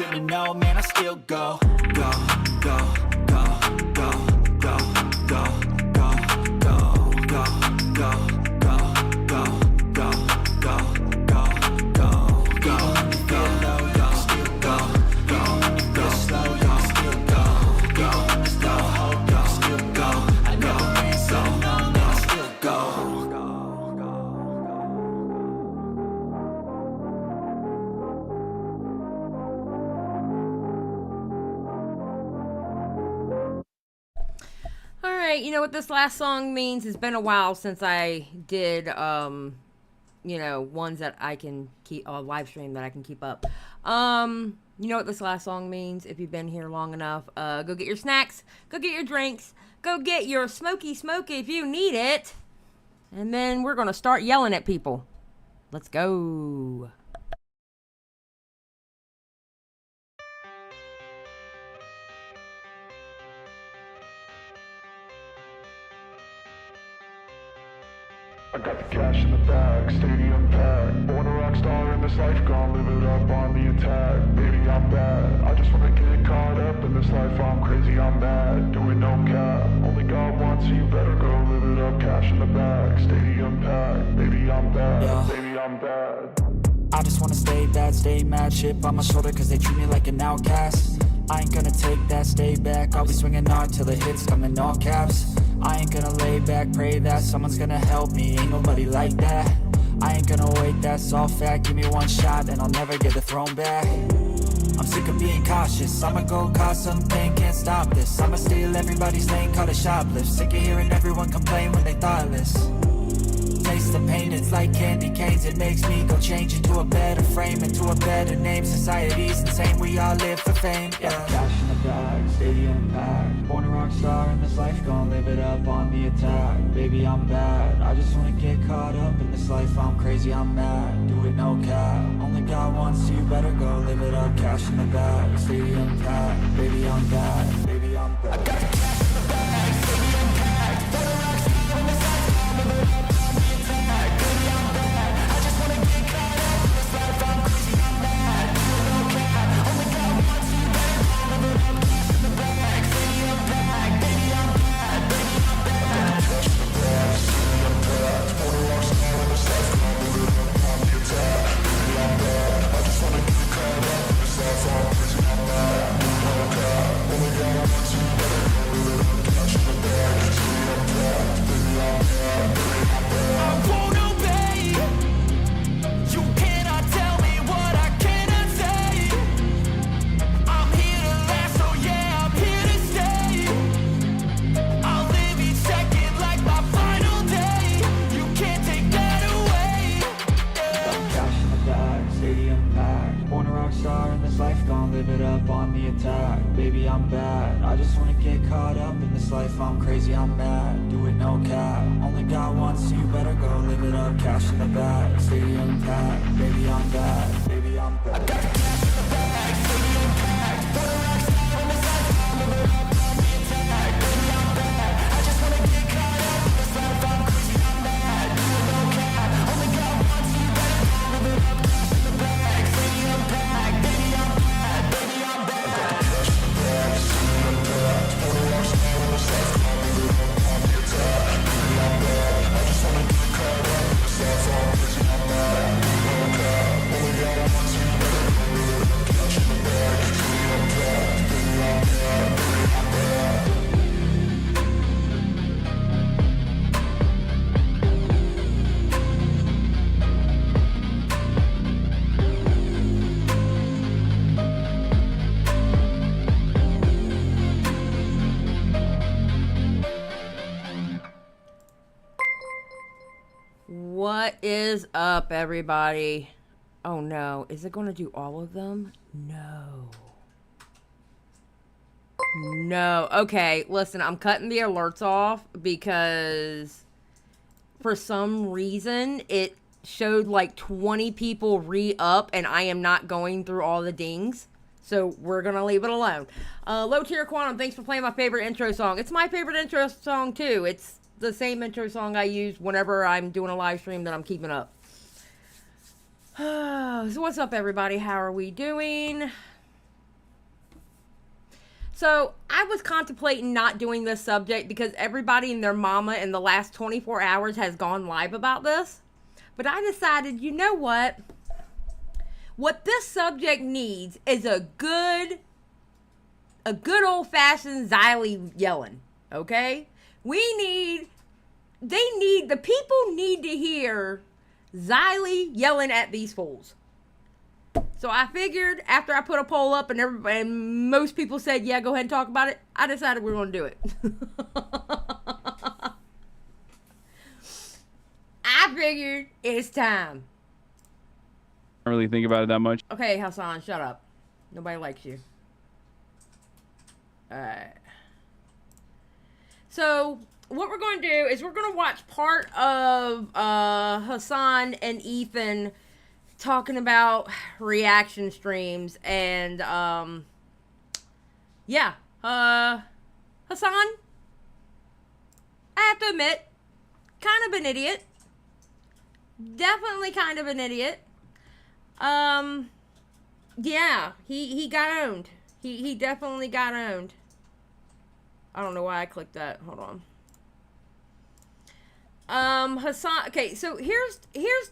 answer to no, man, I still go. Go, go, go, go, go, go, go, go, go, go, go, go, go, go, go, go, go. Even when you feel low, you can still go. Even when you feel slow, you can still go. Even when there's no hope, you can still go. I never answer to no, man, I still go. Alright, you know what this last song means? It's been a while since I did, you know, ones that I can keep, live stream that I can keep up. You know what this last song means? If you've been here long enough, go get your snacks, go get your drinks, go get your smoky smoke if you need it. And then we're gonna start yelling at people. Let's go. I got the cash in the bag, stadium packed. Born a rock star in this life, gon' live it up on the attack. Baby, I'm bad, I just wanna get caught up in this life. I'm crazy, I'm mad, doing no cap. Only God wants you, better go live it up. Cash in the bag, stadium packed. Baby, I'm bad, yeah. Baby, I'm bad. I just wanna stay bad, stay mad, chip on my shoulder cause they treat me like an outcast. I ain't gonna take that, stay back, I'll be swinging hard till the hits come in all caps. I ain't gonna lay back, pray that someone's gonna help me, ain't nobody like that. I ain't gonna wait, that's all fact, give me one shot and I'll never get the throne back. I'm sick of being cautious, I'ma go cause something, can't stop this. I'ma steal everybody's lane, call it shoplift. Sick of hearing everyone complain when they thoughtless. Taste the pain, it's like candy canes. It makes me go change into a better frame, into a better name. Society's insane, we all live for fame, yeah. Cash in the bag, stadium packed. Born a rock star in this life, gon' live it up on the attack. Baby, I'm bad, I just wanna get caught up in this life. I'm crazy, I'm mad, do it no cap. Only God wants you, better go live it up. Cash in the bag, stadium packed. Baby, I'm bad, baby, I'm bad. I got the cash in the bag, stadium packed. Born a rock star in this life, gon' live it up. I'm crazy, I'm mad, do it no cap. Only God wants you, better go live it up. Cash in the bag, stadium packed. Baby, I'm bad, baby, I'm bad. I got the cash in the bag, stadium packed. Born a rock star in this life, gon' live it up on the attack. Baby, I'm bad, I just wanna get caught up in this life. I'm crazy, I'm mad, do it no cap. Only God wants you, better go live it up. Cash in the bag, stadium packed. Baby, I'm bad, baby, I'm bad. I got the cash in the bag, stadium packed. Born a rock star in this life. What is up, everybody? Oh no, is it going to do all of them? No. No. Okay, listen, I'm cutting the alerts off because for some reason it showed like 20 people re-up and I am not going through all the dings. So we're going to leave it alone. Low Tier Quantum, thanks for playing my favorite intro song. It's my favorite intro song too. It's the same intro song I use whenever I'm doing a live stream that I'm keeping up. So what's up, everybody? How are we doing? So I was contemplating not doing this subject because everybody and their mama in the last 24 hours has gone live about this. But I decided, you know what? What this subject needs is a good old-fashioned Xylie yelling, okay? The people need to hear Xylie yelling at these fools. So I figured after I put a poll up and most people said, yeah, go ahead and talk about it, I decided we're going to do it. I figured it's time. I don't really think about it that much. Okay, Hasan, shut up. Nobody likes you. Alright. So, what we're going to do is we're going to watch part of Hasan and Ethan talking about reaction streams and yeah, Hasan, I have to admit, kind of an idiot. Definitely kind of an idiot. Yeah, he got owned. He definitely got owned. I don't know why I clicked that. Hold on. Hasan, okay, so here's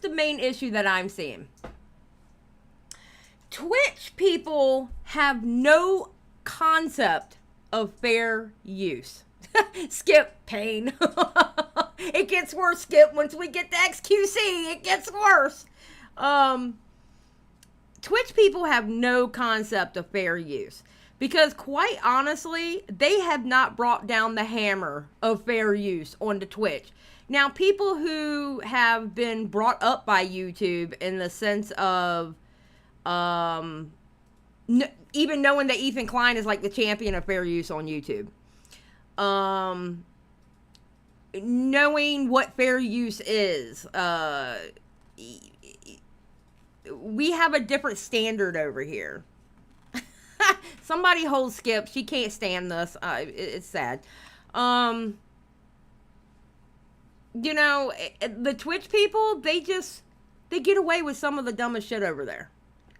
the main issue that I'm seeing. Twitch people have no concept of fair use. Skip, pain. It gets worse, Skip. Once we get to XQC, it gets worse. Twitch people have no concept of fair use. Because quite honestly, they have not brought down the hammer of fair use onto Twitch. Now, people who have been brought up by YouTube in the sense of even knowing that Ethan Klein is like the champion of fair use on YouTube. Knowing what fair use is. We have a different standard over here. Somebody hold Skip. She can't stand this. It's sad. You know, the Twitch people, they get away with some of the dumbest shit over there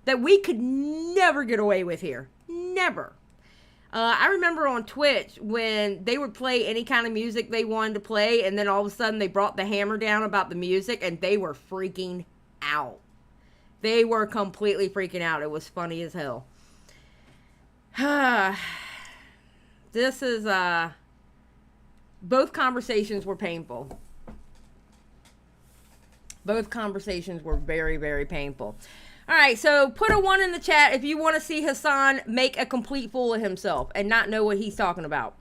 that we could never get away with here. Never. I remember on Twitch when they would play any kind of music they wanted to play, and then all of a sudden they brought the hammer down about the music, and they were freaking out. They were completely freaking out. It was funny as hell. This is, both conversations were painful. Both conversations were very, very painful. All right, so put a 1 in the chat if you want to see Hasan make a complete fool of himself and not know what he's talking about.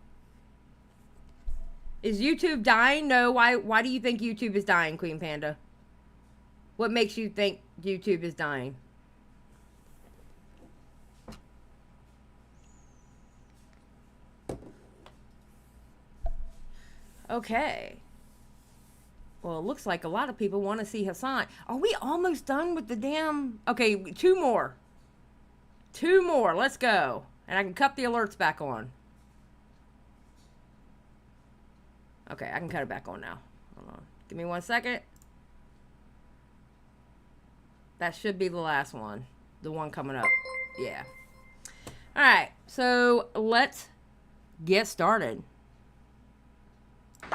Is YouTube dying? No. Why do you think YouTube is dying, Queen Panda? What makes you think YouTube is dying? Okay. Well, it looks like a lot of people want to see Hasan. Are we almost done with the damn... Okay, 2 more. 2 more. Let's go. And I can cut the alerts back on. Okay, I can cut it back on now. Hold on. Give me 1 second. That should be the last one. The one coming up. Yeah. Alright, so let's get started.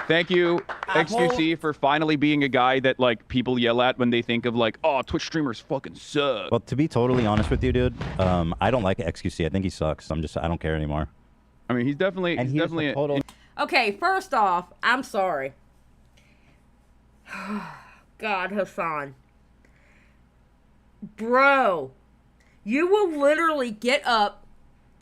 Thank you, xQc, for finally being a guy that, like, people yell at when they think of, like, oh, Twitch streamers fucking suck. Well, to be totally honest with you, dude, I don't like xQc. I think he sucks. I don't care anymore. I mean, he's definitely... And he's definitely total... Okay, first off, I'm sorry. God, Hasan. Bro, you will literally get up,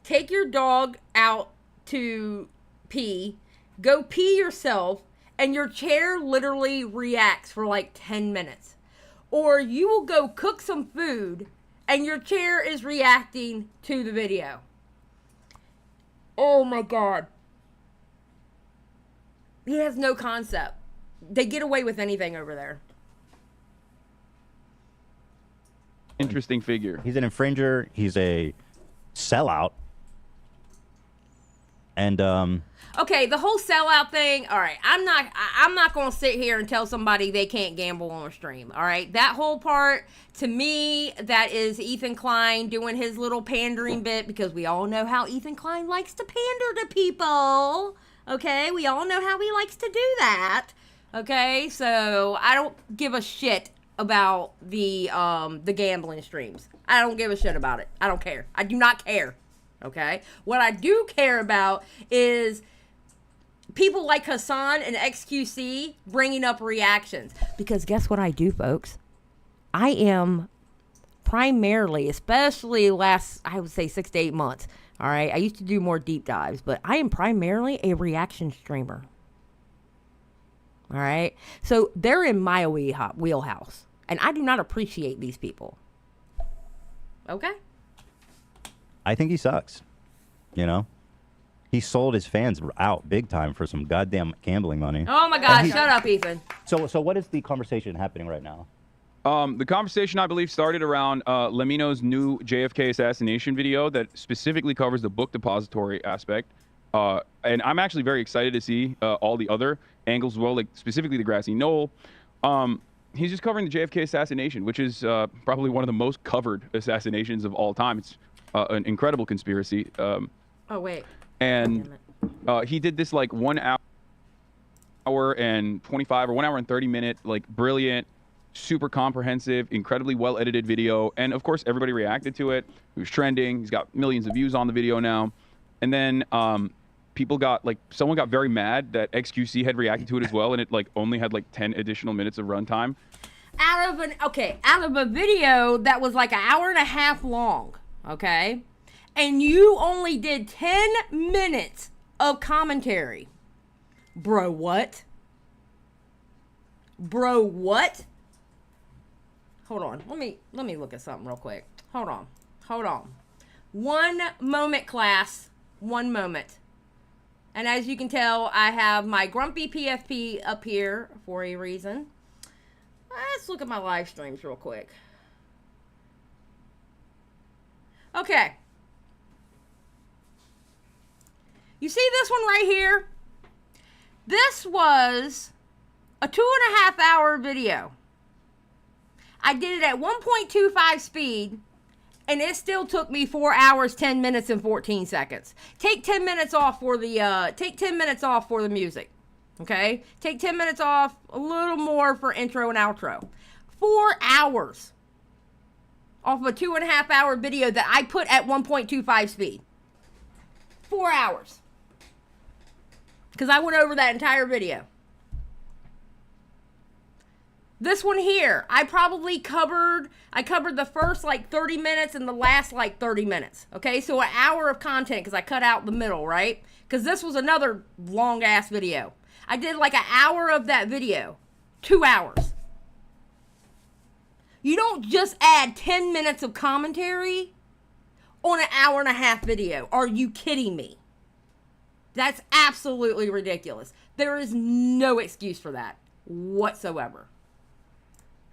take your dog out to pee, go pee yourself, and your chair literally reacts for like 10 minutes. Or you will go cook some food, and your chair is reacting to the video. Oh my God. He has no concept. They get away with anything over there. Interesting figure. He's an infringer. He's a sellout. And Okay, the whole sellout thing. All right, I'm not going to sit here and tell somebody they can't gamble on a stream. All right, that whole part, to me, that is Ethan Klein doing his little pandering bit, because we all know how Ethan Klein likes to pander to people. Okay, we all know how he likes to do that. Okay, so I don't give a shit about the gambling streams. I don't give a shit about it. I don't care. I do not care. Okay, what I do care about is people like Hasan and xQc bringing up reactions. Because guess what I do, folks? I am primarily, especially last, I would say 6 to 8 months. All right, I used to do more deep dives, but I am primarily a reaction streamer. All right, so they're in my wheelhouse, and I do not appreciate these people. Okay. I think he sucks. You know, he sold his fans out big time for some goddamn gambling money. Oh my God! Shut up, Ethan. So what is the conversation happening right now? The conversation, I believe, started around Lemino's new JFK assassination video that specifically covers the book depository aspect. And I'm actually very excited to see all the other angles as well, like specifically the grassy knoll. He's just covering the JFK assassination, which is probably one of the most covered assassinations of all time. It's an incredible conspiracy. Oh, wait. And he did this like 1 hour and 25 or 1 hour and 30 minute, like brilliant, super comprehensive, incredibly well edited video. And of course, everybody reacted to it. It was trending. He's got millions of views on the video now. And then people got like, someone got very mad that xQc had reacted to it as well. And it like only had like 10 additional minutes of runtime. Out of a video that was like 1.5 hours long. Okay. And you only did 10 minutes of commentary. Bro, what? Bro, what? Hold on. Let me look at something real quick. Hold on. One moment, class. One moment. And as you can tell, I have my grumpy PFP up here for a reason. Let's look at my live streams real quick. Okay. You see this one right here? This was a 2.5 hour video. I did it at 1.25 speed, and it still took me 4 hours, 10 minutes, and 14 seconds. Take 10 minutes off for the music. Okay? Take 10 minutes off, a little more for intro and outro. 4 hours off of a 2.5 hour video that I put at 1.25 speed. 4 hours. Because I went over that entire video. This one here, I covered the first like 30 minutes and the last like 30 minutes. Okay, so 1 hour of content because I cut out the middle, right? Because this was another long ass video. I did like 1 hour of that video. 2 hours. You don't just add 10 minutes of commentary on 1.5 hour video. Are you kidding me? That's absolutely ridiculous. There is no excuse for that whatsoever.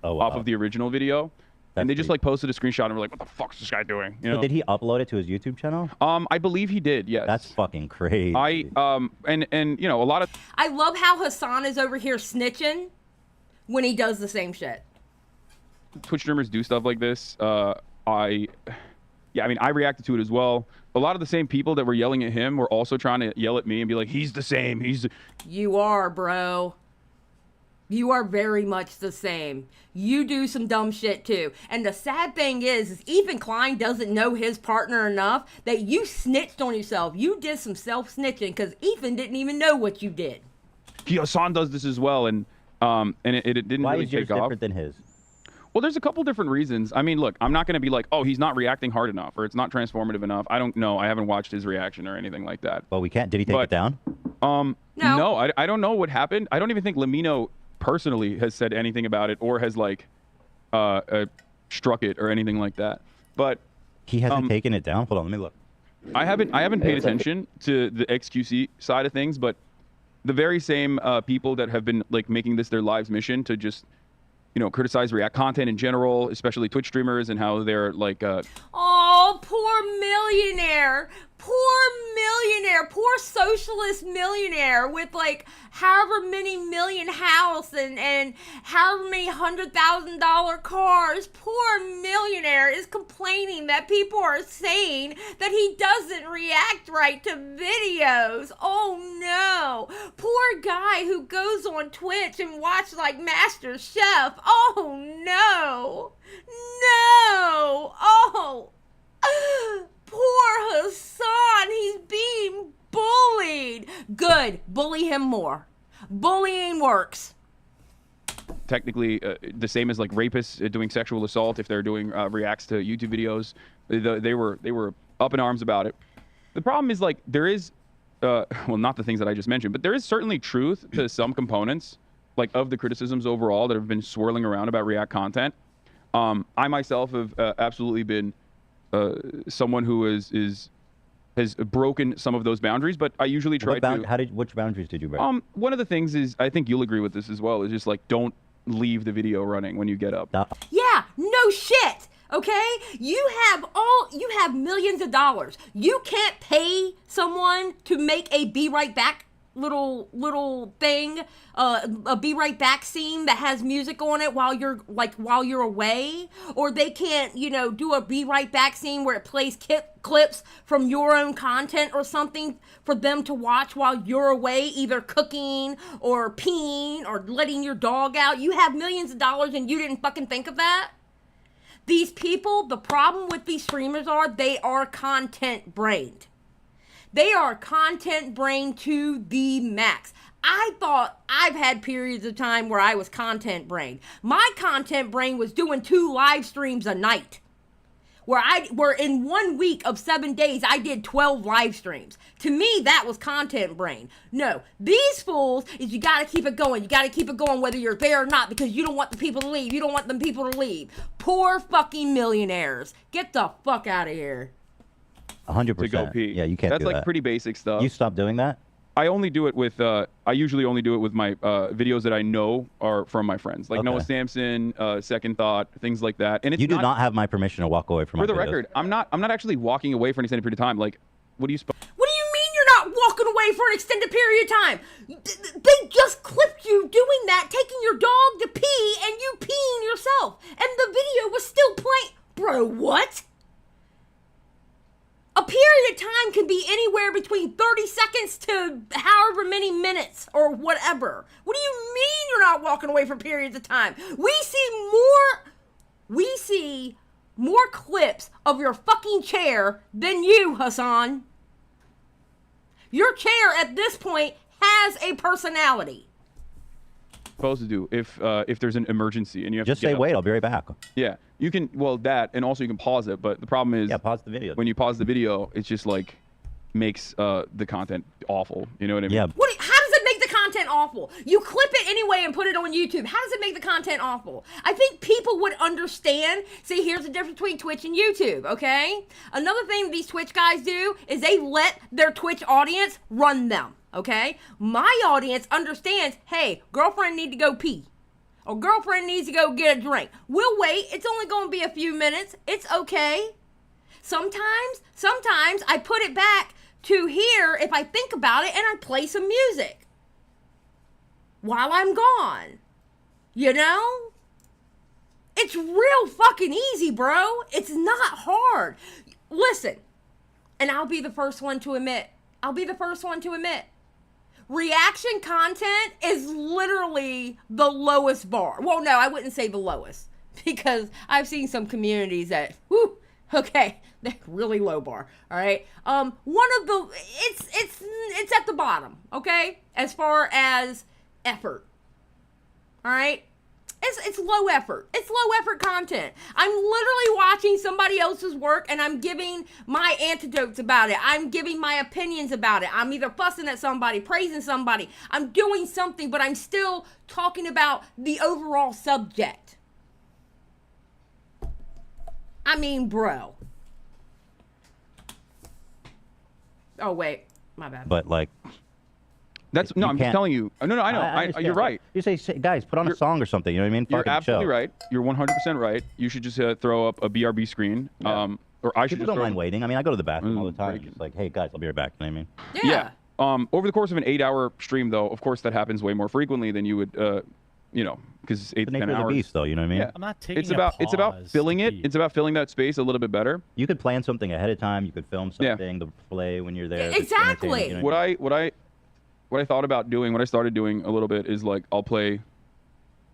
Oh, wow. Off of the original video. And they just like posted a screenshot and were like, what the fuck's this guy doing? You know? But did he upload it to his YouTube channel? I believe he did, yes. That's fucking crazy. And you know, a lot of I love how Hasan is over here snitching when he does the same shit. Twitch streamers do stuff like this. I mean, I reacted to it as well. A lot of the same people that were yelling at him were also trying to yell at me and be like, he's the same. You are, bro. You are very much the same. You do some dumb shit too. And the sad thing is Ethan Klein doesn't know his partner enough that you snitched on yourself. You did some self-snitching because Ethan didn't even know what you did. Hasan does this as well, and it didn't Why really is yours take off. different than his? Well, there's a couple different reasons. I mean, look, I'm not going to be like, oh, he's not reacting hard enough, or it's not transformative enough. I don't know. I haven't watched his reaction or anything like that. Well, we can't. Did he take it down? No, I don't know what happened. I don't even think Lemino personally has said anything about it or has like struck it or anything like that. But he hasn't taken it down. Hold on, let me look. I haven't paid attention to the xQc side of things, but the very same people that have been like making this their lives mission to just, you know, criticize React content in general, especially Twitch streamers and how they're like oh, poor millionaire. Poor millionaire, poor socialist millionaire with like however many million house and however many $100,000 cars. Poor millionaire is complaining that people are saying that he doesn't react right to videos. Oh no. Poor guy who goes on Twitch and watch like Master Chef. Oh no. No. Oh. Poor Hasan, he's being bullied. Good, bully him more. Bullying works. Technically, the same as like rapists doing sexual assault if they're doing reacts to YouTube videos. They were up in arms about it. The problem is like there is, well, not the things that I just mentioned, but there is certainly truth to some components like of the criticisms overall that have been swirling around about React content. I myself have absolutely been someone who has broken some of those boundaries, but I usually try to. Which boundaries did you break? One of the things is, I think you'll agree with this as well, is just like don't leave the video running when you get up. Yeah, no shit. Okay? You have millions of dollars. You can't pay someone to make a be right back little thing, a be right back scene that has music on it while you're away, or they can't, do a be right back scene where it plays clips from your own content or something for them to watch while you're away, either cooking or peeing or letting your dog out. You have millions of dollars and you didn't fucking think of that? These people, the problem with these streamers they are content brained. They are content brain to the max. I thought I've had periods of time where I was content brain. My content brain was doing 2 live streams a night. Where in 1 week of 7 days, I did 12 live streams. To me, that was content brain. No, these fools is you gotta keep it going. You gotta keep it going whether you're there or not because you don't want the people to leave. You don't want them people to leave. Poor fucking millionaires. Get the fuck out of here. 100%. To go pee. Yeah, you can't That's do like that. pretty basic stuff. You stopped doing that? I only do it with, I usually only do it with my videos that I know are from my friends. Like Noah Samson, Second Thought, things like that. And it's You do not have my permission to walk away from my For the videos. record, I'm not actually walking away for an extended period of time. Like, what do you What do you mean you're not walking away for an extended period of time? They just clipped you doing that, taking your dog to pee and you peeing yourself. And the video was still playing. Bro, what? A period of time can be anywhere between 30 seconds to however many minutes or whatever. What do you mean you're not walking away for periods of time? We see more clips of your fucking chair than you, Hasan. Your chair at this point has a personality. supposed to do if there's an emergency and you have Just to say, get up? wait, I'll be right back. Yeah, you can. Well, that, and also you can pause it. But the problem is, Yeah, pause the video. when you pause the video, it's just like makes the content awful. You know what I mean? Yeah. How does it make the content awful? You clip it anyway and put it on YouTube. How does it make the content awful? I think people would understand. See, here's the difference between Twitch and YouTube, okay? Another thing these Twitch guys do is they let their Twitch audience run them, okay? My audience understands, hey, girlfriend need to go pee. Or girlfriend needs to go get a drink. We'll wait. It's only going to be a few minutes. It's okay. Sometimes I put it back to here if I think about it and I play some music while I'm gone. You know? It's real fucking easy, bro. It's not hard. Listen, and I'll be the first one to admit. Reaction content is literally the lowest bar. Well, no, I wouldn't say the lowest because I've seen some communities that, whew, okay, they're really low bar. All right. One of the, it's at the bottom. Okay. As far as effort. All right. It's low effort. It's low effort content. I'm literally watching somebody else's work and I'm giving my anecdotes about it. I'm giving my opinions about it. I'm either fussing at somebody, praising somebody. I'm doing something, but I'm still talking about the overall subject. I mean, bro. Oh, wait. My bad. But like, That's no. I'm just telling you. No, I know. understand. You're right. You say, guys, put on a song or something. You know what I mean? You're Fucking absolutely show. right. You're 100% right. You should just throw up a BRB screen. Yeah. or I should People just don't mind waiting. I mean, I go to the bathroom all the time. breaking. It's like, hey guys, I'll be right back. You know what I mean? Yeah. Over the course of an 8-hour stream, though, of course, that happens way more frequently than you would, you know, because 8 The to 10 nature of the hours. beast, though. You know what I mean? Yeah. I'm not taking It's about pause filling to it. pee. It's about filling that space a little bit better. You could plan something ahead of time. You could film Yeah. something to play when you're there. Exactly. You know what I mean? What I thought about doing, what I started doing a little bit is like I'll play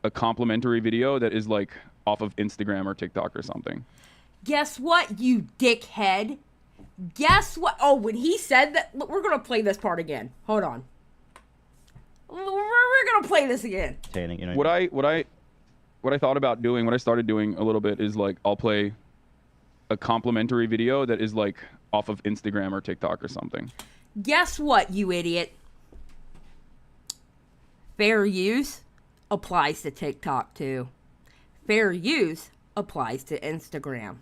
a complimentary video that is like off of Instagram or TikTok or something. Guess what, you dickhead? Guess what? Oh, when he said that, look, we're gonna play this part again. Hold on. We're gonna play this again. Tanning, you know What I thought about doing, what I started doing a little bit is like I'll play a complimentary video that is like off of Instagram or TikTok or something. Guess what, you idiot? Fair use applies to TikTok too. Fair use applies to Instagram.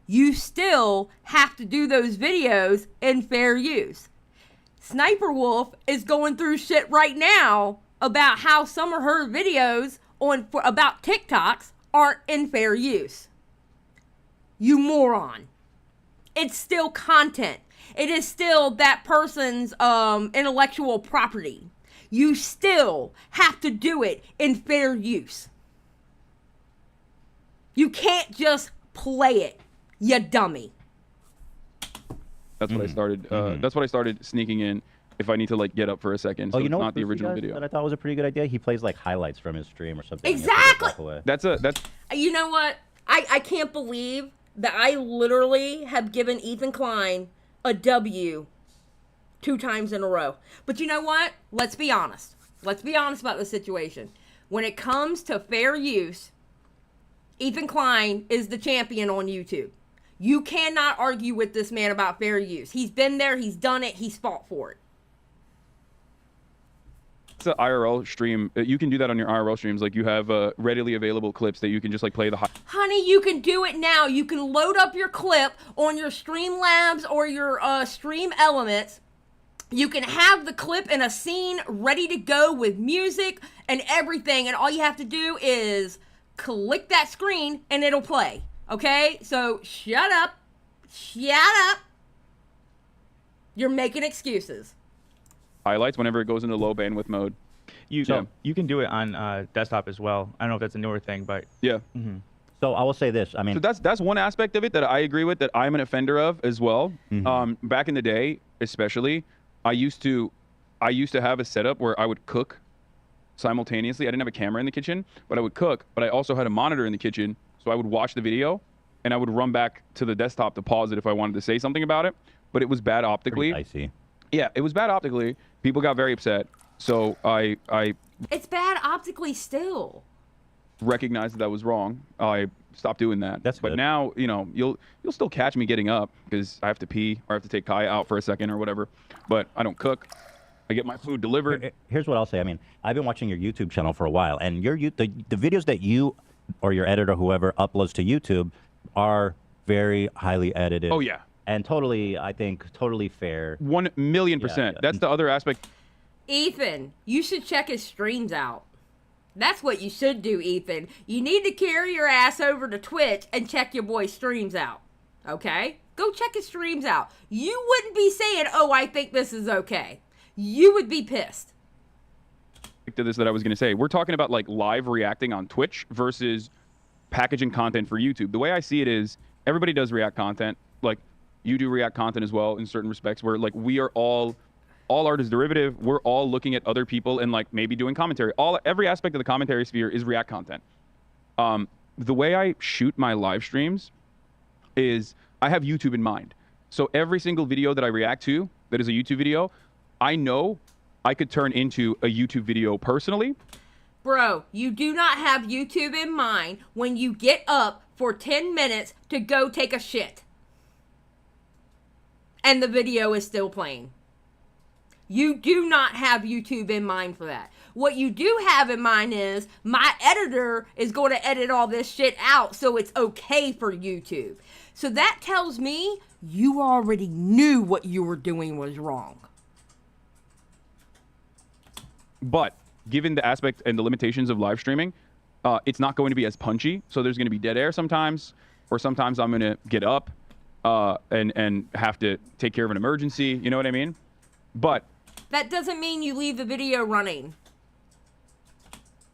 You still have to do those videos in fair use. Sniper Wolf is going through shit right now about how some of her videos about TikToks aren't in fair use. You moron. It's still content. It is still that person's intellectual property. You still have to do it in fair use. You can't just play it, you dummy. That's what I started. That's what I started sneaking in. If I need to like get up for a second, so Oh, you know it's what not the Brucey original does video. that I thought was a pretty good idea? He plays like highlights from his stream or something. and he Exactly. walk away. That's You know what? I can't believe that I literally have given Ethan Klein a W 2 times in a row. But you know what? Let's be honest. Let's be honest about the situation. When it comes to fair use, Ethan Klein is the champion on YouTube. You cannot argue with this man about fair use. He's been there, he's done it, he's fought for it. It's an IRL stream. You can do that on your IRL streams. Like you have readily available clips that you can just like play the Honey, you can do it now. You can load up your clip on your Streamlabs or your Stream Elements. You can have the clip in a scene ready to go with music and everything. And all you have to do is click that screen and it'll play. Okay? So shut up. Shut up. You're making excuses. highlights whenever it goes into low bandwidth mode. You can do it on desktop as well. I don't know if that's a newer thing, but Yeah. So I will say this. I mean, So that's one aspect of it that I agree with, that I'm an offender of as well. Back in the day, especially, I used to have a setup where I would cook simultaneously. I didn't have a camera in the kitchen, but I would cook. But I also had a monitor in the kitchen, so I would watch the video, and I would run back to the desktop to pause it if I wanted to say something about it. But it was bad optically. I see. Yeah, it was bad optically. People got very upset. So I It's bad optically still. recognized that was wrong. I stopped doing that. That's But good. now, you'll still catch me getting up because I have to pee or I have to take Kai out for a second or whatever. But I don't cook. I get my food delivered. Here's what I'll say. I mean, I've been watching your YouTube channel for a while, and the videos that you or your editor, whoever, uploads to YouTube are very highly edited. Oh, yeah. And totally, I think, totally fair. 1,000,000%. Yeah. That's the other aspect. Ethan, you should check his streams out. That's what you should do, Ethan. You need to carry your ass over to Twitch and check your boy's streams out. Okay? Go check his streams out. You wouldn't be saying, oh, I think this is okay. You would be pissed. To this that I was going to say. We're talking about like live reacting on Twitch versus packaging content for YouTube. The way I see it is everybody does React content. Like you do React content as well in certain respects where like we are all art is derivative. We're all looking at other people and like maybe doing commentary. Every aspect of the commentary sphere is React content. The way I shoot my live streams is I have YouTube in mind. So every single video that I react to that is a YouTube video, I know I could turn into a YouTube video personally. Bro, you do not have YouTube in mind when you get up for 10 minutes to go take a shit. And the video is still playing. You do not have YouTube in mind for that. What you do have in mind is my editor is going to edit all this shit out so it's okay for YouTube. So that tells me you already knew what you were doing was wrong. But given the aspect and the limitations of live streaming, it's not going to be as punchy. So there's going to be dead air sometimes, or sometimes I'm going to get up and have to take care of an emergency. You know what I mean? But that doesn't mean you leave the video running.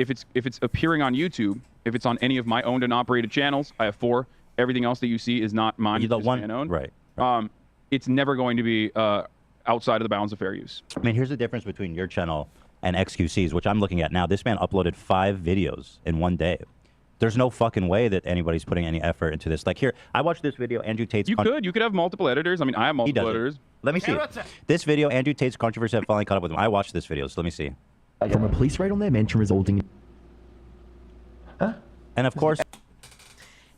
if it's appearing on YouTube, if it's on any of my owned and operated channels, I have 4. Everything else that you see is not mine. The it's one, fan-owned. right. It's never going to be outside of the bounds of fair use. I mean, here's the difference between your channel and xQc's, which I'm looking at now. This man uploaded 5 videos in one day. There's no fucking way that anybody's putting any effort into this. Like here, I watched this video, Andrew Tate's... You could have multiple editors. I mean, I have multiple editors. Let me see. This video, Andrew Tate's controversy, I've finally caught up with him. I watched this video, so let me see. From a police raid on their mansion resulting in... Huh? And of course...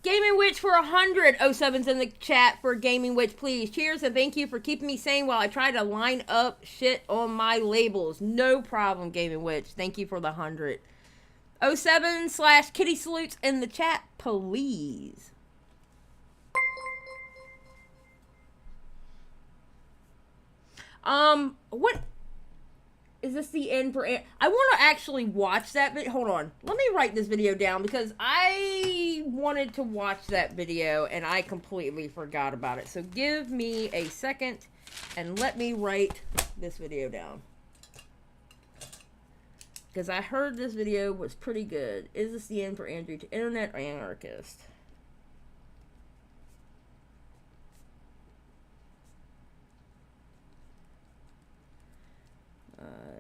Gaming Witch for 100. 07's in the chat for Gaming Witch, please. Cheers and thank you for keeping me sane while I try to line up shit on my labels. No problem, Gaming Witch. Thank you for the 100. 07/Kitty Salutes in the chat, please. What is this the end for? I want to actually watch that video. Hold on, let me write this video down because I wanted to watch that video and I completely forgot about it. So give me a second and let me write this video down because I heard this video was pretty good. Is this the end for Andrew to Internet Anarchist?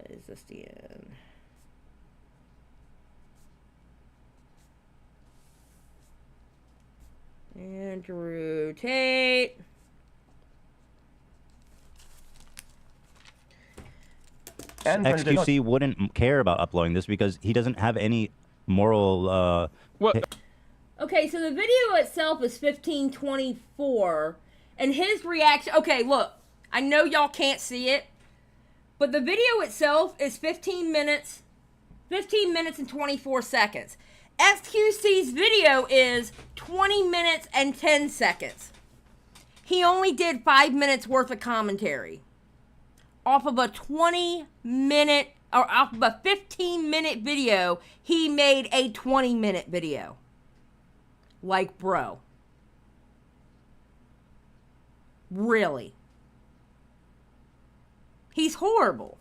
Is this the end? Andrew Tate. xQc wouldn't care about uploading this because he doesn't have any moral... Okay, so the video itself is 15:24, and his reaction... Okay, look, I know y'all can't see it, but the video itself is 15 minutes and 24 seconds. xQc's video is 20 minutes and 10 seconds. He only did 5 minutes worth of commentary. Off of a 20-minute, or off of a 15-minute video, he made a 20-minute video. Like, bro. Really? He's horrible.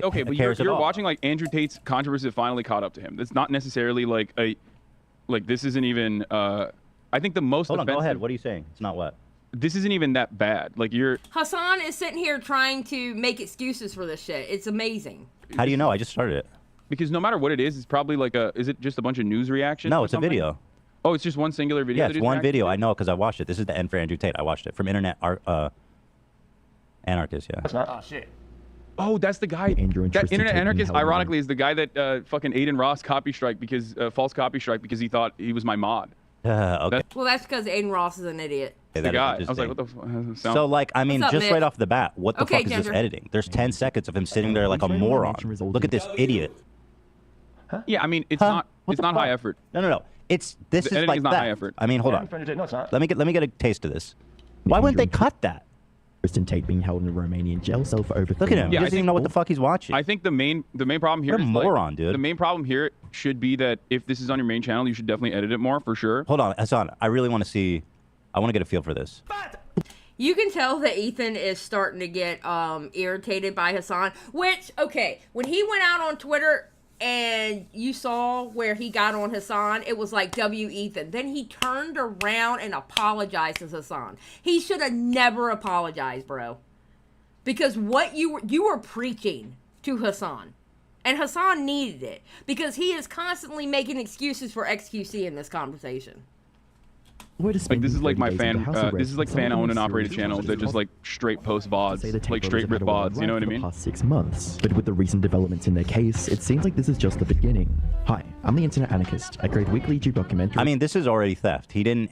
Okay, but you're watching like Andrew Tate's controversy that finally caught up to him. It's not necessarily like this isn't even. I think the most. Hold on, go ahead. What are you saying? It's not what. This isn't even that bad. Like you're. Hasan is sitting here trying to make excuses for this shit. It's amazing. How do you know? I just started it. Because no matter what it is, it's probably like a. Is it just a bunch of news reactions? No, it's a video. Oh, it's just one singular video. Yeah, it's one video. I know because I watched it. This is the end for Andrew Tate. I watched it from Internet Anarchist. Yeah. That's not... Oh, shit. Oh, that's the guy. That Internet Anarchist, ironically, is the guy that fucking Aiden Ross copy strike because false copy strike because he thought he was my mod. Okay. Well, that's because Aiden Ross is an idiot. The guy. I was like, what the fuck? So, like, I mean, up, just Mitch? right off the bat, what the fuck is this editing? There's 10 seconds of him sitting there like a moron. Look at this idiot. Yeah, I mean, it's not high effort. No. This is editing like is not that. high effort. I mean, hold on. No, it's not. Let me get a taste of this. Why wouldn't they cut that? Kristen Tate being held in a Romanian jail cell for over 3 Look at him. hours. He doesn't even know what the fuck he's watching. I think the main problem here You're a is moron, dude. The main problem here should be that if this is on your main channel, you should definitely edit it more for sure. Hold on, Hasan. I really want to see. I want to get a feel for this. You can tell that Ethan is starting to get irritated by Hasan. Which, okay, when he went out on Twitter and you saw where he got on Hasan, it was like, W. Ethan. Then he turned around and apologized to Hasan. He should have never apologized, bro. Because what you were preaching to Hasan. And Hasan needed it. Because he is constantly making excuses for xQc in this conversation. Like this is like my fan, this is like fan-owned and operated channels that just like straight post VODs, like straight rip VODs. You know what I mean? Past 6 months, but with the recent developments in their case, it seems like this is just the beginning. Hi, I'm the Internet Anarchist. I create weekly YouTube documentaries. I mean, this is already theft. He didn't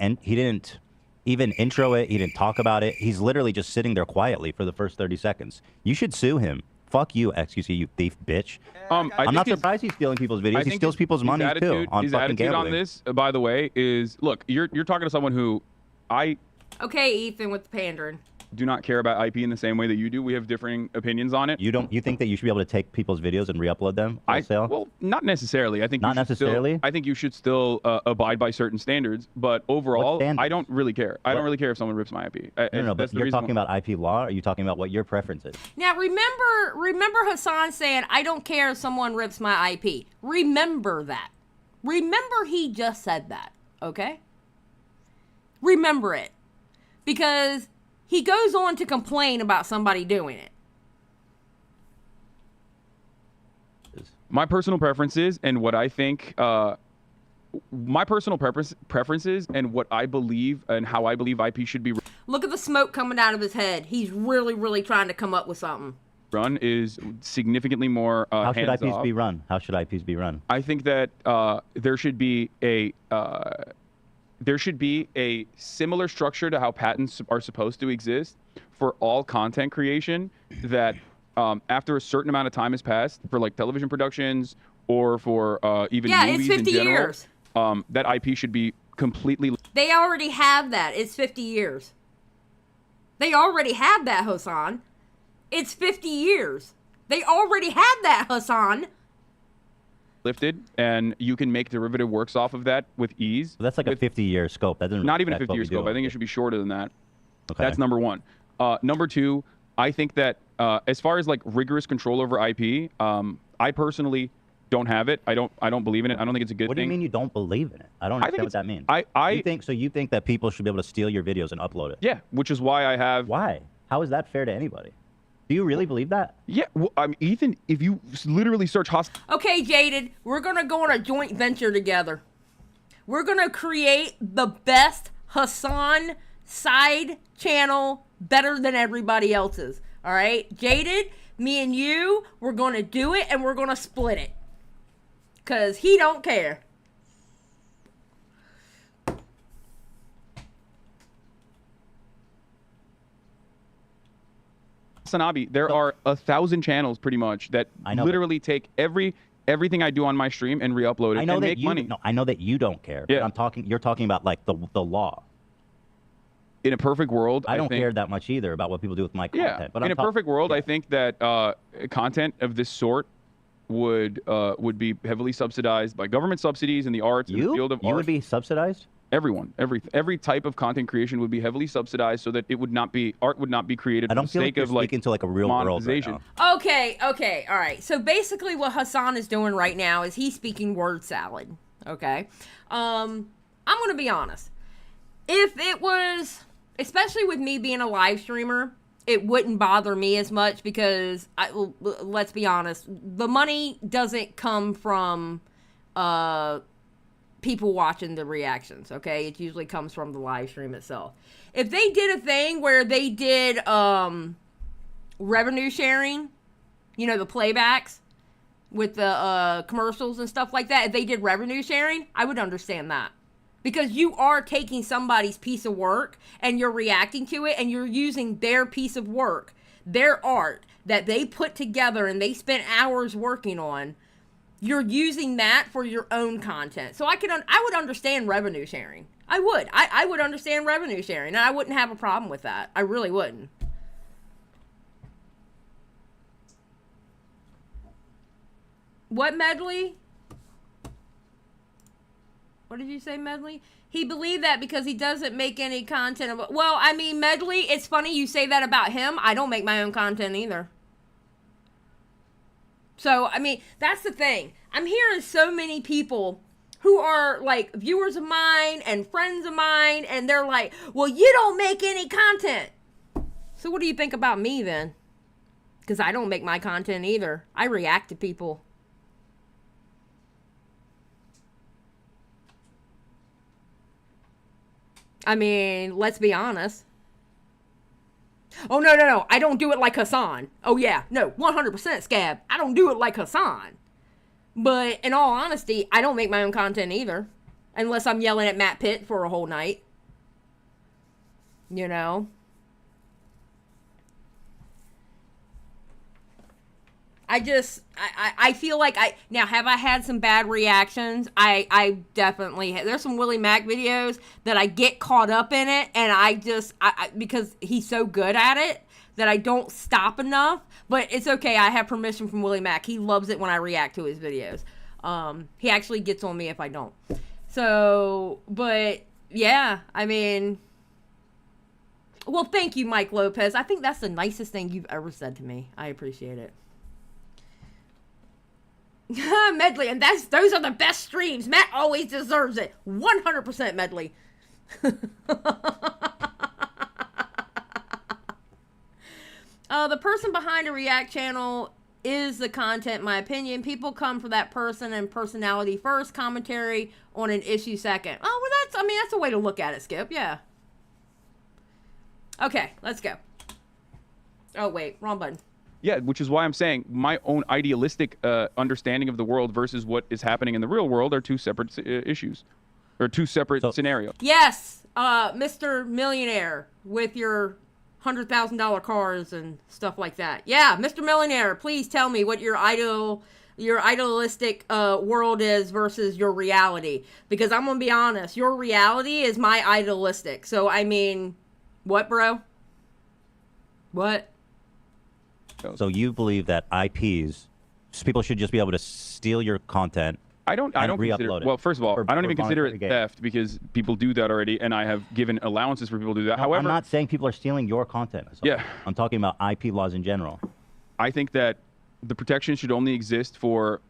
even intro it. He didn't talk about it. He's literally just sitting there quietly for the first 30 seconds. You should sue him. Fuck you, xQc, you thief bitch. I'm not surprised he's stealing people's videos. He steals people's money too on his fucking attitude gambling. on this, by the way, is look. You're talking to someone who, Okay, Ethan with the pandering. do not care about IP in the same way that you do. We have differing opinions on it. You don't. You think that you should be able to take people's videos and re-upload them wholesale? Well, not necessarily. I think not necessarily. I think you should still abide by certain standards. But overall, I don't really care. I don't really care if someone rips my IP. No, but you're talking about IP law. Or are you talking about what your preference is? Now remember Hasan saying, "I don't care if someone rips my IP." Remember that. Remember he just said that. Okay. Remember it, because he goes on to complain about somebody doing it. My personal preferences and what I think, my personal preferences and what I believe and how I believe IP should be Look at the smoke coming out of his head. He's really, really trying to come up with something. Run is significantly more How should IPs hands-off. be run? How should IPs be run? I think that there should be a similar structure to how patents are supposed to exist for all content creation, that after a certain amount of time has passed for like television productions or for even movies it's 50 in general, years. That IP should be completely... They already have that. It's 50 years. They already have that, Hasan. It's 50 years. They already have that, Hasan. lifted, and you can make derivative works off of that with ease. So that's like a 50-year scope. That doesn't not even a affect what 50-year we do. scope. I think it should be shorter than that. Okay. That's number one. Number two, I think that as far as like rigorous control over IP, I personally don't have it. I don't believe in it. I don't think it's a good thing. What do you mean you don't believe in it? I don't understand what that means. You think that people should be able to steal your videos and upload it? Yeah, which is why I have... Why? How is that fair to anybody? Do you really believe that? Yeah, well, I mean, Ethan, if you literally search Okay, Jaded, we're going to go on a joint venture together. We're going to create the best Hasan side channel better than everybody else's. All right? Jaded, me and you, we're going to do it and we're going to split it. Because he don't care. Sanabi, there are 1,000 channels pretty much that literally take everything I do on my stream and re-upload it and make money. No, I know that you don't care. Yeah. But you're talking about like the law. In a perfect world, I don't care that much either about what people do with my content. Yeah, But in a perfect world, I think that content of this sort would be heavily subsidized by government subsidies in the arts, in the field of art. You would be subsidized? Everyone, every type of content creation would be heavily subsidized, so that art would not be created for the sake of like speaking to like a real world right now. Okay, all right. So basically what Hasan is doing right now is he's speaking word salad, okay? I'm going to be honest. If it was, especially with me being a live streamer, it wouldn't bother me as much because, let's be honest, the money doesn't come from people watching the reactions, okay? It usually comes from the live stream itself. If they did a thing where they did revenue sharing, you know, the playbacks with the commercials and stuff like that, if they did revenue sharing, I would understand that. Because you are taking somebody's piece of work and you're reacting to it and you're using their piece of work, their art that they put together and they spent hours working on. You're using that for your own content. So I would understand revenue sharing. I would. I would understand revenue sharing, and I wouldn't have a problem with that. I really wouldn't. What, Medley? What did you say, Medley? He believed that because he doesn't make any content about... Well, I mean, Medley, it's funny you say that about him. I don't make my own content either. So, I mean, that's the thing. I'm hearing so many people who are, like, viewers of mine and friends of mine, and they're like, well, you don't make any content. So what do you think about me, then? Because I don't make my content either. I react to people. I mean, let's be honest. Oh, no. I don't do it like Hasan. Oh, yeah. No, 100% Scab. I don't do it like Hasan. But in all honesty, I don't make my own content either. Unless I'm yelling at Matt Pitt for a whole night. You know? I feel like now have I had some bad reactions? I definitely have. There's some Willie Mack videos that I get caught up in it, and I because he's so good at it that I don't stop enough. But it's okay. I have permission from Willie Mack. He loves it when I react to his videos. He actually gets on me if I don't. So, but yeah, I mean, well, thank you, Mike Lopez. I think that's the nicest thing you've ever said to me. I appreciate it. Medley, and those are the best streams. Matt always deserves it. 100% Medley. The person behind a React channel is the content, in my opinion. People come for that person and personality first, commentary on an issue second. Oh, well, that's a way to look at it, Skip. Yeah. Okay, let's go. Oh, wait, wrong button. Yeah, which is why I'm saying my own idealistic understanding of the world versus what is happening in the real world are two separate issues, or two separate scenarios. Yes, Mr. Millionaire with your $100,000 cars and stuff like that. Yeah, Mr. Millionaire, please tell me what your idealistic world is versus your reality. Because I'm gonna be honest, your reality is my idealistic. So I mean, what, bro? What? So you believe that IPs, people should just be able to steal your content? I don't consider it. Well, first of all, I don't even consider it theft because people do that already, and I have given allowances for people to do that. No, However, I'm not saying people are stealing your content. Yeah. I'm talking about IP laws in general. I think that the protection should only exist for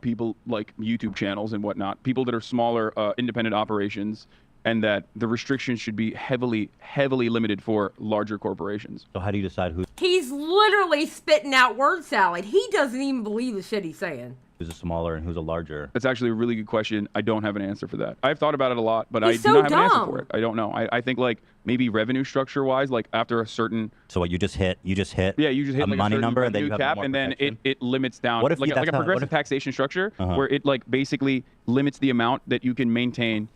people like YouTube channels and whatnot, people that are smaller independent operations, and that the restrictions should be heavily limited for larger corporations. So how do you decide who? He's literally spitting out word salad. He doesn't even believe the shit he's saying. Who's a smaller and who's a larger? That's actually a really good question. I don't have an answer for that. I've thought about it a lot, but He's I do not have so an answer dumb. for it. I don't know. I think like maybe revenue structure wise, like after a certain. So what you just hit? Yeah, you just hit a like money a number, and then you revenue have cap, more and then protection? it limits down. What if like that's a not- progressive what if- taxation structure where it like basically limits the amount that you can maintain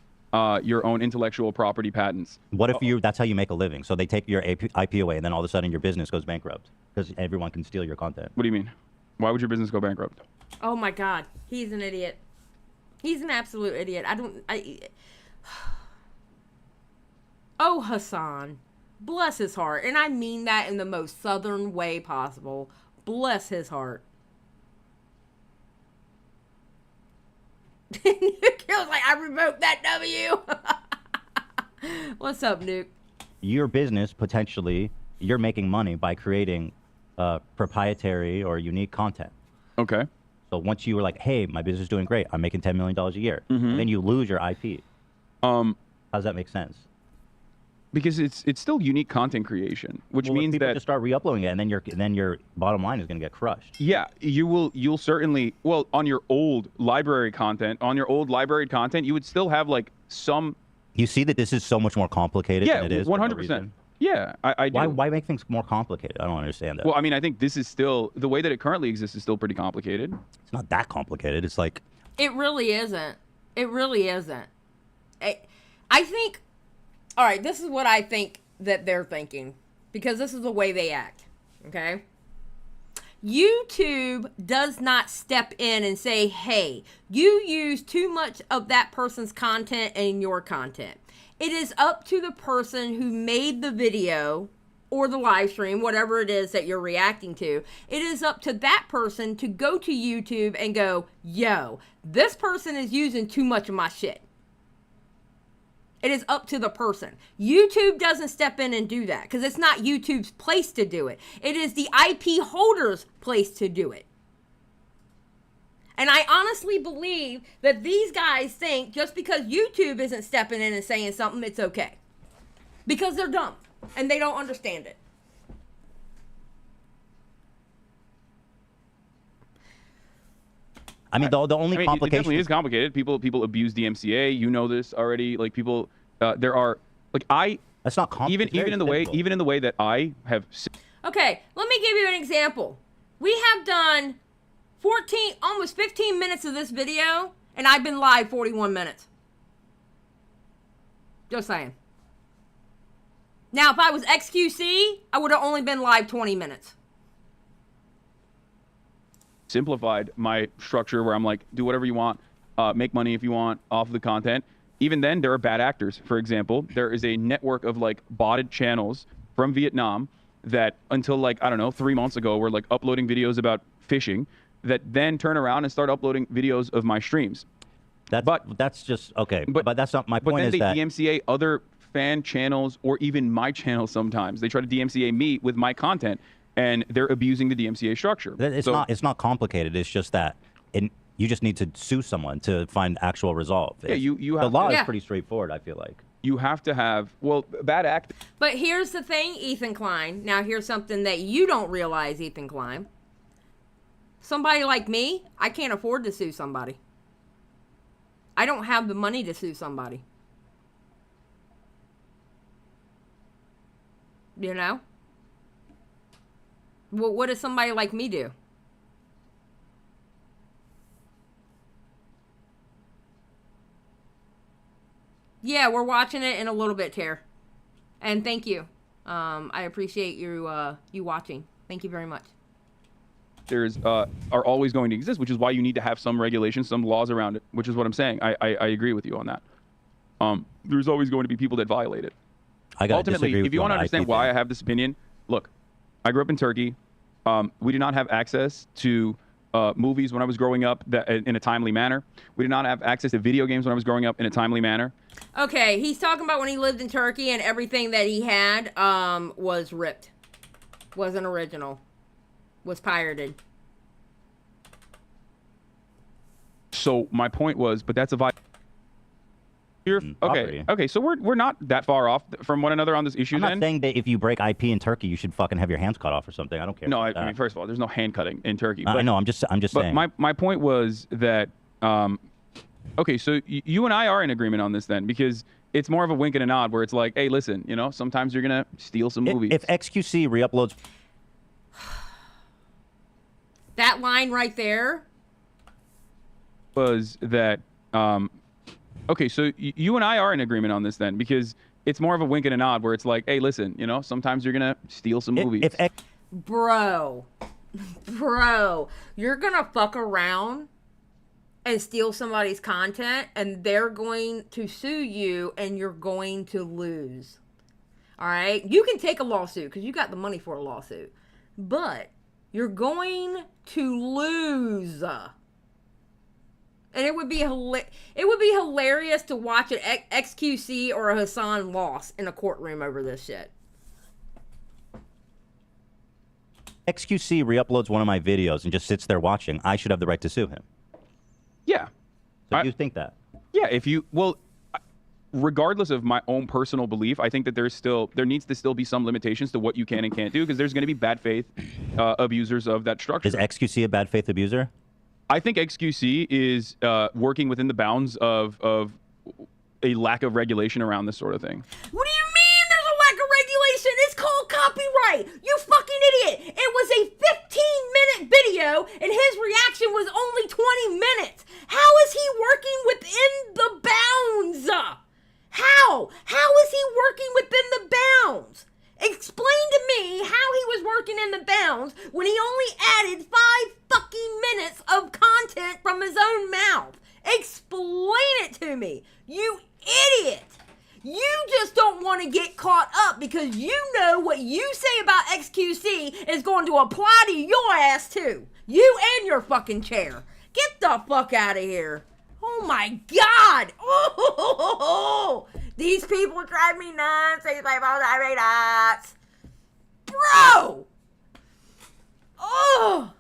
your own intellectual property patents. What if that's how you make a living? So they take your IP away, and then all of a sudden your business goes bankrupt because everyone can steal your content. What do you mean? Why would your business go bankrupt? Oh my God, he's an idiot. He's an absolute idiot. Oh, Hasan, bless his heart, and I mean that in the most southern way possible. Bless his heart. Nuke was like, I revoked that W. What's up, Nuke? Your business, potentially, you're making money by creating proprietary or unique content. Okay. So once you were like, hey, my business is doing great, I'm making $10 million a year, and then you lose your IP. How does that make sense? Because it's still unique content creation, which Well, means people that just start re-uploading it, and then your bottom line is going to get crushed. yeah, you'll certainly, well, on your old library content, you would still have like some. You see that this is so much more complicated than it is. 100%. Yeah, I do. Why make things more complicated? I don't understand that. Well, I mean, I think this is still, the way that it currently exists is still pretty complicated. It's not that complicated. It's like... It really isn't. It really isn't. I think... All right, this is what I think that they're thinking. Because this is the way they act. Okay? YouTube does not step in and say, hey, you use too much of that person's content in your content. It is up to the person who made the video or the live stream, whatever it is that you're reacting to. It is up to that person to go to YouTube and go, yo, this person is using too much of my shit. It is up to the person. YouTube doesn't step in and do that because it's not YouTube's place to do it. It is the IP holder's place to do it. And I honestly believe that these guys think just because YouTube isn't stepping in and saying something, it's okay. Because they're dumb and they don't understand it. I mean, the only It complication... definitely is complicated. People abuse DMCA. You know this already. Like people, there are like That's not complicated. even in the way that I have. Okay, let me give you an example. We have done almost 15 minutes of this video, and I've been live 41 minutes. Just saying. Now, if I was XQC, I would have only been live 20 minutes. simplified my structure where I'm like, do whatever you want, make money if you want off of the content. Even then, there are bad actors. For example, there is a network of like botted channels from Vietnam that until like, I don't know, 3 months ago were like uploading videos about fishing that then turn around and start uploading videos of my streams. That's just, okay, but that's not my point. But then is that they DMCA other fan channels or even my channel sometimes. They try to DMCA me with my content, and they're abusing the DMCA structure. It's not complicated. It's just that you just need to sue someone to find actual resolve. Yeah, you have the law to, is pretty straightforward, I feel like. You have to have, well, bad act. But here's the thing, Ethan Klein. Now here's something that you don't realize, Ethan Klein. Somebody like me, I can't afford to sue somebody. I don't have the money to sue somebody. You know? Well, what does somebody like me do? Yeah, we're watching it in a little bit, Chair. And thank you. I appreciate you watching. Thank you very much. There's are always going to exist, which is why you need to have some regulations, some laws around it, which is what I'm saying. I agree with you on that. There's always going to be people that violate it. Ultimately, if you want to understand why I have this opinion, look, I grew up in Turkey. We did not have access to movies when I was growing up in a timely manner. We did not have access to video games when I was growing up in a timely manner. Okay, he's talking about when he lived in Turkey and everything that he had was ripped. Wasn't original. Was pirated. So my point was, but that's a okay, so we're not that far off from one another on this issue. I'm not saying that if you break IP in Turkey, you should fucking have your hands cut off or something. I don't care. No, I mean, first of all, there's no hand cutting in Turkey. But, I know. I'm just saying. My point was that, okay, so you and I are in agreement on this then, because it's more of a wink and a nod where it's like, hey, listen, you know, sometimes you're gonna steal some movies. If xQc re-uploads, that line right there was that. Okay, so you and I are in agreement on this then, because it's more of a wink and a nod where it's like, hey, listen, you know, sometimes you're gonna steal some movies. Bro, you're gonna fuck around and steal somebody's content, and they're going to sue you, and you're going to lose. All right, you can take a lawsuit because you got the money for a lawsuit, but you're going to lose. And it would be hilarious to watch an xQc or a Hasan loss in a courtroom over this shit. xQc re-uploads one of my videos and just sits there watching. I should have the right to sue him. Yeah. So you think that? Yeah. Regardless of my own personal belief, I think that there needs to still be some limitations to what you can and can't do, because there's going to be bad faith abusers of that structure. Is xQc a bad faith abuser? I think xQc is working within the bounds of a lack of regulation around this sort of thing. What do you mean there's a lack of regulation? It's called copyright. You fucking idiot. It was a 15-minute video, and his reaction was only 20 minutes. How is he working within the bounds? How? How is he working within the bounds? Explain to me how he was working in the bounds when he only added 5 fucking minutes of content from his own mouth. Explain it to me, you idiot. You just don't want to get caught up because you know what you say about xQc is going to apply to your ass too. You and your fucking chair. Get the fuck out of here. Oh my God. Oh, these people drive me nuts. These people drive me nuts. Bro. Oh.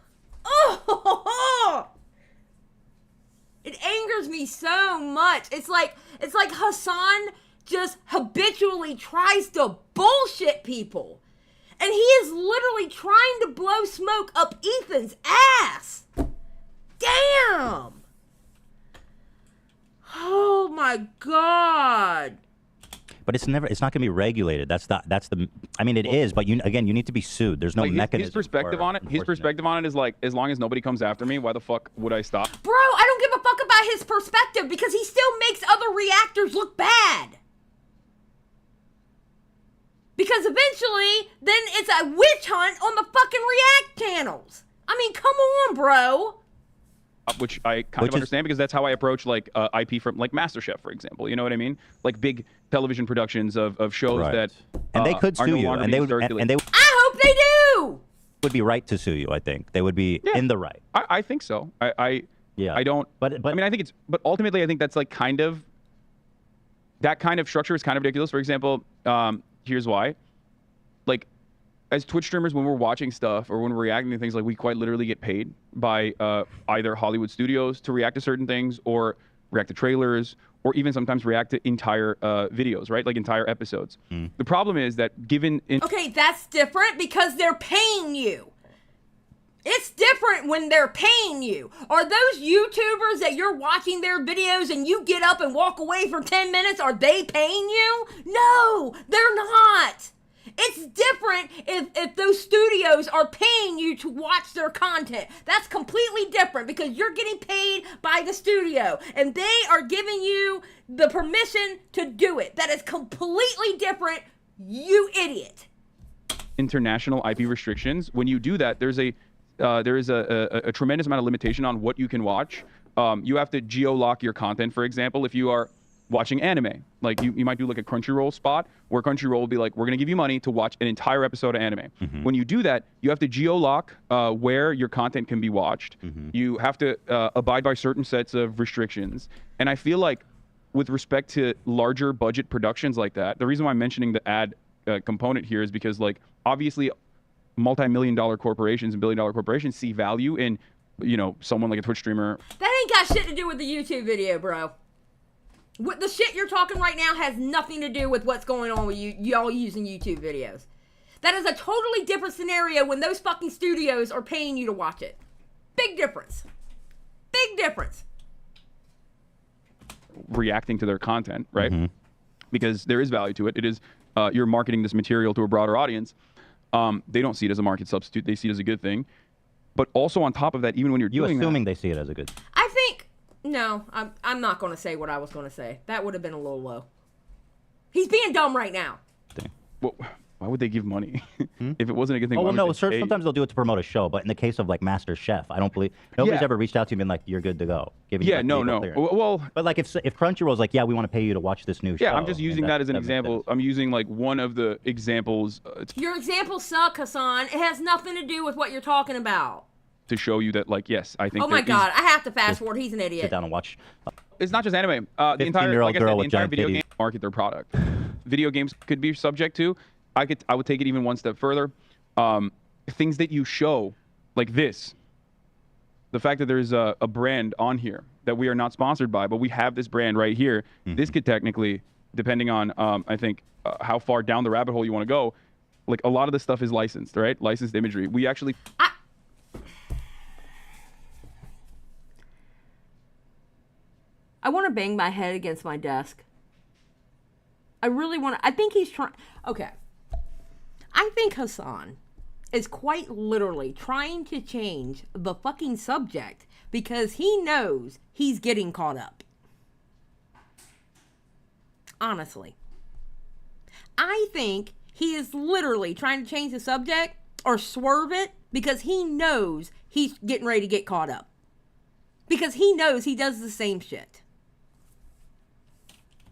It angers me so much. It's like Hasan just habitually tries to bullshit people. And he is literally trying to blow smoke up Ethan's ass. Damn. Oh my God. But it's not going to be regulated. I mean, it is, but you need to be sued. There's no mechanism. His perspective on it is like, as long as nobody comes after me, why the fuck would I stop? Bro, I don't give a fuck about his perspective because he still makes other reactors look bad. Because eventually, then it's a witch hunt on the fucking React channels. I mean, come on, bro. Which I kind of understand because that's how I approach like IP from like MasterChef, for example. You know what I mean? Like big television productions of shows that and they could sue you, and they would, and they I hope they do. would be right to sue you. I think they would be in the right. I think so. I don't. But I mean, I think it's. But ultimately, I think that's like kind of. That kind of structure is kind of ridiculous. For example, here's why. Like, as Twitch streamers, when we're watching stuff or when we're reacting to things, like we quite literally get paid by either Hollywood studios to react to certain things, or react to trailers, or even sometimes react to entire videos, right? Like entire episodes. The problem is that given... Okay, that's different because they're paying you. It's different when they're paying you. Are those YouTubers that you're watching their videos and you get up and walk away for 10 minutes, are they paying you? No, they're not. It's different if those studios are paying you to watch their content. That's completely different because you're getting paid by the studio and they are giving you the permission to do it. That is completely different, you idiot. International IP restrictions, when you do that, there is a tremendous amount of limitation on what you can watch. You have to geo-lock your content, for example, if you are watching anime. Like you might do like a Crunchyroll spot where Crunchyroll will be like, we're gonna give you money to watch an entire episode of anime. When you do that, you have to geo-lock where your content can be watched. You have to abide by certain sets of restrictions. And I feel like with respect to larger budget productions like that, the reason why I'm mentioning the ad component here is because like obviously multi-million-dollar corporations and billion-dollar corporations see value in, you know, someone like a Twitch streamer. That ain't got shit to do with the YouTube video, bro. What the shit you're talking right now has nothing to do with what's going on with y'all using YouTube videos. That is a totally different scenario when those fucking studios are paying you to watch it. Big difference. Big difference. Reacting to their content, right? Because there is value to it. It is, you're marketing this material to a broader audience. They don't see it as a market substitute. They see it as a good thing. But also on top of that, even when you're doing assuming they see it as a good. I think no. I'm not going to say what I was going to say. That would have been a little low. He's being dumb right now. Well, why would they give money if it wasn't a good thing? Oh well, no. Sometimes they'll do it to promote a show, but in the case of like Master Chef, I don't believe nobody's ever reached out to me and been like, "You're good to go." Giving you, no. Well, but like if Crunchyroll's like, "Yeah, we want to pay you to watch this new show." Yeah, I'm just using that as an example. I'm using like one of the examples. Your examples suck, Hasan. It has nothing to do with what you're talking about. To show you that, like, yes, I think. Oh my God, I have to fast forward. He's an idiot. Sit down and watch. It's not just anime. The entire, like I said, the entire video game market their product. Video games could be subject to. I would take it even one step further. Things that you show, like this. The fact that there's a brand on here that we are not sponsored by, but we have this brand right here. This could technically, depending on, I think, how far down the rabbit hole you want to go, like a lot of this stuff is licensed, right? Licensed imagery. We actually. I want to bang my head against my desk. I really want to. I think he's trying. Okay. I think Hasan is quite literally trying to change the fucking subject because he knows he's getting caught up. Honestly. I think he is literally trying to change the subject or swerve it because he knows he's getting ready to get caught up. Because he knows he does the same shit.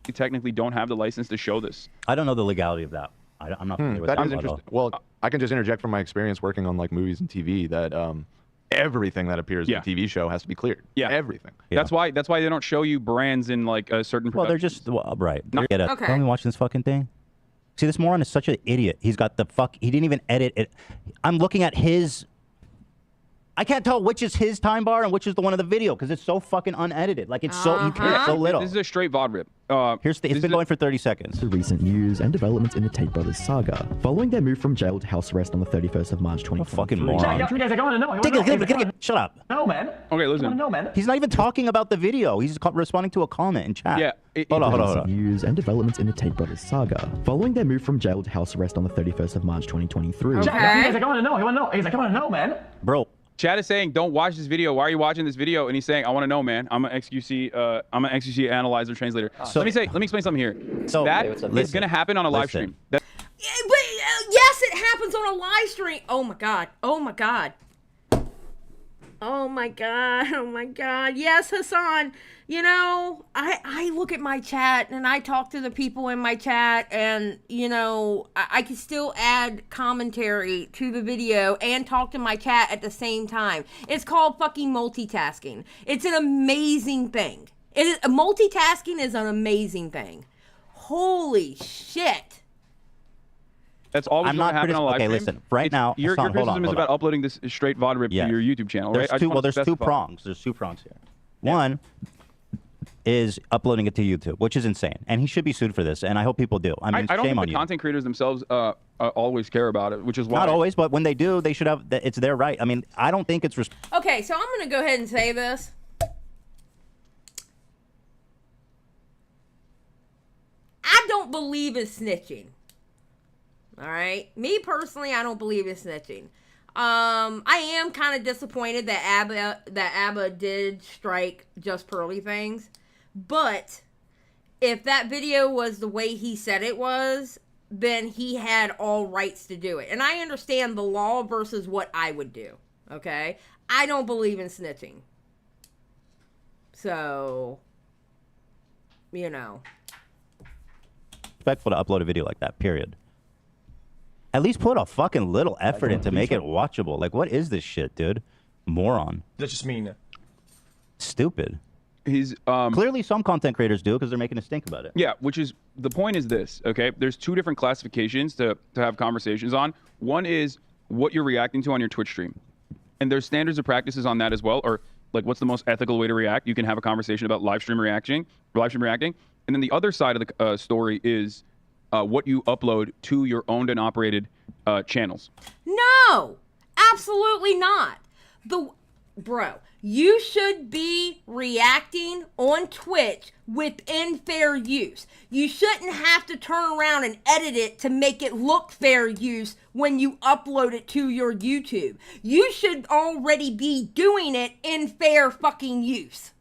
You technically don't have the license to show this. I don't know the legality of that. I'm not familiar with that. That is interesting. Well, I can just interject from my experience working on like movies and TV that everything that appears in a TV show has to be cleared. Yeah, everything. That's why they don't show you brands in like a certain. Well, they're just right. Okay. Are we watching this fucking thing? See, this moron is such an idiot. He's got the fuck. He didn't even edit it. I'm looking at his. I can't tell which is his time bar and which is the one of the video because it's so fucking unedited. Like it's so it's so little. This is a straight VOD rip. It's been going for 30 seconds. The recent news and developments in the Tate brothers saga, following their move from jail to house arrest on the 31st of March 2023. Fucking moron. I want to know. Shut up. No, man. Okay, listen. I want to know, man. He's not even talking about the video. He's responding to a comment in chat. Yeah. Hold on. News and developments in the Tate brothers saga, following their move from jail to house arrest on the 31st of March 2023. Okay. I want to know. I want to know. He's like, I want to know, man. Bro. Chad is saying, "Don't watch this video. Why are you watching this video?" And he's saying, "I want to know, man. I'm an XQc analyzer translator." So let me explain something here. So that is going to happen on a live stream. But, yes, it happens on a live stream. Oh my God. Oh my god, oh my god. Yes, Hasan. You know, I look at my chat and I talk to the people in my chat, and you know, I can still add commentary to the video and talk to my chat at the same time. It's called fucking multitasking. It's an amazing thing. Multitasking is an amazing thing. Holy shit. That's always I'm going not to happen on a live okay, stream. listen. Right now, your Hasan, criticism is about uploading this straight VOD rip to your YouTube channel, there's right? Two, well, there's two prongs. There's two prongs here. One is uploading it to YouTube, which is insane, and he should be sued for this. And I hope people do. I mean, I don't shame think on the you. content creators themselves always care about it, which is why. Not always, but when they do, they should have. It's their right. I mean, I don't think it's. Okay, so I'm gonna go ahead and say this. I don't believe in snitching. All right, me personally, I don't believe in snitching. I am kind of disappointed that ABBA did strike Just Pearly things, but if that video was the way he said it was, then he had all rights to do it. And I understand the law versus what I would do. Okay, I don't believe in snitching. So, you know, Respectful to upload a video like that. Period. At least put a fucking little effort in to make it watchable. Like, what is this shit, dude? Moron. That just mean stupid. He's clearly some content creators do because they're making us think about it. Yeah, which is the point is this, okay? There's two different classifications to have conversations on. One is what you're reacting to on your Twitch stream. And there's standards of practices on that as well, or like what's the most ethical way to react. You can have a conversation about live stream reacting. And then the other side of the story is what you upload to your owned and operated channels. No, absolutely not. Bro, you should be reacting on Twitch within fair use. You shouldn't have to turn around and edit it to make it look fair use when you upload it to your YouTube. You should already be doing it in fair fucking use.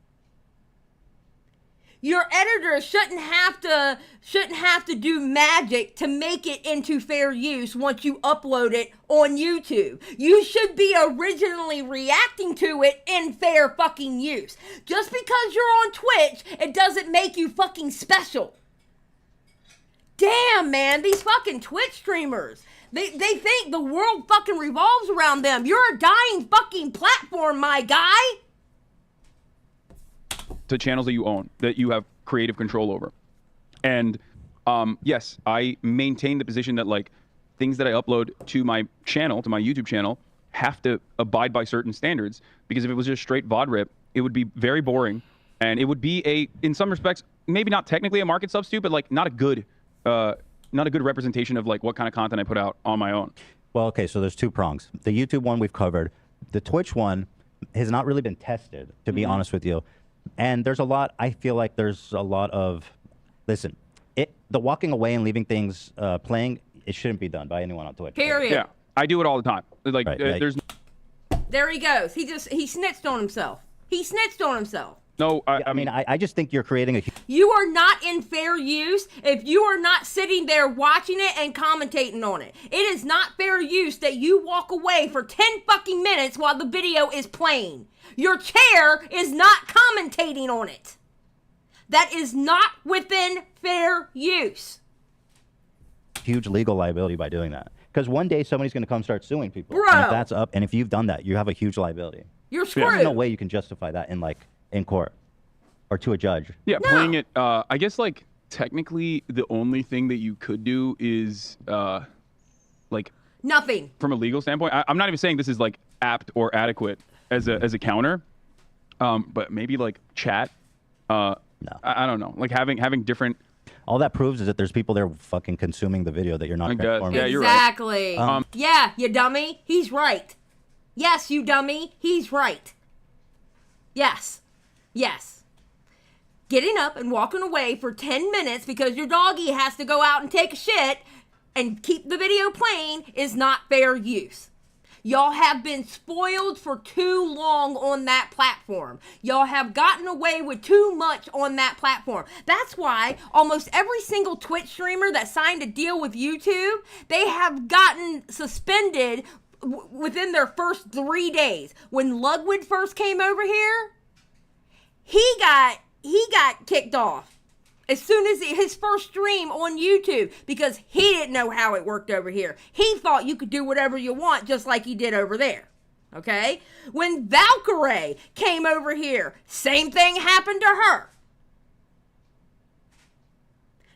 Your editor shouldn't have to do magic to make it into fair use once you upload it on YouTube. You should be originally reacting to it in fair fucking use. Just because you're on Twitch, it doesn't make you fucking special. Damn, man, these fucking Twitch streamers. They think the world fucking revolves around them. You're a dying fucking platform, my guy. To channels that you own, that you have creative control over. And yes, I maintain the position that like things that I upload to my channel, to my YouTube channel, have to abide by certain standards, because if it was just straight VOD rip, it would be very boring, and it would be in some respects, maybe not technically a market substitute, but like not a good representation of like what kind of content I put out on my own. Well, okay, so there's two prongs. The YouTube one we've covered. The Twitch one has not really been tested, to be honest with you. And there's a lot, I feel like there's a lot of, listen, the walking away and leaving things playing, it shouldn't be done by anyone on Twitch. Period. Yeah, I do it all the time. Like, there's... There he goes. He snitched on himself. He snitched on himself. No, I mean, I just think you're creating a... You are not in fair use if you are not sitting there watching it and commentating on it. It is not fair use that you walk away for 10 fucking minutes while the video is playing. Your chair is not commentating on it. That is not within fair use. Huge legal liability by doing that. Because one day somebody's going to come start suing people. Bro. And if that's up, and if you've done that, you have a huge liability. You're screwed. There's no way you can justify that in court or to a judge. Yeah, playing it, I guess like technically the only thing that you could do is like... Nothing. From a legal standpoint, I'm not even saying this is like apt or adequate as a counter, but maybe like chat. No, I don't know. Like having different. All that proves is that there's people there fucking consuming the video that you're not transforming. Yeah, you're exactly. right. Yeah, you dummy. He's right. Yes, you dummy. He's right. Yes. Yes. Getting up and walking away for 10 minutes because your doggy has to go out and take a shit and keep the video playing is not fair use. Y'all have been spoiled for too long on that platform. Y'all have gotten away with too much on that platform. That's why almost every single Twitch streamer that signed a deal with YouTube, they have gotten suspended within their first 3 days. When Ludwig first came over here, he got kicked off as soon as his first stream on YouTube because he didn't know how it worked over here. He thought you could do whatever you want just like he did over there. Okay? When Valkyrie came over here, same thing happened to her.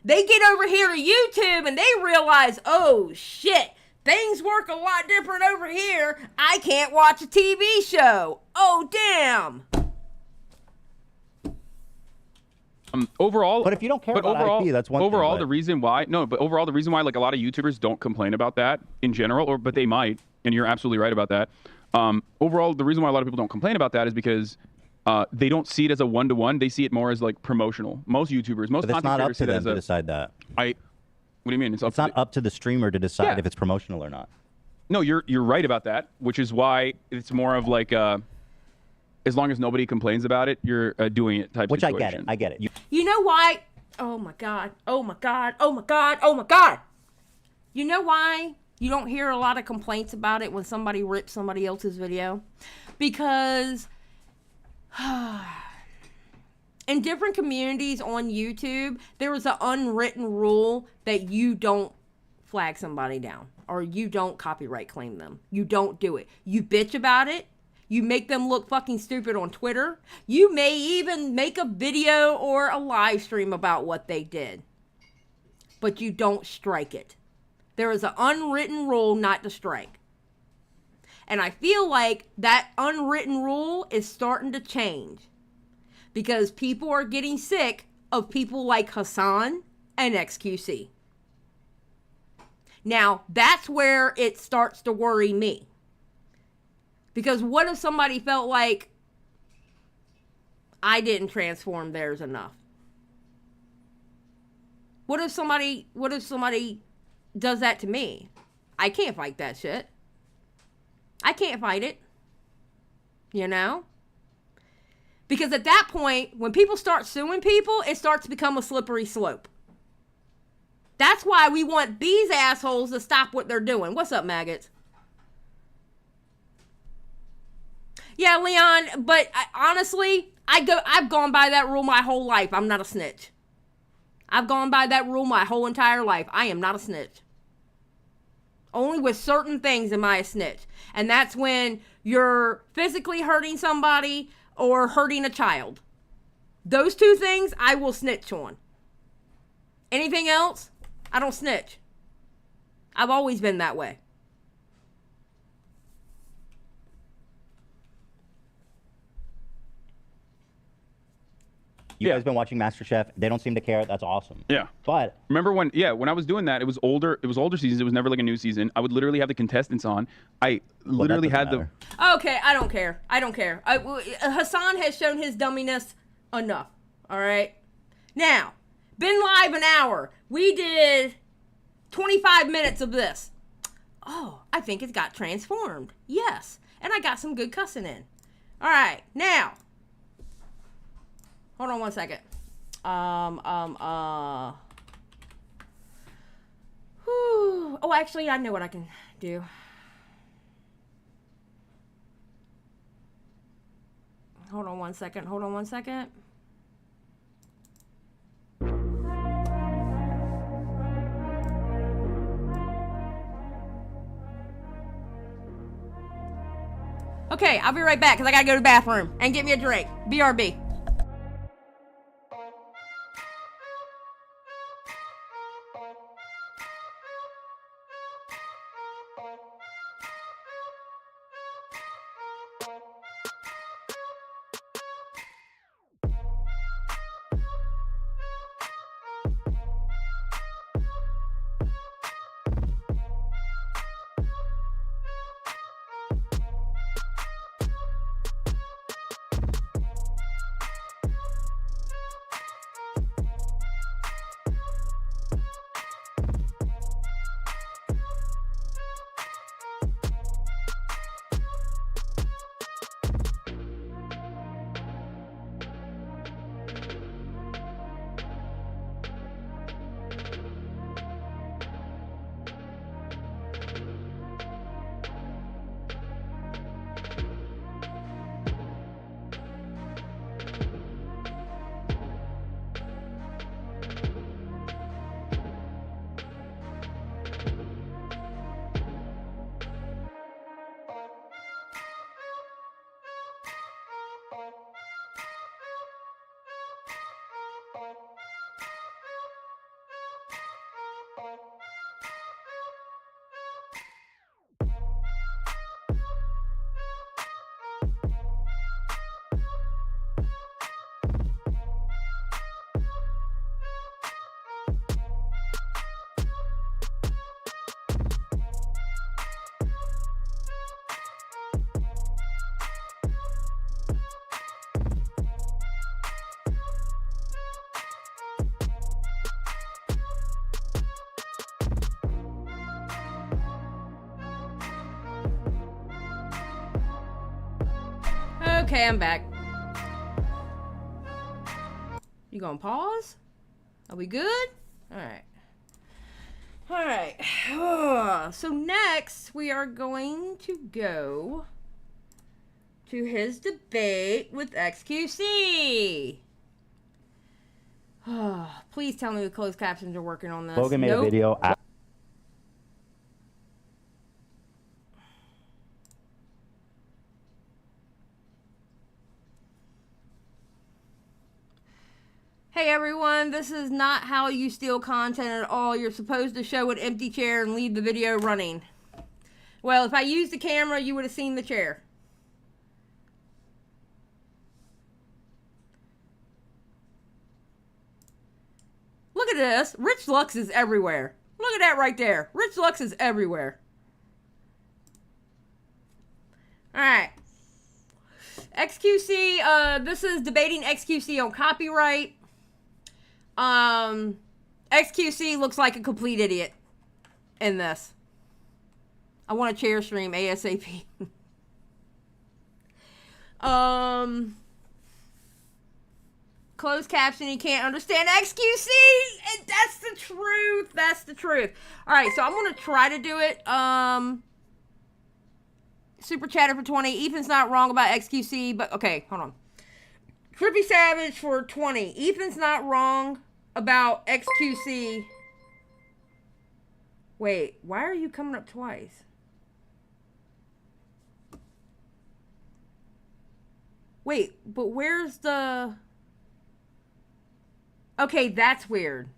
They get over here to YouTube and they realize, oh shit, things work a lot different over here. I can't watch a TV show. Oh damn. Overall, but if you don't care about overall, IP, that's one overall thing, the reason why overall the reason why like a lot of YouTubers don't complain about that in general, but they might, and you're absolutely right about that. Overall, the reason why a lot of people don't complain about that is because they don't see it as a one-to-one. They see it more as like promotional. Most YouTubers, most but it's content not up creators to see that them as to decide that. What do you mean? It's not up to the streamer to decide Yeah. if it's promotional or not. No, you're right about that, which is why it's more of like as long as nobody complains about it, you're doing it type Which situation. I get it. You know why? Oh my God. Oh my God. Oh my God. Oh my God. You know why you don't hear a lot of complaints about it when somebody rips somebody else's video? Because in different communities on YouTube, there is an unwritten rule that you don't flag somebody down or you don't copyright claim them. You don't do it. You bitch about it. You make them look fucking stupid on Twitter. You may even make a video or a live stream about what they did. But you don't strike it. There is an unwritten rule not to strike. And I feel like that unwritten rule is starting to change. Because people are getting sick of people like Hasan and xQc. Now, that's where it starts to worry me. Because what if somebody felt like I didn't transform theirs enough? What if somebody does that to me? I can't fight that shit. I can't fight it. You know? Because at that point, when people start suing people, it starts to become a slippery slope. That's why we want these assholes to stop what they're doing. What's up, maggots? Yeah, Leon, but honestly, I've gone by that rule my whole life. I'm not a snitch. I've gone by that rule my whole entire life. I am not a snitch. Only with certain things am I a snitch. And that's when you're physically hurting somebody or hurting a child. Those two things I will snitch on. Anything else, I don't snitch. I've always been that way. You guys been watching MasterChef? They don't seem to care. That's awesome. Yeah. But remember when I was doing that, it was older seasons. It was never like a new season. I would literally have the contestants on. I literally had the. Okay, I don't care. Hasan has shown his dumminess enough. All right. Now, been live an hour. We did 25 minutes of this. Oh, I think it's got transformed. Yes, and I got some good cussing in. All right, now. Hold on one second. Oh, actually, I know what I can do. Hold on one second. Okay, I'll be right back because I gotta go to the bathroom and get me a drink. BRB. Okay, I'm back. You gonna pause? Are we good? Alright. Alright. So next, we are going to go to his debate with xQc. Please tell me the closed captions are working on this. Logan made a video. Hey everyone, this is not how you steal content at all. You're supposed to show an empty chair and leave the video running. Well, if I used the camera, you would have seen the chair. Look at this. Rich Lux is everywhere. Look at that right there. Rich Lux is everywhere. Alright. xQc, this is debating xQc on copyright. xQc looks like a complete idiot in this. I want a chair stream ASAP. Closed caption, you can't understand xQc, and that's the truth. That's the truth. All right, so I'm gonna try to do it. Super chatter for 20. Ethan's not wrong about xQc, but okay, hold on. Trippy Savage for 20. Ethan's not wrong about xQc. Wait, why are you coming up twice? Wait, but where's the... Okay, that's weird.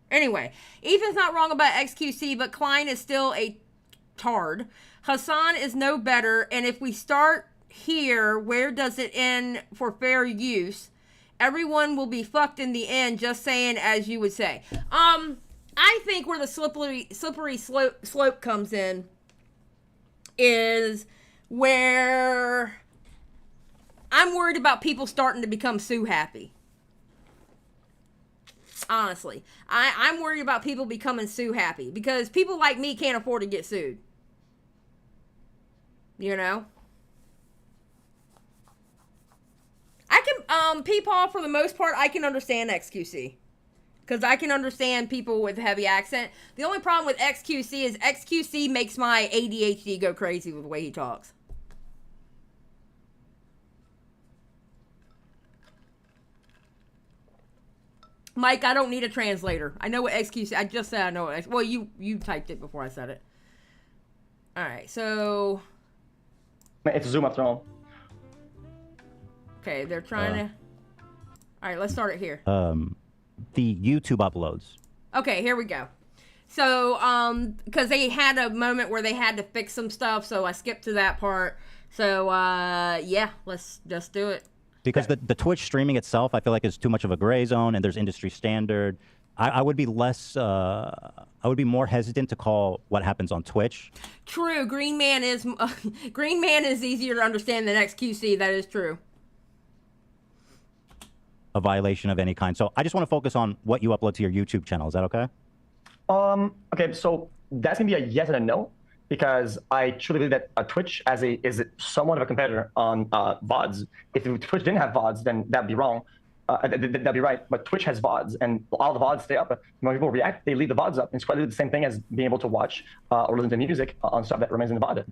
Anyway, Ethan's not wrong about xQc, but Klein is still a tard. Hasan is no better, and if we start here, where does it end for fair use? Everyone will be fucked in the end, just saying, as you would say. I think where the slippery slope comes in is where I'm worried about people starting to become sue happy. Honestly, I'm worried about people becoming sue happy because people like me can't afford to get sued. You know? I can, Peepaw, for the most part, I can understand xQc. Because I can understand people with heavy accent. The only problem with xQc is xQc makes my ADHD go crazy with the way he talks. Mike, I don't need a translator. I know what xQc... I just said I know what... Well, you typed it before I said it. Alright, so... It's Zoom after all. Okay, they're trying to... Alright, let's start it here. The YouTube uploads. Okay, here we go. So, because they had a moment where they had to fix some stuff, so I skipped to that part. So, yeah, let's just do it. Because the Twitch streaming itself, I feel like is too much of a gray zone, and there's industry standard. I would be less, I would be more hesitant to call what happens on Twitch. True, Green Man is easier to understand than xQc. That is true. A violation of any kind. So I just want to focus on what you upload to your YouTube channel. Is that okay? Okay, so that's gonna be a yes and a no, because I truly believe that Twitch is somewhat of a competitor on VODs. If Twitch didn't have VODs, then that'd be wrong. That'd be right. But Twitch has VODs, and all the VODs stay up. When people react, they leave the VODs up. It's quite the same thing as being able to watch or listen to music on stuff that remains in the VOD.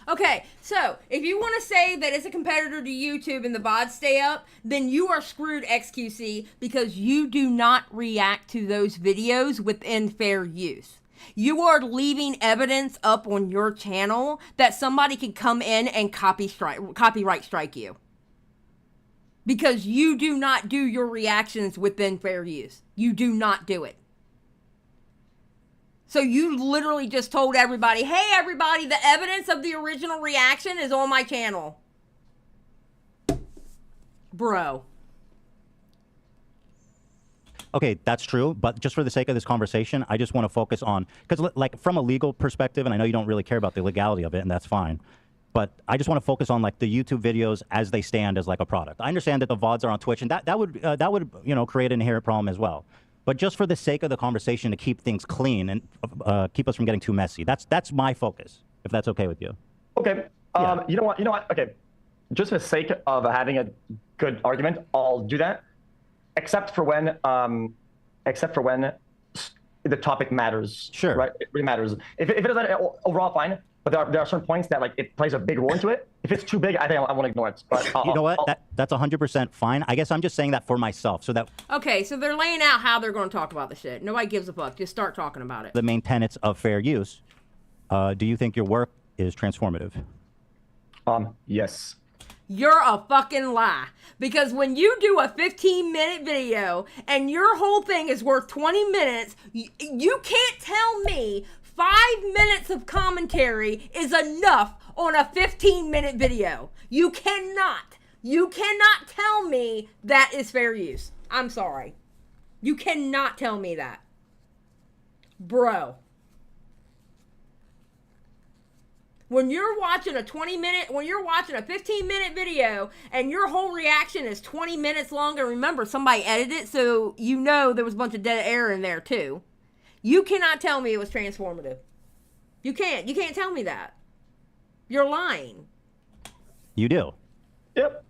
Okay, so if you want to say that it's a competitor to YouTube and the VODs stay up, then you are screwed, xQc, because you do not react to those videos within fair use. You are leaving evidence up on your channel that somebody can come in and copyright strike you. Because you do not do your reactions within fair use. You do not do it. So you literally just told everybody, hey everybody, the evidence of the original reaction is on my channel. Bro. Okay, that's true, but just for the sake of this conversation, I just want to focus on, because like from a legal perspective, and I know you don't really care about the legality of it, and that's fine, but I just want to focus on like the YouTube videos as they stand as like a product. I understand that the VODs are on Twitch, and that would you know, create an inherent problem as well. But just for the sake of the conversation, to keep things clean and keep us from getting too messy, that's my focus. If that's okay with you. Okay. Yeah. You know what? Okay. just for the sake of having a good argument, I'll do that, except for when the topic matters. Sure. Right? It really matters. If it doesn't, overall, fine. But there are certain points that like it plays a big role into it. If it's too big, I think I want to ignore it. But you know what? That's 100% fine. I guess I'm just saying that for myself, so that. Okay, so they're laying out how they're going to talk about the shit. Nobody gives a fuck. Just start talking about it. The main tenets of fair use. Do you think your work is transformative? Yes. You're a fucking lie. Because when you do a 15-minute video and your whole thing is worth 20 minutes, you can't tell me 5 minutes of commentary is enough on a 15-minute video. You cannot. You cannot tell me that is fair use. I'm sorry. You cannot tell me that. Bro. When you're watching a 15-minute video and your whole reaction is 20 minutes long, and remember, somebody edited it, so you know there was a bunch of dead air in there too. You cannot tell me it was transformative. You can't. You can't tell me that. You're lying. You do. Yep.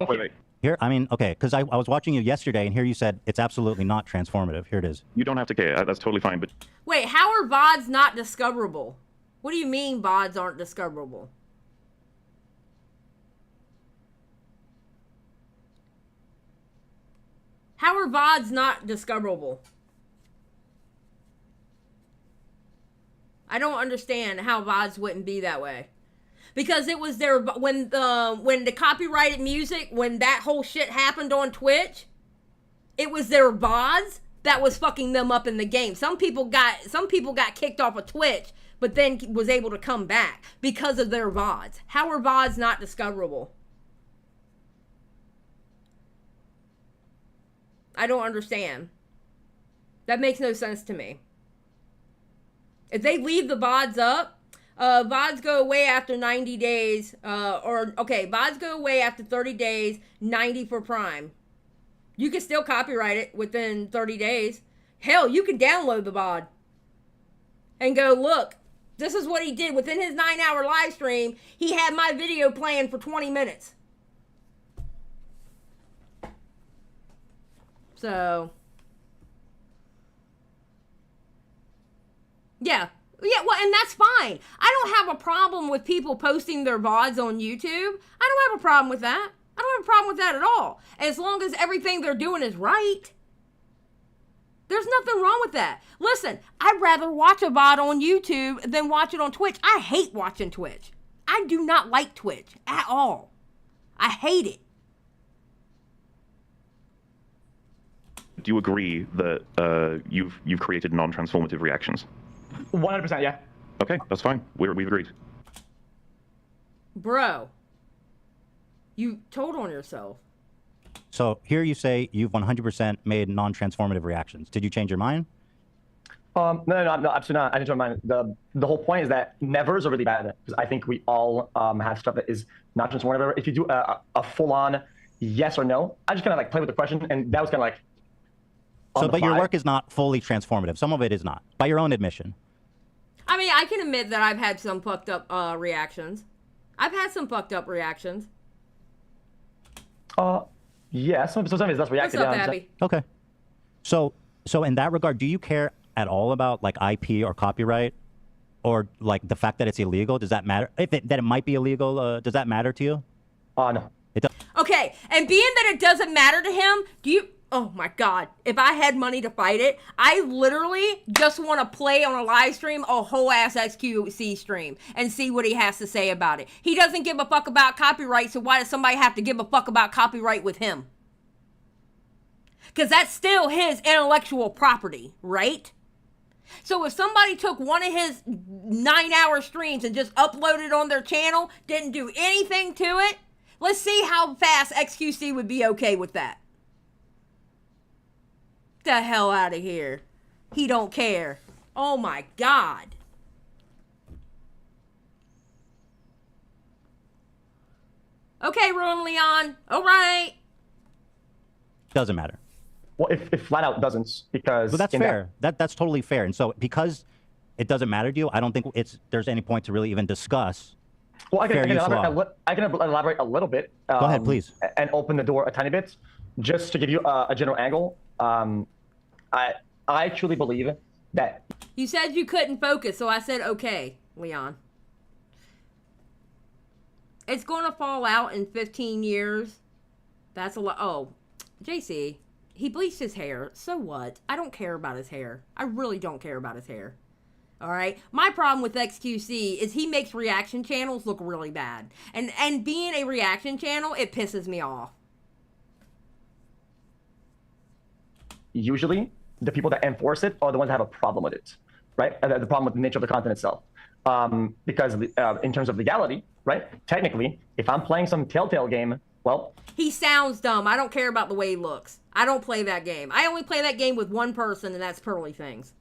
Wait. Here, I mean, okay, because I was watching you yesterday, and here you said it's absolutely not transformative. Here it is. You don't have to care. That's totally fine. But wait, how are VODs not discoverable? What do you mean VODs aren't discoverable? How are VODs not discoverable? I don't understand how VODs wouldn't be that way. Because it was their, when the copyrighted music, when that whole shit happened on Twitch, it was their VODs that was fucking them up in the game. Some people got kicked off of Twitch, but then was able to come back because of their VODs. How are VODs not discoverable? I don't understand. That makes no sense to me. If they leave the VODs up, VODs go away after 90 days, VODs go away after 30 days, 90 for Prime. You can still copyright it within 30 days. Hell, you can download the VOD and go, look, this is what he did within his 9-hour live stream. He had my video playing for 20 minutes. So, yeah, well, and that's fine. I don't have a problem with people posting their VODs on YouTube. I don't have a problem with that. I don't have a problem with that at all. As long as everything they're doing is right. There's nothing wrong with that. Listen, I'd rather watch a VOD on YouTube than watch it on Twitch. I hate watching Twitch. I do not like Twitch at all. I hate it. do you agree that you've created non-transformative reactions? 100%, yeah. Okay, that's fine. We've agreed. Bro, you told on yourself. So here you say you've 100% made non-transformative reactions. Did you change your mind? No, absolutely not. I didn't change my mind. The whole point is that nevers are really bad because I think we all have stuff that is not transformative. If you do a full-on yes or no, I just kind of like play with the question, and that was kind of like. So, but your work is not fully transformative. Some of it is not, by your own admission. I mean, I can admit that I've had some fucked up reactions. I've had some fucked up reactions. Yeah, sometimes that's reacted. What's up, Abby? Okay. So in that regard, do you care at all about like IP or copyright, or like the fact that it's illegal? Does that matter? That it might be illegal, does that matter to you? No. It does. Okay, and being that it doesn't matter to him, do you? Oh my God! If I had money to fight it, I literally just want to play on a live stream a whole ass xQc stream and see what he has to say about it. He doesn't give a fuck about copyright, so why does somebody have to give a fuck about copyright with him? Because that's still his intellectual property, right? So if somebody took one of his 9-hour streams and just uploaded it on their channel, didn't do anything to it, let's see how fast xQc would be okay with that. The hell out of here. He don't care. Oh my God. Okay, Ruin Leon. All right. Doesn't matter. Well, if flat out doesn't, because well, that's fair. That's totally fair. And so because it doesn't matter to you, I don't think there's any point to really even discuss Well, I fair use law? I can elaborate a little bit. Go ahead, please. And open the door a tiny bit, just to give you a general angle. I truly believe that. You said you couldn't focus, so I said okay, Leon. It's going to fall out in 15 years. That's a lot. Oh, JC, he bleached his hair. So what? I don't care about his hair. I really don't care about his hair. All right. My problem with XQC is he makes reaction channels look really bad. And being a reaction channel, it pisses me off. Usually, the people that enforce it are the ones that have a problem with it, right? The problem with the nature of the content itself. Because in terms of legality, right? Technically, if I'm playing some Telltale game, well... He sounds dumb. I don't care about the way he looks. I don't play that game. I only play that game with one person, and that's Pearly Things.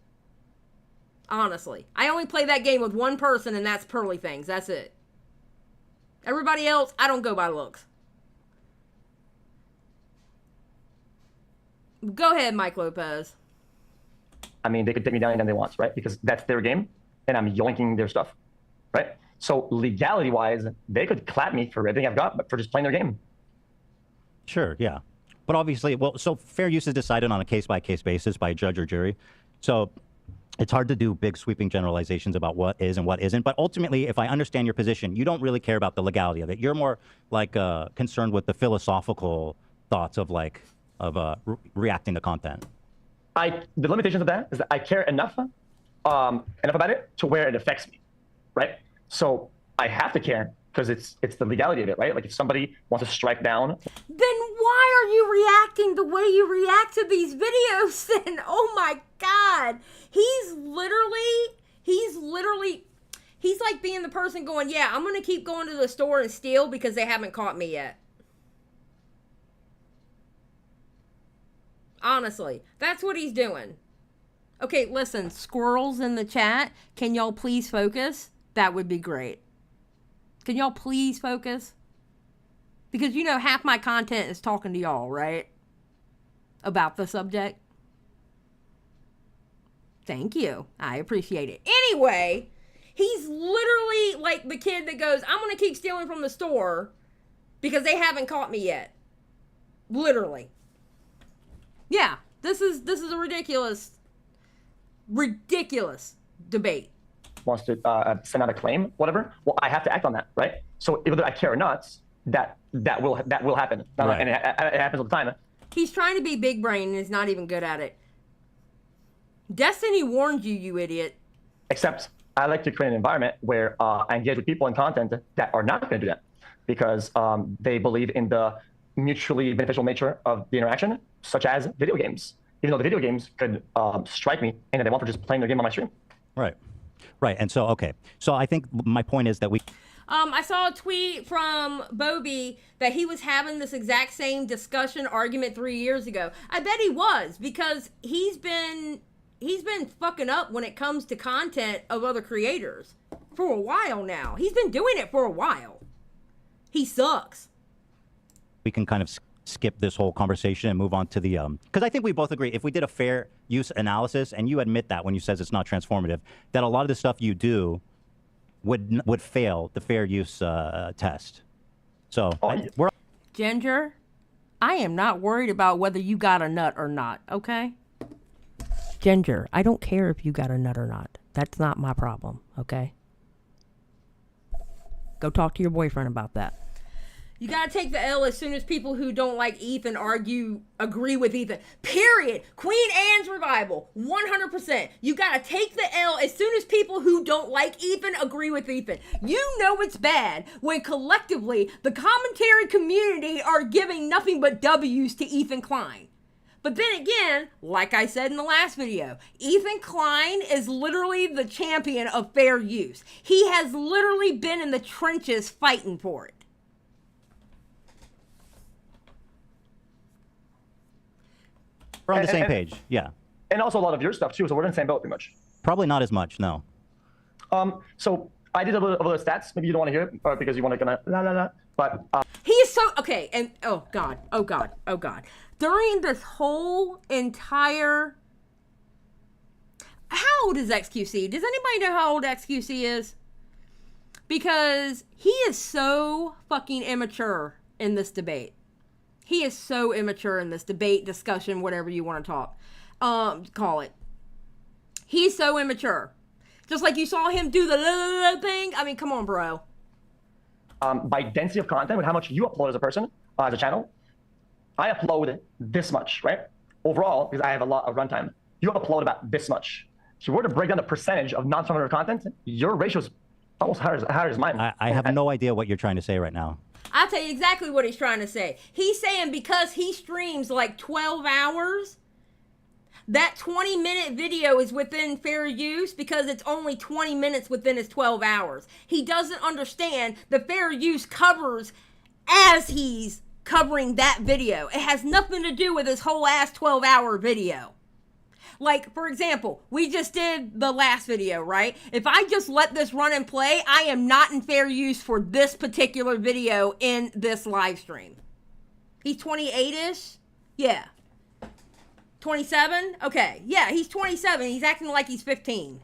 Honestly. I only play that game with one person, and that's Pearly Things. That's it. Everybody else, I don't go by looks. Go ahead, Mike Lopez. I mean, they could take me down anytime they want, right? Because that's their game, and I'm yoinking their stuff, right? So legality-wise, they could clap me for everything I've got, but for just playing their game. Sure, yeah. But obviously, well, so fair use is decided on a case-by-case basis by a judge or jury. So it's hard to do big sweeping generalizations about what is and what isn't. But ultimately, if I understand your position, you don't really care about the legality of it. You're more like concerned with the philosophical thoughts of reacting to content. The limitations of that is that I care enough about it to where it affects me, right? So I have to care because it's the legality of it, right? Like if somebody wants to strike down. Then why are you reacting the way you react to these videos then? Oh my God. He's like being the person going, yeah, I'm going to keep going to the store and steal because they haven't caught me yet. Honestly, that's what he's doing. Okay, listen, squirrels in the chat, can y'all please focus? That would be great. Can y'all please focus? Because you know half my content is talking to y'all, right? About the subject. Thank you. I appreciate it. Anyway, he's literally like the kid that goes, I'm going to keep stealing from the store because they haven't caught me yet. Literally. Yeah, this is a ridiculous debate. Wants to send out a claim, whatever. Well, I have to act on that, right? So whether I care or not, that will happen, right. And it happens all the time. He's trying to be big brain and is not even good at it. Destiny warned you, you idiot. Except I like to create an environment where I engage with people in content that are not going to do that because they believe in the mutually beneficial nature of the interaction, such as video games. Even though the video games could strike me and they want for just playing their game on my stream. Right. Right. And so, okay. So I think my point is that I saw a tweet from Bobby that he was having this exact same discussion argument 3 years ago. I bet he was because he's been fucking up when it comes to content of other creators for a while now. He's been doing it for a while. He sucks. We can kind of skip this whole conversation and move on to the because I think we both agree if we did a fair use analysis, and you admit that when you says it's not transformative, that a lot of the stuff you do would fail the fair use test. So we're Ginger, I am not worried about whether you got a nut or not, okay? Ginger, I don't care if you got a nut or not. That's not my problem, okay? Go talk to your boyfriend about that. You gotta take the L as soon as people who don't like Ethan agree with Ethan. Period. Queen Anne's revival. 100%. You gotta take the L as soon as people who don't like Ethan agree with Ethan. You know it's bad when collectively the commentary community are giving nothing but W's to Ethan Klein. But then again, like I said in the last video, Ethan Klein is literally the champion of fair use. He has literally been in the trenches fighting for it. We're on the same page, yeah. And also a lot of your stuff too, so we're in the same boat pretty much. Probably not as much, no. So I did a little of the stats. Maybe you don't want to hear it, or because you want to but he is so okay. And oh god. During this whole entire, how old is XQC? Does anybody know how old XQC is? Because he is so fucking immature in this debate. He is so immature in this debate, discussion, whatever you want to call it. He's so immature. Just like you saw him do the thing. I mean, come on, bro. By density of content, with how much you upload as a person, as a channel, I upload this much, right? Overall, because I have a lot of runtime, you upload about this much. If you were to break down the percentage of non-transformative content, your ratio is almost higher as mine. I have no idea what you're trying to say right now. I'll tell you exactly what he's trying to say. He's saying because he streams like 12 hours, that 20-minute video is within fair use because it's only 20 minutes within his 12 hours. He doesn't understand the fair use covers as he's covering that video. It has nothing to do with his whole ass 12-hour video. Like, for example, we just did the last video, right? If I just let this run and play, I am not in fair use for this particular video in this live stream. He's 28-ish? Yeah. 27? Okay. Yeah, he's 27. He's acting like he's 15.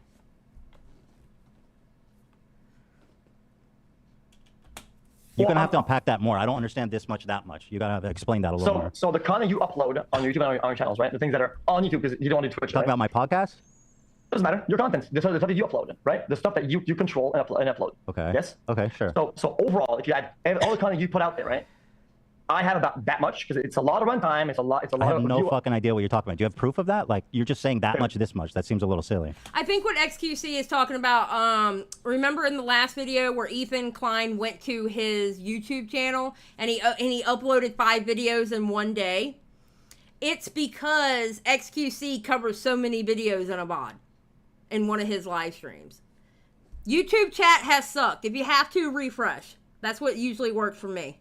You're going to have to unpack that more. I don't understand this much, that much. You got to have to explain that a little more. So the content you upload on YouTube and on your channels, right? The things that are on YouTube, because you don't do Twitch. Talk about my podcast? Doesn't matter. Your content, the stuff that you upload, right? The stuff that you control and upload. Okay. Yes? Okay, sure. So overall, if you add all the content you put out there, right? I have about that much because it's a lot of runtime. It's a lot. I have no fucking idea what you're talking about. Do you have proof of that? Like, you're just saying that much, this much. That seems a little silly. I think what xQc is talking about, remember in the last video where Ethan Klein went to his YouTube channel and he uploaded 5 videos in one day? It's because xQc covers so many videos in a VOD in one of his live streams. YouTube chat has sucked. If you have to, refresh. That's what usually works for me.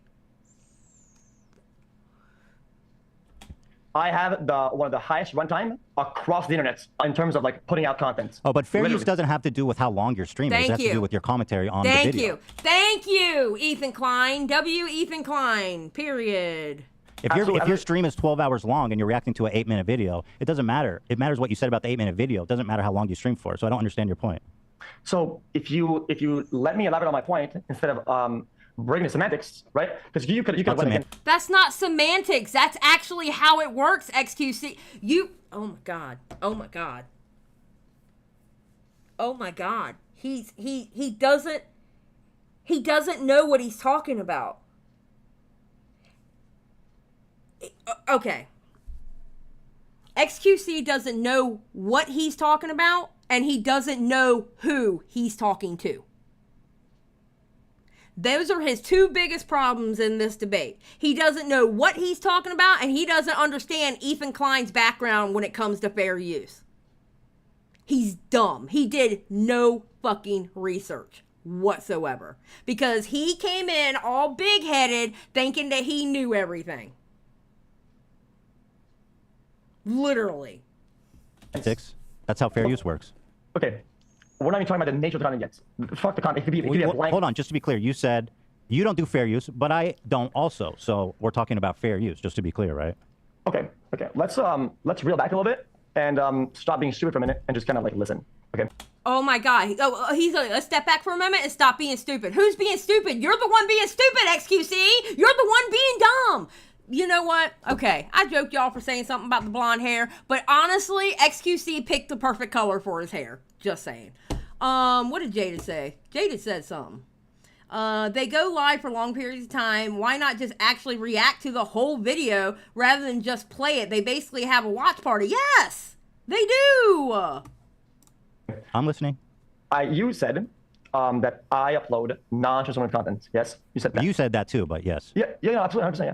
I have one of the highest runtime across the internet in terms of like putting out content. Oh, but fair use doesn't have to do with how long you're streaming. It has to do with your commentary on the video. Thank you, Ethan Klein. Ethan Klein, period. If your stream is 12 hours long and you're reacting to an 8-minute video, it doesn't matter. It matters what you said about the 8-minute video. It doesn't matter how long you stream for. So I don't understand your point. So if you let me elaborate on my point instead of breaking the semantics, right? Because you could That's not semantics. That's actually how it works, xQc. Oh my god. Oh my god. Oh my god. He doesn't know what he's talking about. Okay. xQc doesn't know what he's talking about, and he doesn't know who he's talking to. Those are his 2 biggest problems in this debate. He doesn't know what he's talking about, and he doesn't understand Ethan Klein's background when it comes to fair use. He's dumb. He did no fucking research whatsoever. Because he came in all big-headed thinking that he knew everything. Literally. That's how fair use works. Okay. We're not even talking about the nature of the content yet. Fuck the content. It could be a blank. Hold on, just to be clear, you said you don't do fair use, but I don't also. So we're talking about fair use, just to be clear, right? Okay. Let's reel back a little bit and stop being stupid for a minute and just kind of like listen. Okay. Oh my god. Let's step back for a moment and stop being stupid. Who's being stupid? You're the one being stupid, xQc. You're the one being dumb. You know what? Okay, I joked y'all for saying something about the blonde hair, but honestly, xQc picked the perfect color for his hair. Just saying. What did Jada say? Jada said something. They go live for long periods of time. Why not just actually react to the whole video rather than just play it? They basically have a watch party. Yes, they do. I'm listening. You said that I upload non-transformative content. Yes, you said that. You said that too, but yes. Yeah, absolutely, 100%. Yeah.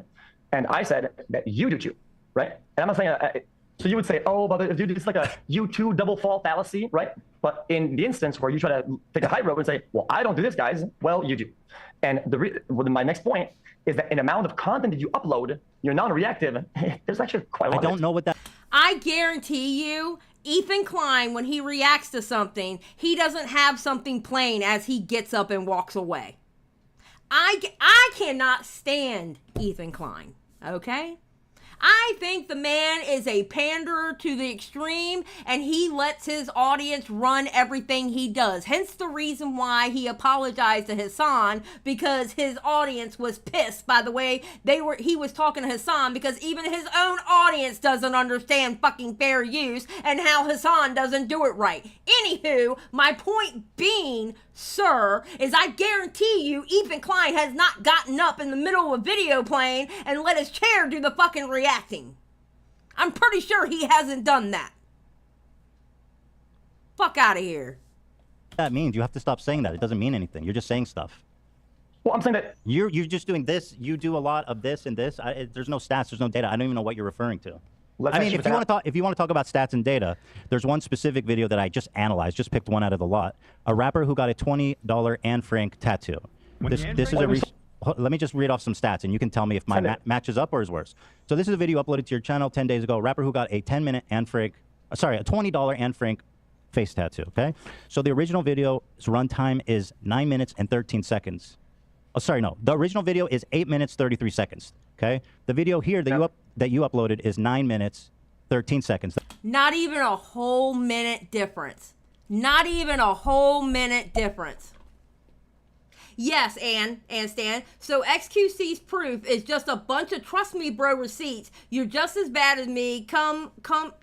And I said that you do too, right? And I'm not saying. So you would say, oh, but dude, it's like a U2 double fall fallacy, right? But in the instance where you try to take a high road and say, well, I don't do this, guys. Well, you do. And my next point is that in amount of content that you upload, you're non-reactive. There's actually quite a lot. I don't know what that. I guarantee you, Ethan Klein, when he reacts to something, he doesn't have something playing as he gets up and walks away. I cannot stand Ethan Klein, okay? I think the man is a panderer to the extreme, and he lets his audience run everything he does. Hence the reason why he apologized to Hasan, because his audience was pissed by the way he was talking to Hasan, because even his own audience doesn't understand fucking fair use and how Hasan doesn't do it right. Anywho, my point being, sir, is I guarantee you Ethan Klein has not gotten up in the middle of a video playing and let his chair do the fucking reacting. I'm pretty sure he hasn't done that. Fuck out of here. That means you have to stop saying that. It doesn't mean anything. You're just saying stuff. Well, I'm saying that you're just doing this. You do a lot of this and this. There's no stats. There's no data. I don't even know what you're referring to. I mean, if you want to talk about stats and data, there's one specific video that I just analyzed. Just picked one out of the lot. A rapper who got a $20 Anne Frank tattoo. This is a. Let me just read off some stats, and you can tell me if mine matches up or is worse. So this is a video uploaded to your channel 10 days ago. A rapper who got a 10-minute Anne Frank, a $20 Anne Frank face tattoo. Okay. So the original video's runtime is 9 minutes and 13 seconds. Oh, sorry, no. The original video is 8 minutes 33 seconds. Okay. The video here that you uploaded is 9 minutes 13 seconds. Not even a whole minute difference. Not even a whole minute difference. Yes, and Stan. So XQC's proof is just a bunch of trust me bro receipts. You're just as bad as me. Come,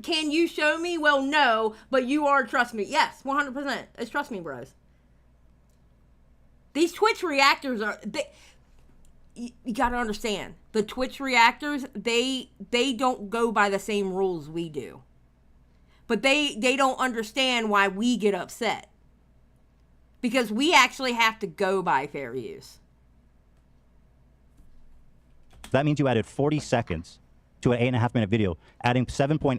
can you show me? Well, no, but you are trust me. Yes, 100%. It's trust me bros. These Twitch reactors are, you gotta understand, the Twitch reactors, they don't go by the same rules we do. But they don't understand why we get upset. Because we actually have to go by fair use. That means you added 40 seconds to an 8.5-minute video, adding 7.8%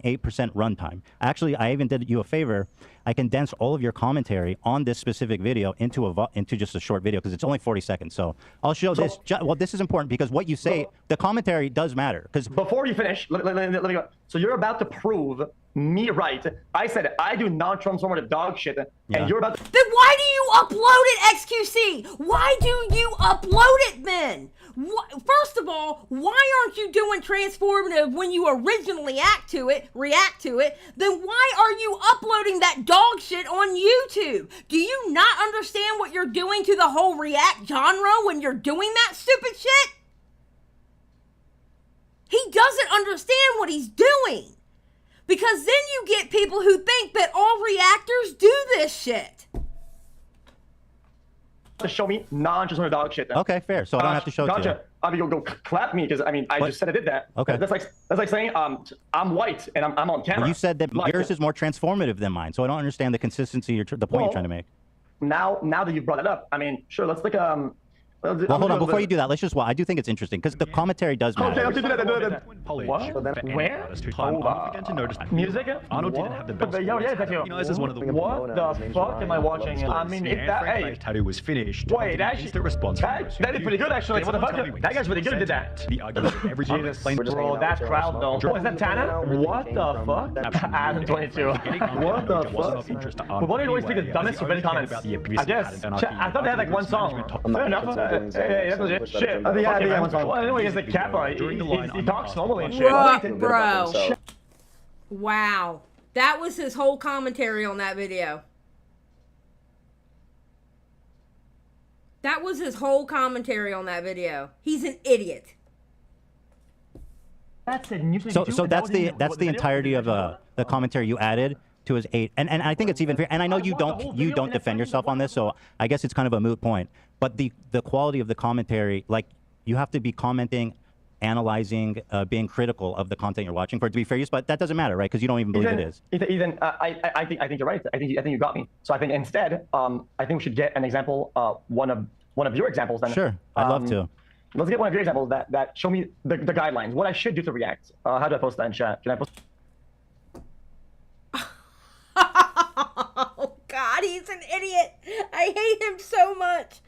runtime. Actually, I even did you a favor. I condensed all of your commentary on this specific video into just a short video because it's only 40 seconds. So I'll show this. Well, this is important because what you say, the commentary does matter. Because before you finish, let me go. So you're about to prove me right. I said I do non-transformative dog shit, and you're about to... Then why do you upload it, XQC? Why do you upload it then? First of all, why aren't you doing transformative when you originally react to it? Then why are you uploading that dog shit on YouTube? Do you not understand what you're doing to the whole react genre when you're doing that stupid shit? He doesn't understand what he's doing. Because then you get people who think that all reactors do this shit. To show me non-transformative dog shit. Then. Okay, fair. So I don't have to show it to you. I mean, go clap me because I mean I just said I did that. Okay. That's like saying I'm white and I'm on camera. Well, you said that yours is more transformative than mine, so I don't understand the consistency. The point you're trying to make. Now that you've brought it up, I mean, sure. Let's like Well, hold on. Before you do that, let's just. Well, I do think it's interesting because the commentary does matter. Okay, do that. What? Where? Music? Arnold didn't have the best. This is one of the. What the fuck am I watching? I mean, if that tattoo was finished. Wait, actually, the response. That is pretty good, actually. What the fuck? That guy's really good. Did that? The argument of every Jesus, bro, that crowd though. Oh, is that Tana? What the fuck? Adam 22. What the fuck? But why do you always pick the dumbest stupid comments? I guess. I thought they had like one song. Fair enough. Hey, that's legit. Shit. I think one song. Well, anyway, he's like Kappa. He talks normally and shit. Bro. Wow. That was his whole commentary on that video. That was his whole commentary on that video. He's an idiot. So that's the entirety of the commentary you added to his 8, and I think it's even fair. And I know you don't defend yourself on this, so I guess it's kind of a moot point. But the quality of the commentary, like you have to be commenting, analyzing, being critical of the content you're watching for it to be fair use. But that doesn't matter, right? Because you don't even believe it is. Ethan, I think you're right. I think you got me. So I think instead, I think we should get an example, one of your examples. Then sure, I'd love to. Let's get one of your examples that show me the guidelines. What I should do to react. How do I post that in chat? Can I post? Oh God, he's an idiot. I hate him so much.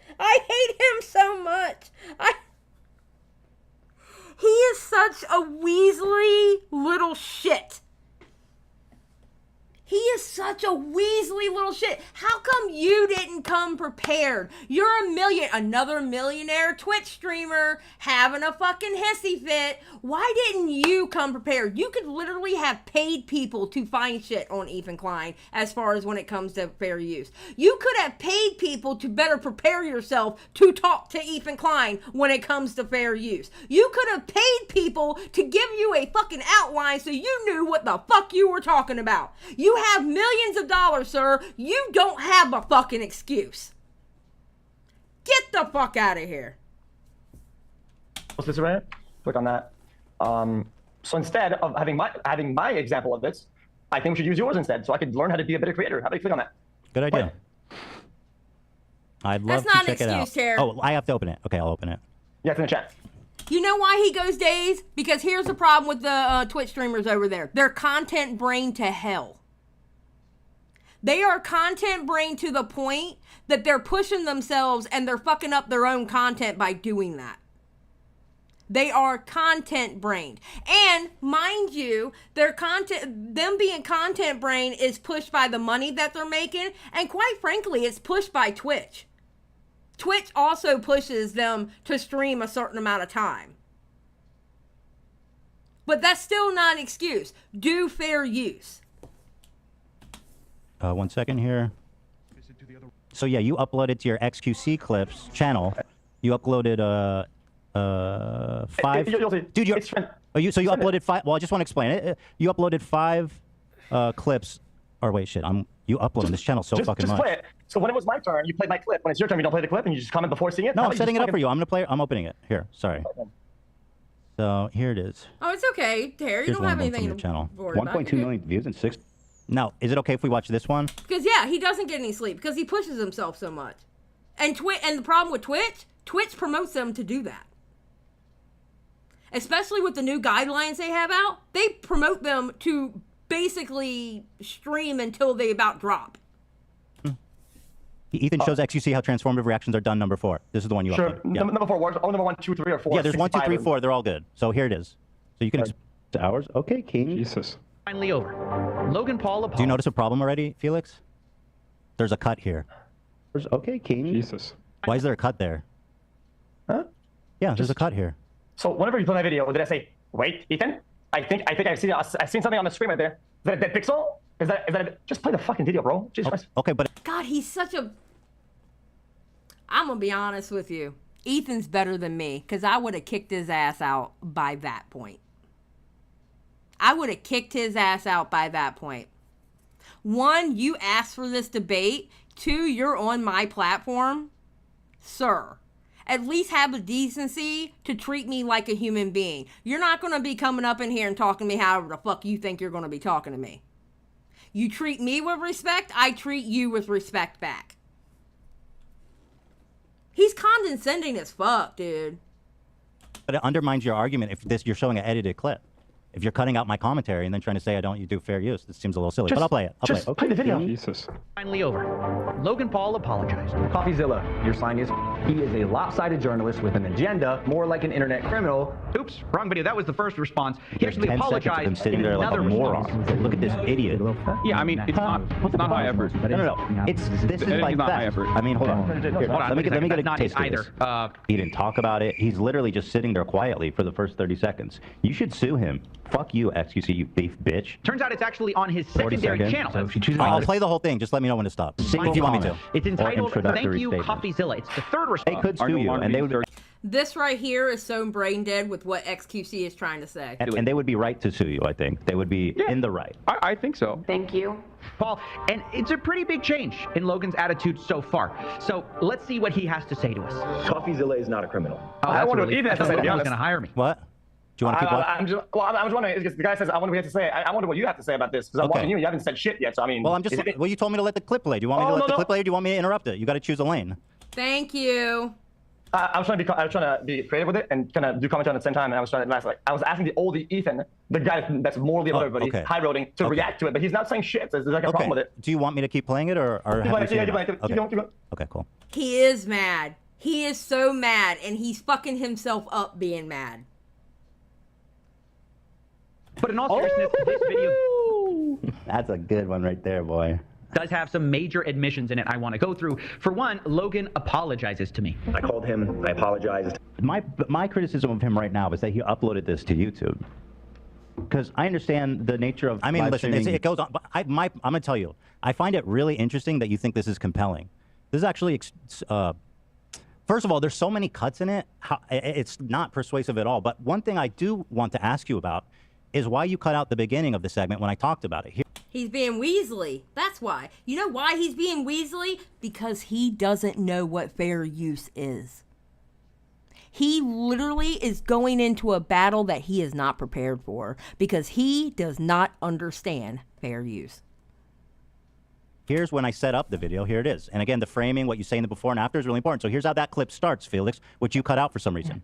He is such a Weasley little shit. How come come you didn't come prepared? You're another millionaire Twitch streamer having a fucking hissy fit. Why didn't you come prepared? You could literally have paid people to find shit on Ethan Klein as far as when it comes to fair use. You could have paid people to better prepare yourself to talk to Ethan Klein when it comes to fair use. You could have paid people to give you a fucking outline so you knew what the fuck you were talking about. You have millions of dollars, sir. You don't have a fucking excuse. Get the fuck out of here. What's this right? Click on that. So instead of having my example of this, I think we should use yours instead, so I could learn how to be a better creator. How do you click on that? Good idea. I'd love to check it out. Terry. Oh, I have to open it. Okay, I'll open it. Yeah, it's in the chat. You know why he goes days? Because here's the problem with the Twitch streamers over there. They're content brain to hell. They are content brain to the point that they're pushing themselves and they're fucking up their own content by doing that. They are content brained. And mind you, them being content brain is pushed by the money that they're making. And quite frankly, it's pushed by Twitch. Twitch also pushes them to stream a certain amount of time. But that's still not an excuse. Do fair use. 1 second here. So yeah, you uploaded to your XQC clips channel. You uploaded 5. Dude, so you uploaded 5. Well, I just want to explain it. You uploaded 5 clips. Or wait, shit. You uploaded this channel so fucking much. Play it. So when it was my turn, you played my clip. When it's your turn, you don't play the clip and you just comment before seeing it. No, I'm setting it up for you. I'm gonna play it. I'm opening it. Here, sorry. So here it is. Oh, it's okay, Terry. You don't have anything to worry about. 1.2 million views and 6. Now, is it okay if we watch this one? Because yeah, he doesn't get any sleep because he pushes himself so much. And the problem with Twitch promotes them to do that. Especially with the new guidelines they have out, they promote them to basically stream until they about drop. Ethan shows XQC how transformative reactions are done. Number 4. This is the one you uploaded. Yeah. Number 4 works. Oh, number 1, 2, 3, or 4. Yeah, there's 1, 2, 3, 4. They're all good. So here it is. So you can. Hours. Okay, King. Jesus. Finally over. Logan Paul apologized. Do you notice a problem already, Felix? There's a cut here. Okay, King. Jesus. Why is there a cut there? Huh? Yeah, there's a cut here. So whenever you play my video, did I say, wait, Ethan? I think I've seen something on the screen right there. Is that a dead pixel? Is that just play the fucking video, bro? Jesus Christ. Okay, but God, he's such a. I'm gonna be honest with you. Ethan's better than me because I would have kicked his ass out by that point. I would have kicked his ass out by that point. 1, you asked for this debate. 2, you're on my platform. Sir, at least have the decency to treat me like a human being. You're not going to be coming up in here and talking to me however the fuck you think you're going to be talking to me. You treat me with respect, I treat you with respect back. He's condescending as fuck, dude. But it undermines your argument if you're showing an edited clip. If you're cutting out my commentary and then trying to say you do fair use, it seems a little silly. But I'll play it. I'll play it. Play the video. Jesus. Finally over. Logan Paul apologized. Coffeezilla, your sign is. He is a lopsided journalist with an agenda, more like an internet criminal. Oops, wrong video. That was the first response. He actually 10 seconds of apologized. him sitting there like a moron. Look at this idiot. Yeah, I mean, it's not high effort. No. This is like not that. high effort. I mean, hold on. Here, let me get a not taste of either. this. He didn't talk about it. He's literally just sitting there quietly for the first 30 seconds. You should sue him. Fuck you, XQC, you thief bitch. Turns out it's actually on his secondary channel. So if you choose I'll play the whole thing. Just let me know when to stop. If you want me to. It's entitled Thank You, statement. Coffeezilla. It's the third response. They could sue you, and they would. This right here is so brain dead with what XQC is trying to say. And they would be right to sue you, I think. They would be in the right. I think so. Thank you. Paul, and it's a pretty big change in Logan's attitude so far. So let's see what he has to say to us. Coffeezilla is not a criminal. I wonder what Ethan has to say. Logan's going to hire me. What? Do you want to keep watching? I'm just wondering, because the guy says, I wonder what he has to say. I wonder what you have to say about this, because I'm watching you, and you haven't said shit yet, so I mean... Well, you told me to let the clip play. Do you want me to let the clip play, or do you want me to interrupt it? You got to choose a lane. Thank you. I was trying to be creative with it and kind of do commentary at the same time, and I was trying to I was asking the old Ethan, the guy that's morally above everybody, high-roading, to react to it, but he's not saying shit, so there's like a problem with it. Do you want me to keep playing it, or have you seen it? Okay, cool. He is mad. He is so mad, and he's fucking himself up being mad. But in all seriousness, this video... That's a good one right there, boy. does have some major admissions in it I want to go through. For one, Logan apologizes to me. I called him. I apologized. My criticism of him right now is that he uploaded this to YouTube. Because I understand the nature of. I mean, listen, it goes on. But I'm going to tell you, I find it really interesting that you think this is compelling. This is actually, first of all, there's so many cuts in it. It's not persuasive at all. But one thing I do want to ask you about is why you cut out the beginning of the segment when I talked about it. He's being Weasley. That's why. You know why he's being Weasley? Because he doesn't know what fair use is. He literally is going into a battle that he is not prepared for because he does not understand fair use. Here's when I set up the video. Here it is. And again, the framing, what you say in the before and after is really important. So here's how that clip starts, Felix, which you cut out for some reason.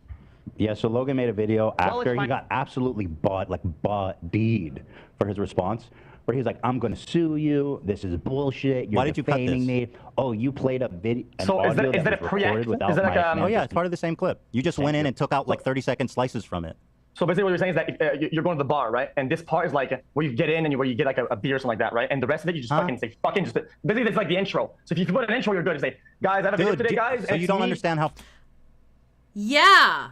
Yeah, so Logan made a video after he got absolutely bodied for his response, where he's like, I'm going to sue you. This is bullshit. You're Why did you cut defaming this? me. Oh, you played a video. So is that a pre-act? Is that like Oh, yeah, it's part of the same clip. You just went in and took out like 30-second slices from it. So basically what you're saying is that you're going to the bar, right? And this part is like where you get in and where you get like a beer or something like that, right? And the rest of it, you just fucking say, basically it's like the intro. So if you put an intro, you're good. You say, guys, I have a video today, guys. So you don't understand how... Yeah.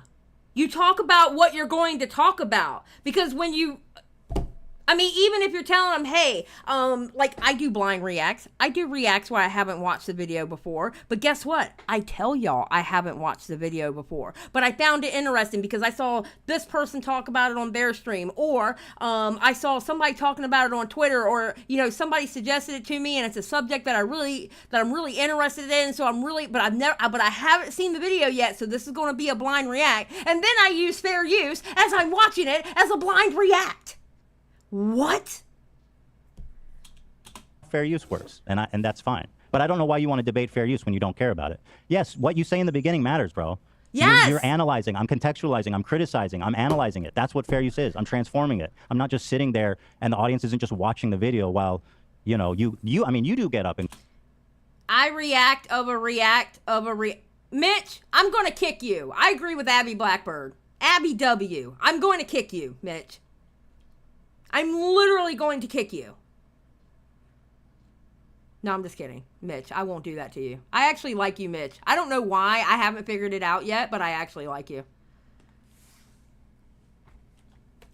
You talk about what you're going to talk about. Because when you... I mean, even if you're telling them, hey, like I do blind reacts. I do reacts where I haven't watched the video before. But guess what? I tell y'all I haven't watched the video before. But I found it interesting because I saw this person talk about it on their stream. Or I saw somebody talking about it on Twitter. Or, you know, somebody suggested it to me and it's a subject that I'm really interested in. So but I haven't seen the video yet. So this is going to be a blind react. And then I use fair use as I'm watching it as a blind react. What? Fair use works, and that's fine. But I don't know why you want to debate fair use when you don't care about it. Yes, what you say in the beginning matters, bro. Yes. You're analyzing. I'm contextualizing. I'm criticizing. I'm analyzing it. That's what fair use is. I'm transforming it. I'm not just sitting there and the audience isn't just watching the video while, you know, you do get up and... I react. Mitch, I'm going to kick you. I agree with Abby Blackbird. Abby W. I'm going to kick you, Mitch. I'm literally going to kick you. No, I'm just kidding. Mitch, I won't do that to you. I actually like you, Mitch. I don't know why. I haven't figured it out yet, but I actually like you.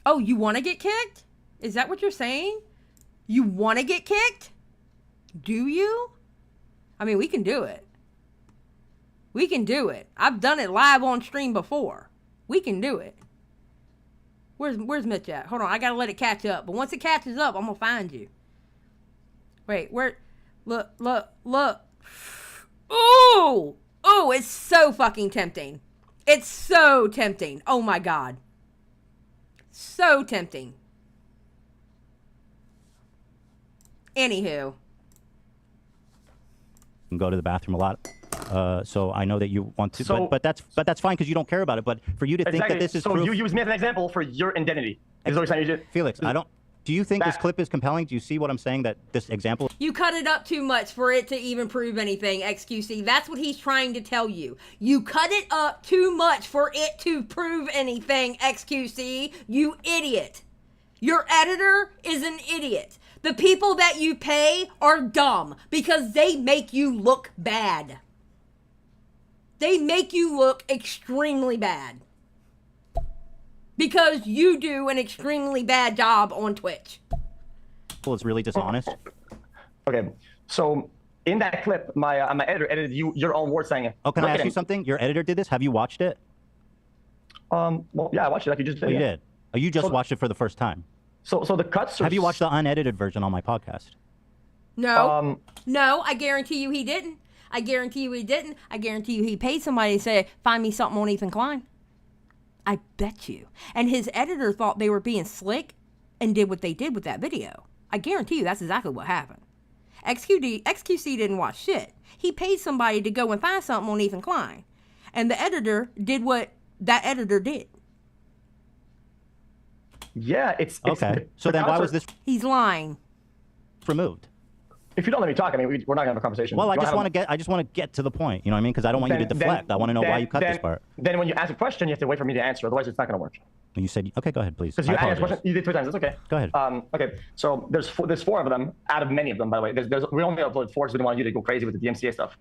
Oh, you want to get kicked? Is that what you're saying? You want to get kicked? Do you? I mean, we can do it. We can do it. I've done it live on stream before. We can do it. Where's Mitch at? Hold on, I gotta let it catch up. But once it catches up, I'm gonna find you. Wait, where? Look. Ooh! Ooh, it's so fucking tempting. It's so tempting. Oh my God. So tempting. Anywho. and go to the bathroom a lot. So I know that you want to, but that's fine because you don't care about it. But for you to think that this is proof, you use me as an example for your identity. Is what you're saying? Felix, I don't. Do you think this clip is compelling? Do you see what I'm saying? That this example. You cut it up too much for it to even prove anything, XQC. That's what he's trying to tell you. You cut it up too much for it to prove anything, XQC. You idiot. Your editor is an idiot. The people that you pay are dumb because they make you look bad. They make you look extremely bad. Because you do an extremely bad job on Twitch. It's really dishonest. Okay, so in that clip, my editor edited your own words saying it. Oh, can I ask you something? Your editor did this. Have you watched it? Well, yeah, I watched it like you just did. Oh, you did. Oh, you just watched it for the first time. So the cuts. Have you watched the unedited version on my podcast? No. No, I guarantee you he didn't. I guarantee you he didn't. I guarantee you he paid somebody to say, find me something on Ethan Klein. I bet you. And his editor thought they were being slick and did what they did with that video. I guarantee you that's exactly what happened. XQC didn't watch shit. He paid somebody to go and find something on Ethan Klein. And the editor did what that editor did. Yeah, it's okay. So then why was this He's lying. removed? if you don't let me talk, I mean, we're not gonna have a conversation. Well, I just want to get to the point. You know what I mean? Because I don't want you to deflect. I want to know why you cut this part. Then when you ask a question, you have to wait for me to answer. Otherwise, it's not gonna work. You said, okay, go ahead, please. Because you asked a question, you did 2 times. It's okay. Go ahead. Okay, so there's 4 of them out of many of them, by the way. We only uploaded 4 because we didn't want you to go crazy with the DMCA stuff.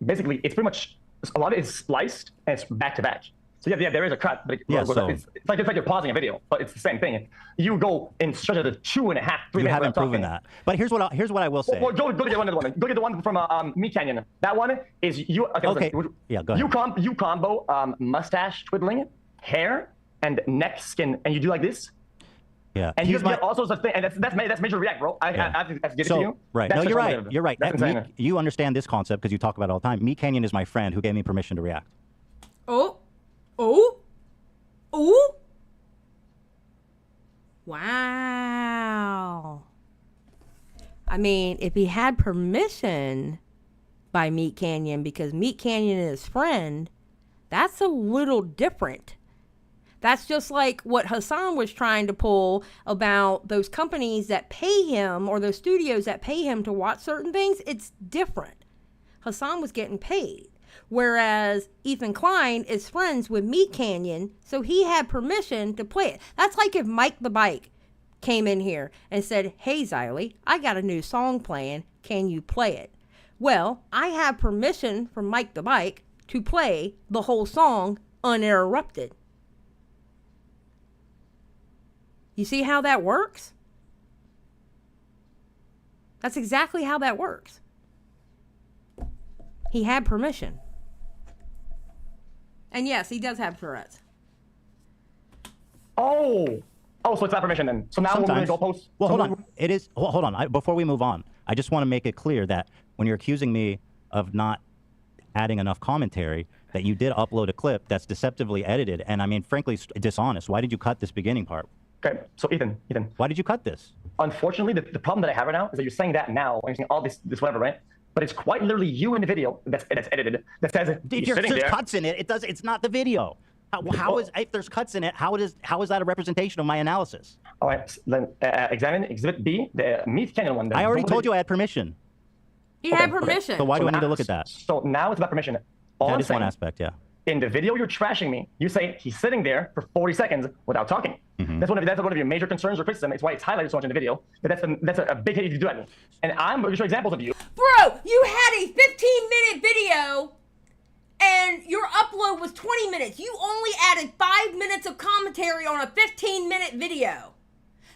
Basically, it's pretty much a lot of it is spliced and it's back to back. So yeah, there is a cut, but it's like you're pausing a video, but it's the same thing. You go in stretch of the 2.5, 3 minutes. You haven't proven that. But here's what I will say. Well, go get another one. Go get the one from Meat Canyon. That one is you. Okay. Yeah, go ahead. You combo mustache twiddling, hair, and neck skin, and you do like this. Yeah. And you get all sorts of things, and that's major react, bro. I have to get it to you. Right. That's no, you're right. You're right. You understand this concept because you talk about it all the time. Meat Canyon is my friend who gave me permission to react. Oh. Wow. I mean, if he had permission by Meat Canyon because Meat Canyon is his friend, that's a little different. That's just like what Hasan was trying to pull about those companies that pay him or those studios that pay him to watch certain things. It's different. Hasan was getting paid. Whereas Ethan Klein is friends with Meat Canyon, so he had permission to play it. That's like if Mike the Bike came in here and said, hey, Xylie, I got a new song playing. Can you play it? Well, I have permission from Mike the Bike to play the whole song uninterrupted. You see how that works? That's exactly how that works. He had permission. And yes, he does have Tourette's. So it's not permission then. So now we're going to go post. Well, hold on. It is. Hold on. Before we move on, I just want to make it clear that when you're accusing me of not adding enough commentary, that you did upload a clip that's deceptively edited, and I mean, frankly, dishonest. Why did you cut this beginning part? Okay, so Ethan. Why did you cut this? Unfortunately, the problem that I have right now is that you're saying that now, and you're saying all this whatever, right? But it's quite literally you in the video that's edited that says there's cuts in it. It's not the video. How is if there's cuts in it? How is that a representation of my analysis? All right, then examine Exhibit B, the Meat Canyon one. I already told you I had permission. He had permission. So why do I need to look at that? So now it's about permission. That is one aspect, yeah. In the video you're trashing me, you say he's sitting there for 40 seconds without talking. Mm-hmm. That's one of your major concerns or criticism. It's why it's highlighted so much in the video. But that's a big hit if you do that. And I'm going to show examples of you. Bro, you had a 15-minute video and your upload was 20 minutes. You only added 5 minutes of commentary on a 15-minute video.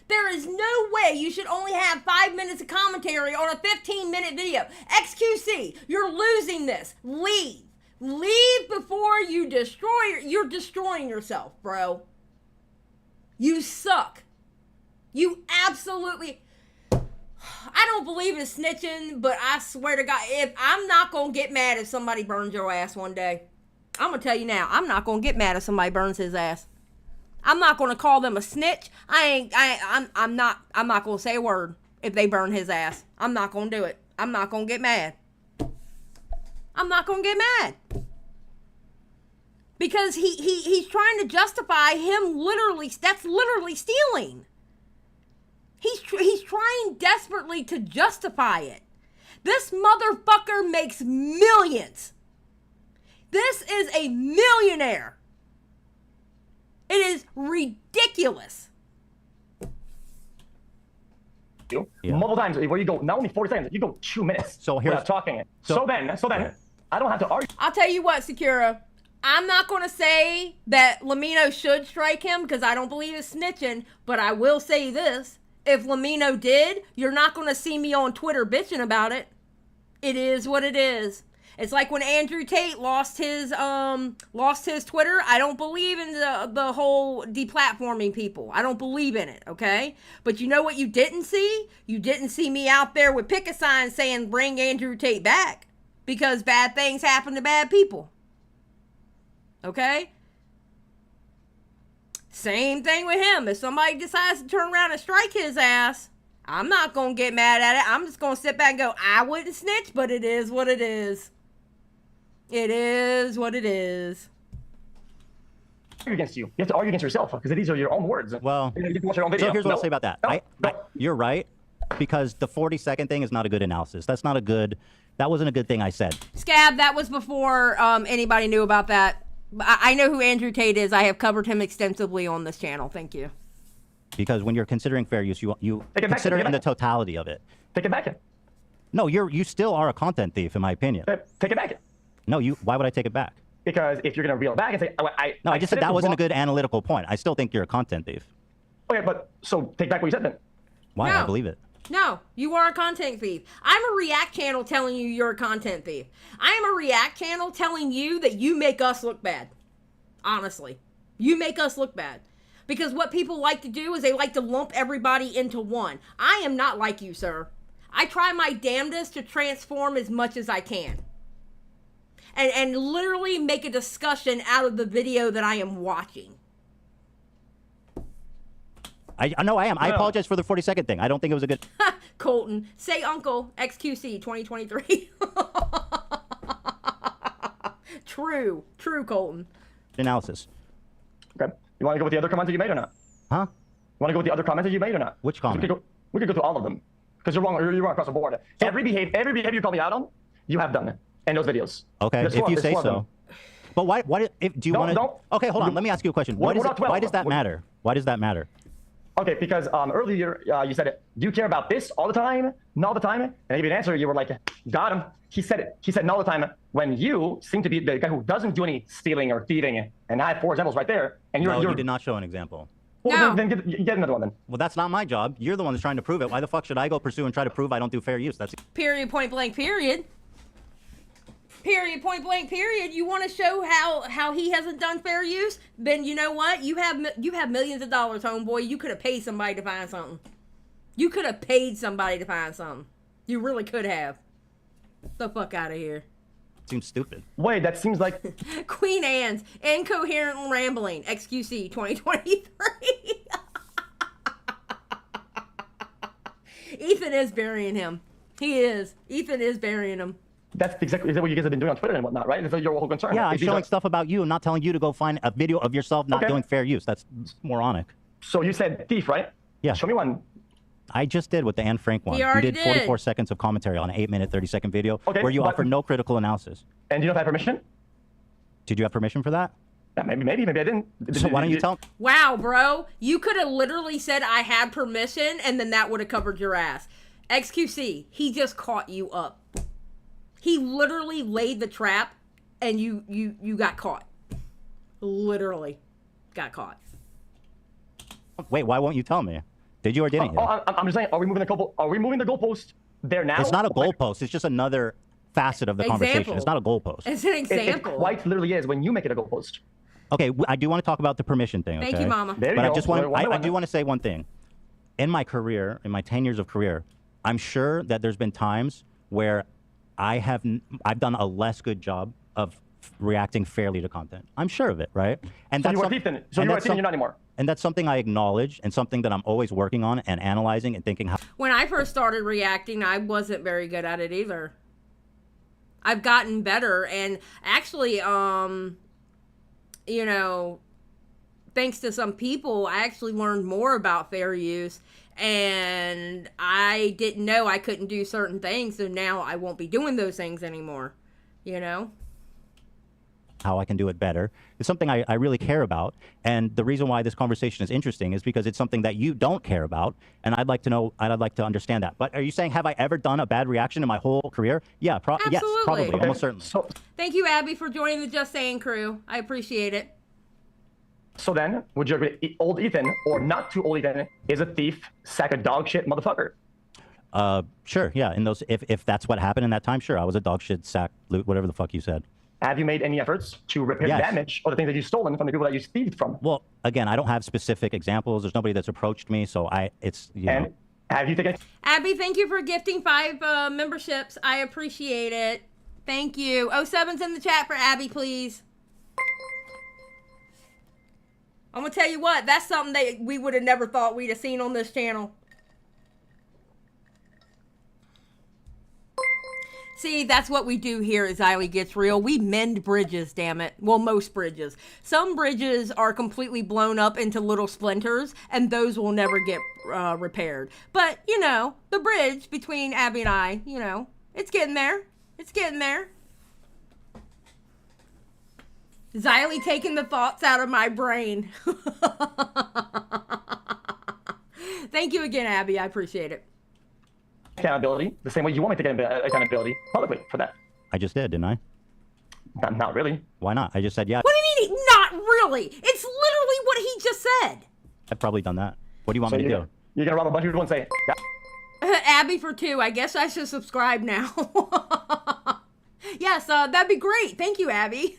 There is no way you should only have 5 minutes of commentary on a 15-minute video. XQC, you're losing this. Leave. Leave before you you're destroying yourself, bro. You suck. You absolutely... I don't believe in snitching, but I swear to God, if I'm not going to get mad if somebody burns your ass one day. I'm going to tell you now, I'm not going to get mad if somebody burns his ass. I'm not going to call them a snitch. I'm not going to say a word if they burn his ass. I'm not going to do it. I'm not going to get mad. I'm not going to get mad. Because he's trying to justify him that's literally stealing. He's trying desperately to justify it. This motherfucker makes millions. This is a millionaire. It is ridiculous. Yeah. Multiple times where you go not only 40 seconds, you go 2 minutes without talking it. So then I don't have to argue. I'll tell you what, Secura. I'm not going to say that Lamino should strike him because I don't believe it's snitching, but I will say this. If Lamino did, you're not going to see me on Twitter bitching about it. It is what it is. It's like when Andrew Tate lost his Twitter. I don't believe in the whole deplatforming people. I don't believe in it, okay? But you know what you didn't see? You didn't see me out there with picket signs saying bring Andrew Tate back because bad things happen to bad people. Okay? Same thing with him. If somebody decides to turn around and strike his ass, I'm not going to get mad at it. I'm just going to sit back and go, I wouldn't snitch, but it is what it is. It is what it is. Against you. You have to argue against yourself because these are your own words. Well, you have to watch your own video. So here's what I'll say about that. You're right. because the 40-second thing is not a good analysis. That wasn't a good thing I said. Scab, that was before anybody knew about that. I know who Andrew Tate is. I have covered him extensively on this channel. Thank you. Because when you're considering fair use, you consider it in the totality of it. Take it back. No, you still are a content thief, in my opinion. Take it back. No, why would I take it back? Because if you're going to reel it back and say, I just said that wasn't a good analytical point. I still think you're a content thief. Okay, but so take back what you said then. Why? No. I believe it. No, you are a content thief. I'm a React channel telling you you're a content thief. I am a React channel telling you that you make us look bad. Honestly. You make us look bad. Because what people like to do is they like to lump everybody into one. I am not like you, sir. I try my damnedest to transform as much as I can. And literally make a discussion out of the video that I am watching. I know I am. I apologize for the 40-second thing. I don't think it was a good... Colton, say uncle, XQC 2023. True, Colton. Analysis. Okay. You want to go with the other comments that you made or not? Huh? You want to go with the other comments that you made or not? Which comment? We could go through all of them. Because you're wrong across the board. So, every behavior you call me out on, you have done it in those videos. Okay, if you say so. But why do you want to... Okay, hold on. Let me ask you a question. Why does that matter? Why does that matter? Okay, because earlier you said, do you care about this all the time? Not all the time? And I gave you an answer. You were like, got him. He said it. He said not all the time when you seem to be the guy who doesn't do any stealing or thieving. And I have 4 examples right there. And you did not show an example. Well, then get another one then. Well, that's not my job. You're the one that's trying to prove it. Why the fuck should I go pursue and try to prove I don't do fair use? That's period, point blank, period. Period, point blank, period. You want to show how he hasn't done fair use? Then you know what? You have millions of dollars, homeboy. You could have paid somebody to find something. You could have paid somebody to find something. You really could have. Get the fuck out of here. Seems stupid. Wait, that seems like... Queen Anne's incoherent rambling. XQC 2023. Ethan is burying him. He is. Ethan is burying him. That's exactly what you guys have been doing on Twitter and whatnot, right? That's your whole concern. Yeah, I'm showing stuff about you and not telling you to go find a video of yourself not doing fair use. That's moronic. So you said thief, right? Yeah. Show me one. I just did with the Anne Frank one. You did 44 seconds of commentary on an 8-minute, 30-second video where you offer no critical analysis. And you don't have permission? Did you have permission for that? Yeah, maybe I didn't. So why don't you tell? Wow, bro. You could have literally said I had permission and then that would have covered your ass. XQC, he just caught you up. He literally laid the trap and you got caught. Literally got caught. Wait, why won't you tell me? Did you or didn't you? I'm just saying, are we moving the goalpost there now? It's not a goalpost. It's just another facet of the conversation. It's not a goalpost. It's an example. It quite literally is when you make it a goalpost. Okay, I do want to talk about the permission thing. Okay? Thank you, Mama. There you but go. I do want to say one thing. In my career, in my 10 years of career, I'm sure that there's been times where I've done a less good job of reacting fairly to content. I'm sure of it, right? And So that's you were thief then. So you were thief and you're not anymore. And that's something I acknowledge and something that I'm always working on and analyzing and thinking how. When I first started reacting, I wasn't very good at it either. I've gotten better, and actually, you know, thanks to some people, I actually learned more about fair use, and I didn't know I couldn't do certain things, so now I won't be doing those things anymore, you know? How I can do it better. It's something I really care about. And the reason why this conversation is interesting is because it's something that you don't care about. And I'd like to know, and I'd like to understand that. But are you saying, have I ever done a bad reaction in my whole career? Yeah, yes, probably, almost certainly. Thank you, Abby, for joining the Just Saying crew. I appreciate it. So then, would you agree old Ethan, or not too old Ethan, is a thief, sack of dog shit motherfucker? Sure, yeah. In those, if that's what happened in that time, sure. I was a dog shit, sack, loot, whatever the fuck you said. Have you made any efforts to repair damage or the things that you've stolen from the people that you thieved from? Well, again, I don't have specific examples. There's nobody that's approached me, so you know. Have you taken... Abby, thank you for gifting 5 memberships. I appreciate it. Thank you. 07's in the chat for Abby, please. I'm going to tell you what, that's something that we would have never thought we'd have seen on this channel. See, that's what we do here at Xylie Gets Real. We mend bridges, damn it. Well, most bridges. Some bridges are completely blown up into little splinters, and those will never get repaired. But, you know, the bridge between Abby and I, you know, it's getting there. It's getting there. Xylie taking the thoughts out of my brain. Thank you again, Abby. I appreciate it. Accountability the same way you want me to get accountability publicly for that. I just did, didn't I? Not really. Why not? I just said yeah. What do you mean, not really? It's literally what he just said. I've probably done that. What do you want me to do? You're going to rob a bunch of people and say, yeah. Abby for 2. I guess I should subscribe now. Yes, that'd be great. Thank you, Abby.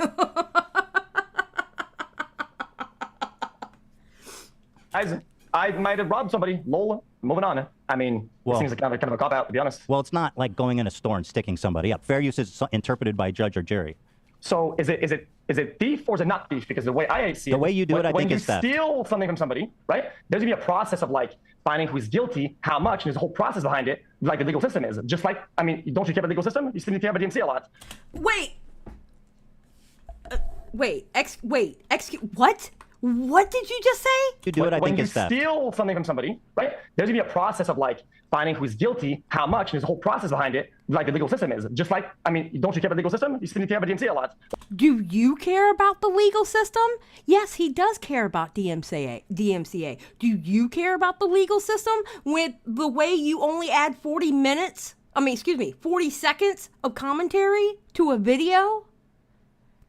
I might have robbed somebody. Lol. Moving on. I mean, it seems like kind of a cop-out, to be honest. Well, it's not like going in a store and sticking somebody up. Fair use is interpreted by judge or jury. So is it thief or is it not thief? Because the way I see it, the way you do it, I think is theft. When you steal something from somebody, right? There's gonna be a process of like finding who's guilty, how much, and there's a whole process behind it, like the legal system is. Just like, I mean, don't you care about the legal system? You seem to care about DMC a lot. Wait. What? What did you just say? You do it, I think is theft. When you steal something from somebody, right? There's gonna be a process of like finding who's guilty, how much, and there's a whole process behind it, like the legal system is. Just like, I mean, don't you care about the legal system? You seem to care about DMCA a lot. Do you care about the legal system? Yes, he does care about DMCA. Do you care about the legal system with the way you only add 40 seconds of commentary to a video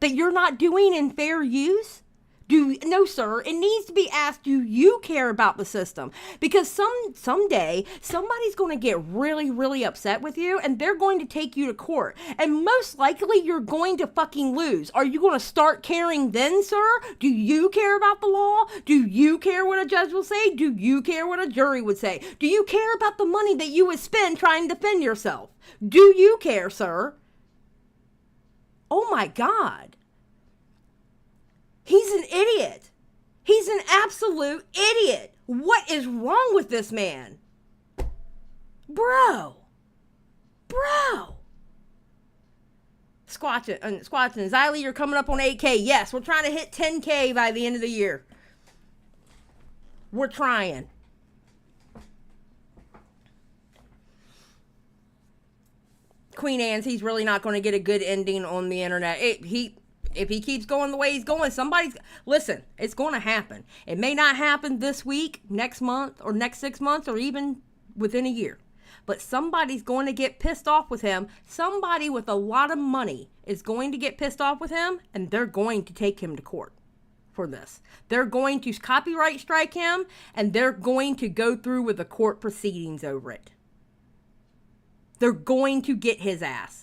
that you're not doing in fair use? No, sir. It needs to be asked, do you care about the system? Because someday somebody's going to get really, really upset with you and they're going to take you to court. And most likely you're going to fucking lose. Are you going to start caring then, sir? Do you care about the law? Do you care what a judge will say? Do you care what a jury would say? Do you care about the money that you would spend trying to defend yourself? Do you care, sir? Oh my God. He's an idiot. He's an absolute idiot. What is wrong with this man? Bro. Squatching. Xylie, you're coming up on 8K. Yes, we're trying to hit 10K by the end of the year. We're trying. Queen Anne's, he's really not going to get a good ending on the internet. If he keeps going the way he's going, listen, it's going to happen. It may not happen this week, next month, or next 6 months, or even within a year. But somebody's going to get pissed off with him. Somebody with a lot of money is going to get pissed off with him, and they're going to take him to court for this. They're going to copyright strike him, and they're going to go through with the court proceedings over it. They're going to get his ass.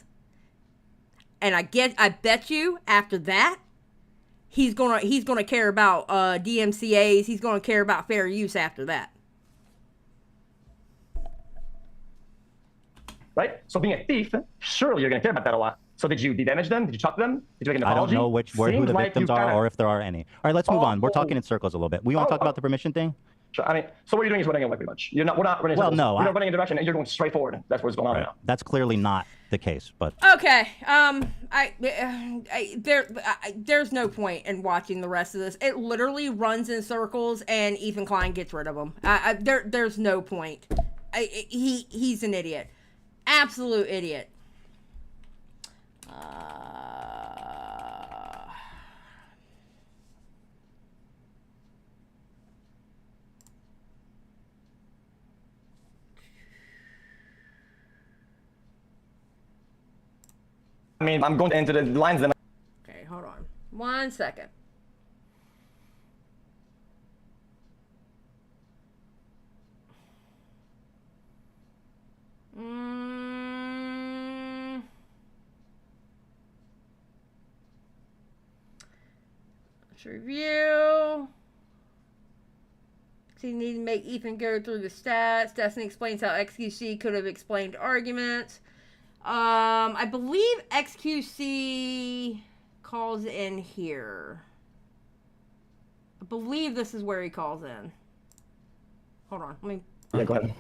And I bet you after that, he's gonna care about DMCA's. He's gonna care about fair use after that. Right? So being a thief, surely you're gonna care about that a lot. So did you damage them? Did you talk to them? Did you make an apology? I don't know who the victims are or if there are any. All right, let's move on. We're talking in circles a little bit. We want to talk about the permission thing? Sure. I mean, so what you're doing is running away pretty much. We're not running. We're not running in a direction, and you're going straight forward. That's what's going on right now. That's clearly not the case, but okay. There's no point in watching the rest of this. It literally runs in circles, and Ethan Klein gets rid of him. There's no point. He's an idiot, absolute idiot. I mean, I'm going into the lines then. Okay, hold on. 1 second. Let's review. So you need to make Ethan go through the stats. Destiny explains how xQc could have explained arguments. I believe xQc calls in here. I believe this is where he calls in. Hold on, let me... Yeah, go ahead.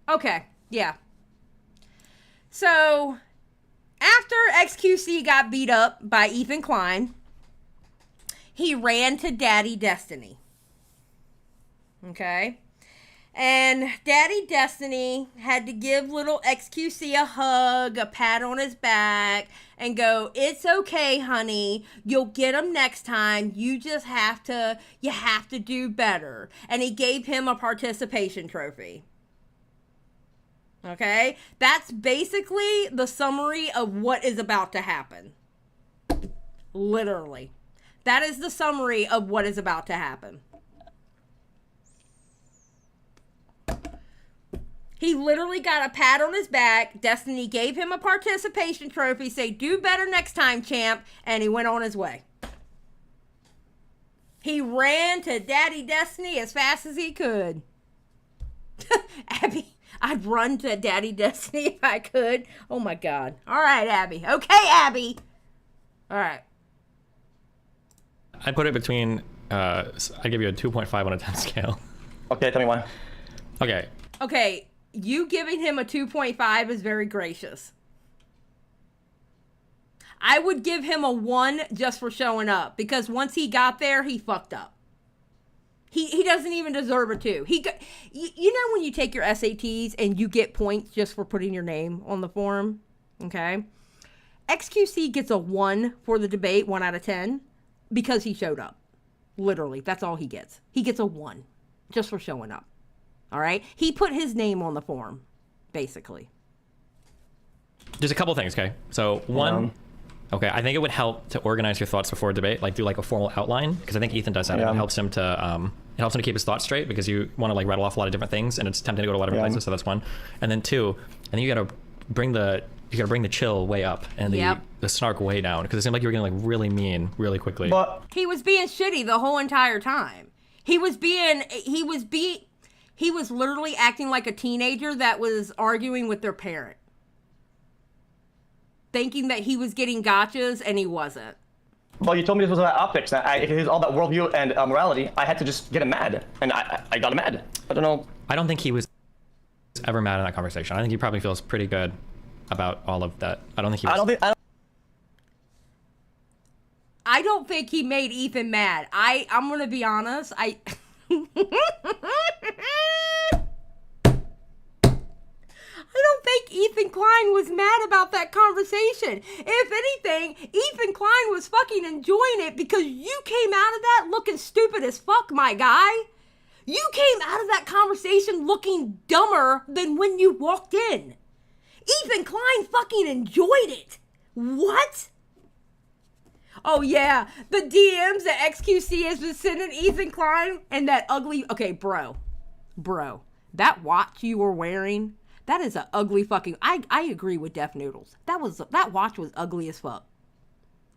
Okay, yeah. So, after XQC got beat up by Ethan Klein, he ran to Daddy Destiny. Okay? And Daddy Destiny had to give little XQC a hug, a pat on his back, and go, "It's okay, honey. You'll get him next time. You have to do better." And he gave him a participation trophy. Okay? That's basically the summary of what is about to happen. Literally. That is the summary of what is about to happen. He literally got a pat on his back. Destiny gave him a participation trophy, say, "Do better next time, champ," and he went on his way. He ran to Daddy Destiny as fast as he could. Abby, I'd run to Daddy Destiny if I could. Oh my God. All right, Abby. Okay, Abby. All right. I'd put it between, I'd give you a 2.5 on a 10 scale. Okay, tell me why. Okay. Okay. You giving him a 2.5 is very gracious. I would give him a 1 just for showing up, because once he got there, he fucked up. He doesn't even deserve a 2. You know when you take your SATs and you get points just for putting your name on the form? Okay? XQC gets a 1 for the debate, 1 out of 10, because he showed up. Literally, that's all he gets. He gets a 1 just for showing up. All right? He put his name on the form, basically. There's a couple things, okay? So, one, okay, I think it would help to organize your thoughts before a debate, like do like a formal outline, because I think Ethan does that. Yeah. It helps him to keep his thoughts straight, because you want to like rattle off a lot of different things, and it's tempting to go to a lot of different places. So that's one. And then 2, I think you gotta bring the chill way up and the snark way down, because it seemed like you were getting like really mean really quickly. But he was being shitty the whole entire time. He was literally acting like a teenager that was arguing with their parent, thinking that he was getting gotchas, and he wasn't. Well, you told me this was about optics. If it was all about worldview and morality, I had to just get him mad, and I got him mad. I don't know. I don't think he was ever mad in that conversation. I think he probably feels pretty good about all of that. I don't think he was. I don't think he made Ethan mad. I'm gonna be honest. I don't think Ethan Klein was mad about that conversation. If anything, Ethan Klein was fucking enjoying it, because you came out of that looking stupid as fuck, my guy. You came out of that conversation looking dumber than when you walked in. Ethan Klein fucking enjoyed it. What? Oh yeah, the DMs that XQC has been sending Ethan Klein, and that ugly, okay, bro, that watch you were wearing, that is an ugly fucking, I agree with Def Noodles. That watch was ugly as fuck.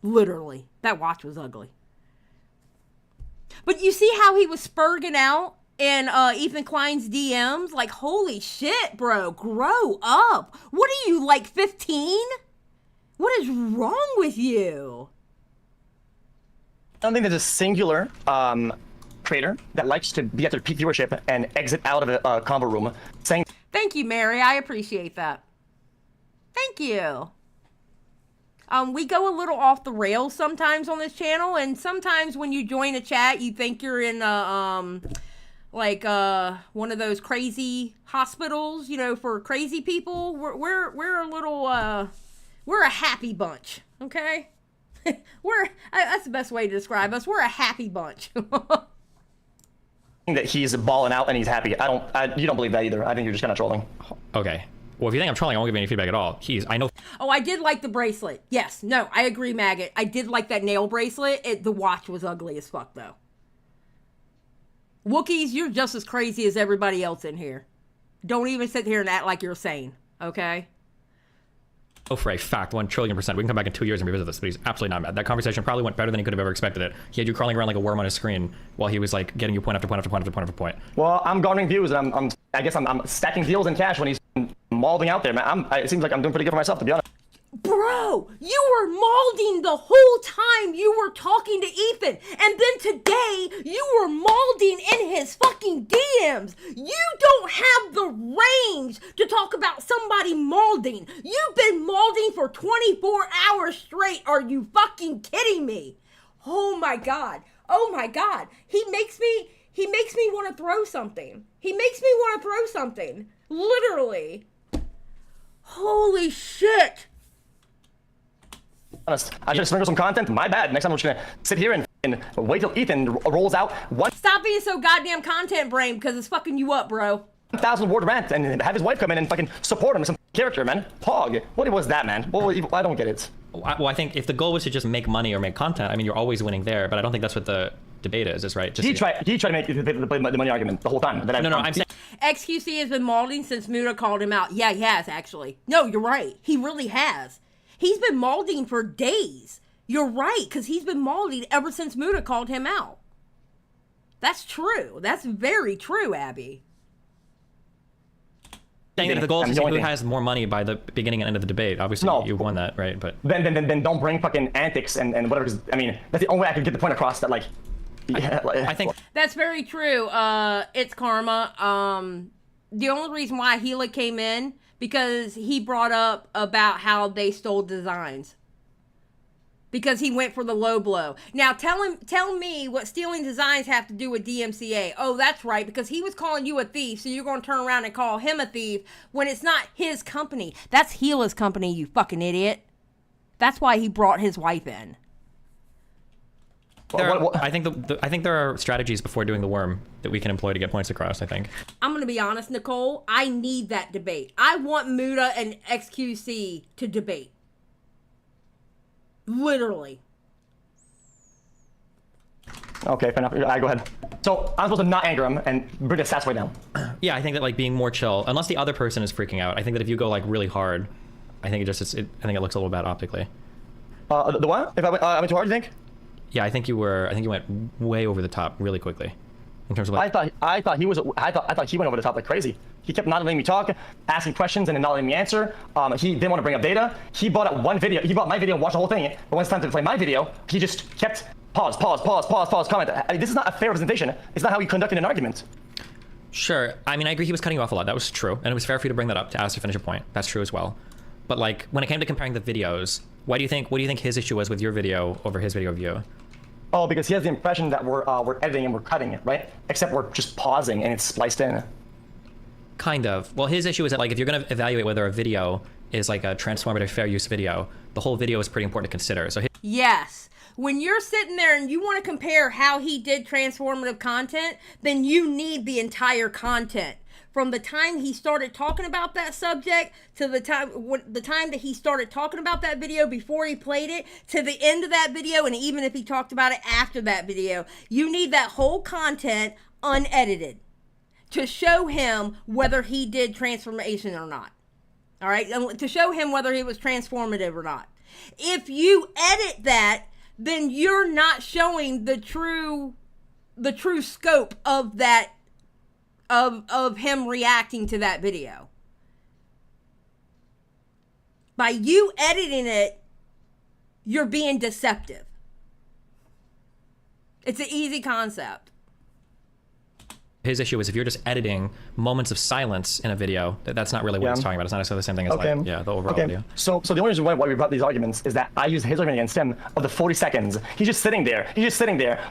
Literally, that watch was ugly. But you see how he was spurging out in Ethan Klein's DMs? Like, holy shit, bro, grow up. What are you, like 15? What is wrong with you? I don't think there's a singular creator that likes to be at their peak viewership and exit out of a convo room saying... Thank you, Mary. I appreciate that. Thank you. We go a little off the rails sometimes on this channel, and sometimes when you join a chat, you think you're in one of those crazy hospitals, you know, for crazy people. We're a little we're a happy bunch, okay? That's the best way to describe us. We're a happy bunch. that he's balling out and he's happy. You don't believe that either. I think you're just kind of trolling. Okay. Well, if you think I'm trolling, I won't give you any feedback at all. I know. Oh, I did like the bracelet. Yes. No, I agree, Maggot. I did like that nail bracelet. The watch was ugly as fuck, though. Wookiees, you're just as crazy as everybody else in here. Don't even sit here and act like you're sane, okay? Oh, for a fact, 1,000,000,000%. We can come back in 2 years and revisit this, but he's absolutely not mad. That conversation probably went better than he could have ever expected it. He had you crawling around like a worm on his screen while he was like getting you point after point after point after point after point. Well, I'm garnering views, and I guess I'm stacking deals in cash when he's mauling out there, man. It seems like I'm doing pretty good for myself, to be honest. Bro, you were molding the whole time you were talking to Ethan. And then today, you were molding in his fucking DMs. You don't have the range to talk about somebody molding. You've been molding for 24 hours straight. Are you fucking kidding me? Oh my God. Oh my God. He makes me want to throw something. He makes me want to throw something. Literally. Holy shit. Honest, I should have sprinkled some content. My bad. Next time I'm just gonna sit here and wait till Ethan rolls out one. Stop being so goddamn content brain because it's fucking you up, bro. 1,000-word rant and have his wife come in and fucking support him as some character, man. Pog. What was that, man? Well, I don't get it. Well, I think if the goal was to just make money or make content, I mean, you're always winning there. But I don't think that's what the debate is right? Just he tried to make the money argument the whole time. No, I'm saying. xQc has been molding since Muda called him out. Yeah, he has actually. No, you're right. He really has. He's been molding for days. You're right, because he's been molding ever since Muda called him out. That's true. That's very true, Abby. Saying that if the goal is to see who has more money by the beginning and end of the debate, obviously you won that, right? But then don't bring fucking antics and whatever. Cause, I mean, that's the only way I could get the point across that I think that's very true. It's karma. The only reason why Gila came in because he brought up about how they stole designs. Because he went for the low blow. Now tell me what stealing designs have to do with DMCA. Oh, that's right, because he was calling you a thief, so you're going to turn around and call him a thief when it's not his company. That's Gila's company, you fucking idiot. That's why he brought his wife in. I think there are strategies before doing the worm that we can employ to get points across, I think. I'm going to be honest, Nicole. I need that debate. I want Muda and xQc to debate. Literally. Okay, fair enough. Go ahead. So I'm supposed to not anger him and bring the stats way down. Yeah, I think that like being more chill, unless the other person is freaking out. I think that if you go like really hard, I think I think it looks a little bad optically. The what? If I went too hard, you think? Yeah, I think you went way over the top really quickly. In terms of like, I thought he went over the top like crazy. He kept not letting me talk, asking questions and then not letting me answer. He didn't want to bring up data. He bought up one video. He bought my video and watched the whole thing. But when it's time to play my video, he just kept pause, comment. This is not a fair representation. It's not how you conduct an argument. Sure. I mean, I agree he was cutting you off a lot. That was true. And it was fair for you to bring that up, to ask to finish a point. That's true as well. But like, when it came to comparing the videos, what do you think his issue was with your video over his video of you? Oh, because he has the impression that we're editing and we're cutting it, right? Except we're just pausing and it's spliced in. Kind of. Well, his issue is that like if you're going to evaluate whether a video is like a transformative fair use video, the whole video is pretty important to consider. So yes. When you're sitting there and you want to compare how he did transformative content, then you need the entire content. From the time he started talking about that subject to the time that he started talking about that video before he played it to the end of that video, and even if he talked about it after that video, you need that whole content unedited to show him whether he did transformation or not. All right, to show him whether he was transformative or not. If you edit that, then you're not showing the true scope of that. Of him reacting to that video. By you editing it, you're being deceptive. It's an easy concept. His issue is if you're just editing moments of silence in a video, that's not really what it's talking about. It's not necessarily the same thing as like, the overall video. So the only reason why we brought these arguments is that I used his argument against him of the 40 seconds. He's just sitting there.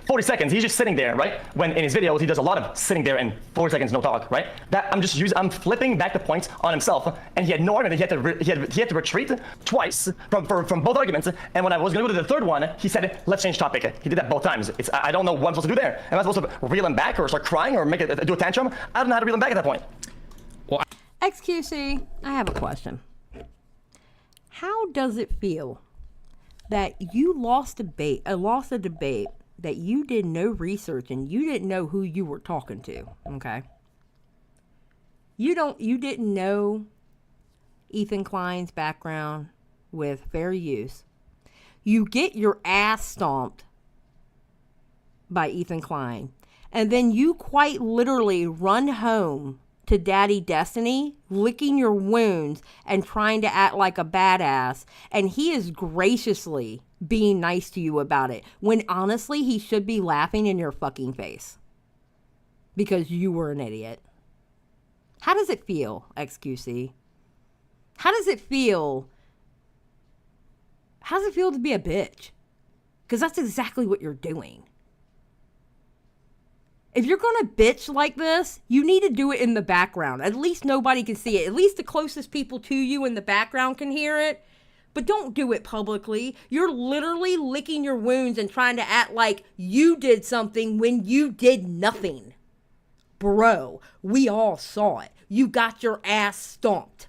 40 seconds. He's just sitting there, right? When in his videos, he does a lot of sitting there and 40 seconds, no talk, right? That I'm flipping back the points on himself, and he had no argument. He had to retreat twice from both arguments. And when I was going to go to the third one, he said, let's change topic. He did that both times. I don't know what I'm supposed to do there. Am I supposed to reel him back or start crying or do a tantrum? I don't know how to reel him back at that point. Well, xQc, I have a question. How does it feel that you lost a debate that you did no research and you didn't know who you were talking to? Okay. You didn't know Ethan Klein's background with fair use. You get your ass stomped by Ethan Klein. And then you quite literally run home to to Daddy Destiny, licking your wounds and trying to act like a badass, and he is graciously being nice to you about it, when honestly he should be laughing in your fucking face because you were an idiot. How does it feel, xQc? How does it feel? How does it feel to be a bitch? Because that's exactly what you're doing. If you're going to bitch like this, you need to do it in the background. At least nobody can see it. At least the closest people to you in the background can hear it. But don't do it publicly. You're literally licking your wounds and trying to act like you did something when you did nothing. Bro, we all saw it. You got your ass stomped.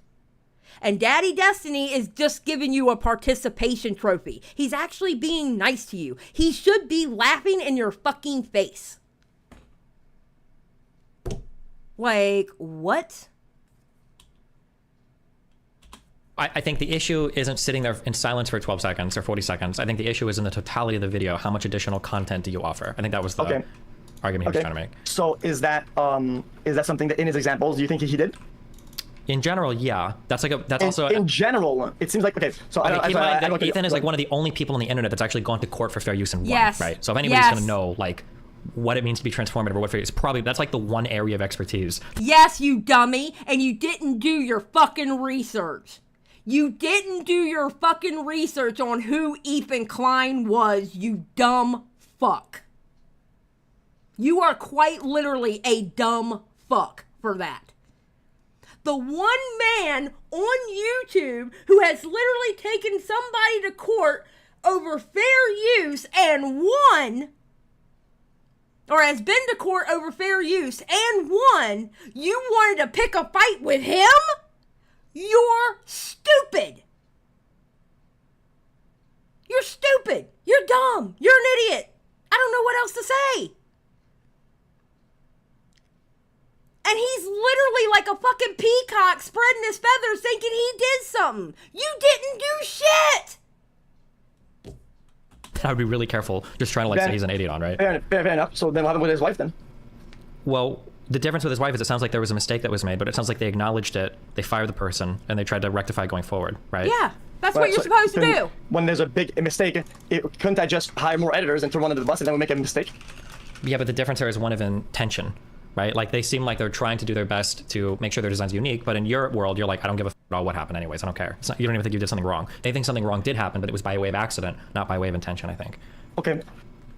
And Daddy Destiny is just giving you a participation trophy. He's actually being nice to you. He should be laughing in your fucking face. Like, what? I think the issue isn't sitting there in silence for 12 seconds or 40 seconds. I think the issue is in the totality of the video. How much additional content do you offer? I think that was the argument he was trying to make. So is that something that in his examples, do you think he did? In general, yeah. In general, it seems like, okay, so keep in mind that Ethan is like one of the only people on the internet that's actually gone to court for fair use and won, right? So if anybody's going to know, like, what it means to be transformative or what fair use, that's like the one area of expertise. Yes, you dummy, and you didn't do your fucking research. You didn't do your fucking research on who Ethan Klein was, you dumb fuck. You are quite literally a dumb fuck for that. The one man on YouTube who has literally taken somebody to court over fair use and won, or has been to court over fair use and won, you wanted to pick a fight with him? You're stupid. You're stupid. You're dumb. You're an idiot. I don't know what else to say. And he's literally like a fucking peacock spreading his feathers thinking he did something. You didn't do shit. I would be really careful just trying to like say he's an idiot on, right? Fair enough. So then what happened with his wife then? Well, the difference with his wife is it sounds like there was a mistake that was made, but it sounds like they acknowledged it, they fired the person, and they tried to rectify going forward, right? Yeah, that's what you're supposed to do. When there's a big mistake, couldn't I just hire more editors and throw one under the bus and then we make a mistake? Yeah, but the difference there is one of intention, right? Like they seem like they're trying to do their best to make sure their design's unique, but in your world, you're like, I don't give a f about what happened anyways, I don't care. You don't even think you did something wrong. They think something wrong did happen, but it was by way of accident, not by way of intention, I think. Okay.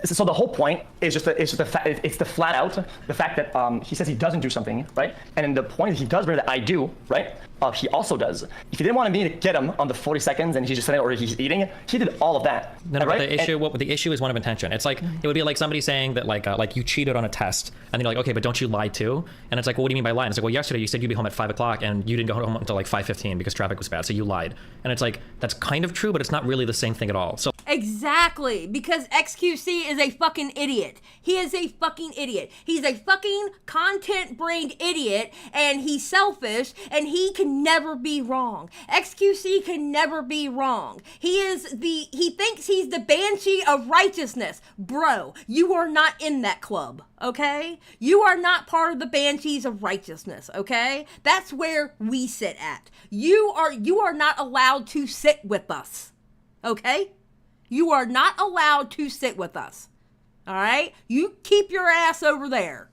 So the whole point is just the flat out the fact that he says he doesn't do something, right? And then the point is he does that I do, right? He also does. If he didn't want me to get him on the 40 seconds and he's just sitting or he's eating, he did all of that. No, right? But the issue is one of intention. It's like it would be like somebody saying that like you cheated on a test, and then you're like, okay, but don't you lie too? And it's like, well, what do you mean by lying? It's like, well, yesterday you said you'd be home at 5 o'clock and you didn't go home until like 5:15 because traffic was bad, so you lied. And it's like that's kind of true, but it's not really the same thing at all. So exactly, because xQc is a fucking idiot. He is a fucking idiot. He's a fucking content-brained idiot, and he's selfish, and he can never be wrong. xQc can never be wrong. He thinks he's the banshee of righteousness. Bro, you are not in that club, okay? You are not part of the banshees of righteousness, okay? That's where we sit at. You are not allowed to sit with us, okay? You are not allowed to sit with us, all right? You keep your ass over there.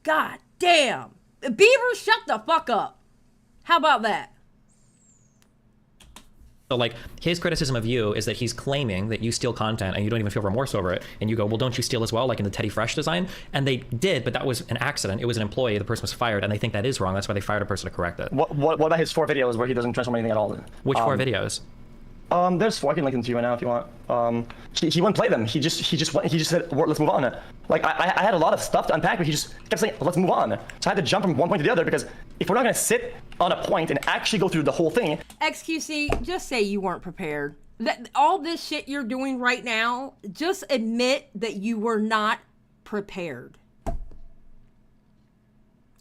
God damn. Beaver, shut the fuck up. How about that? So like his criticism of you is that he's claiming that you steal content and you don't even feel remorse over it. And you go, well, don't you steal as well, like in the Teddy Fresh design? And they did, but that was an accident. It was an employee. The person was fired, and they think that is wrong. That's why they fired a person to correct it. What about his 4 videos where he doesn't transform anything at all? Which 4 videos? There's 4. I can link them to you right now if you want. He wouldn't play them. He just said, let's move on. Like I had a lot of stuff to unpack, but he just kept saying, let's move on. So I had to jump from one point to the other because if we're not gonna sit on a point and actually go through the whole thing. xQc, just say you weren't prepared. All this shit you're doing right now, just admit that you were not prepared.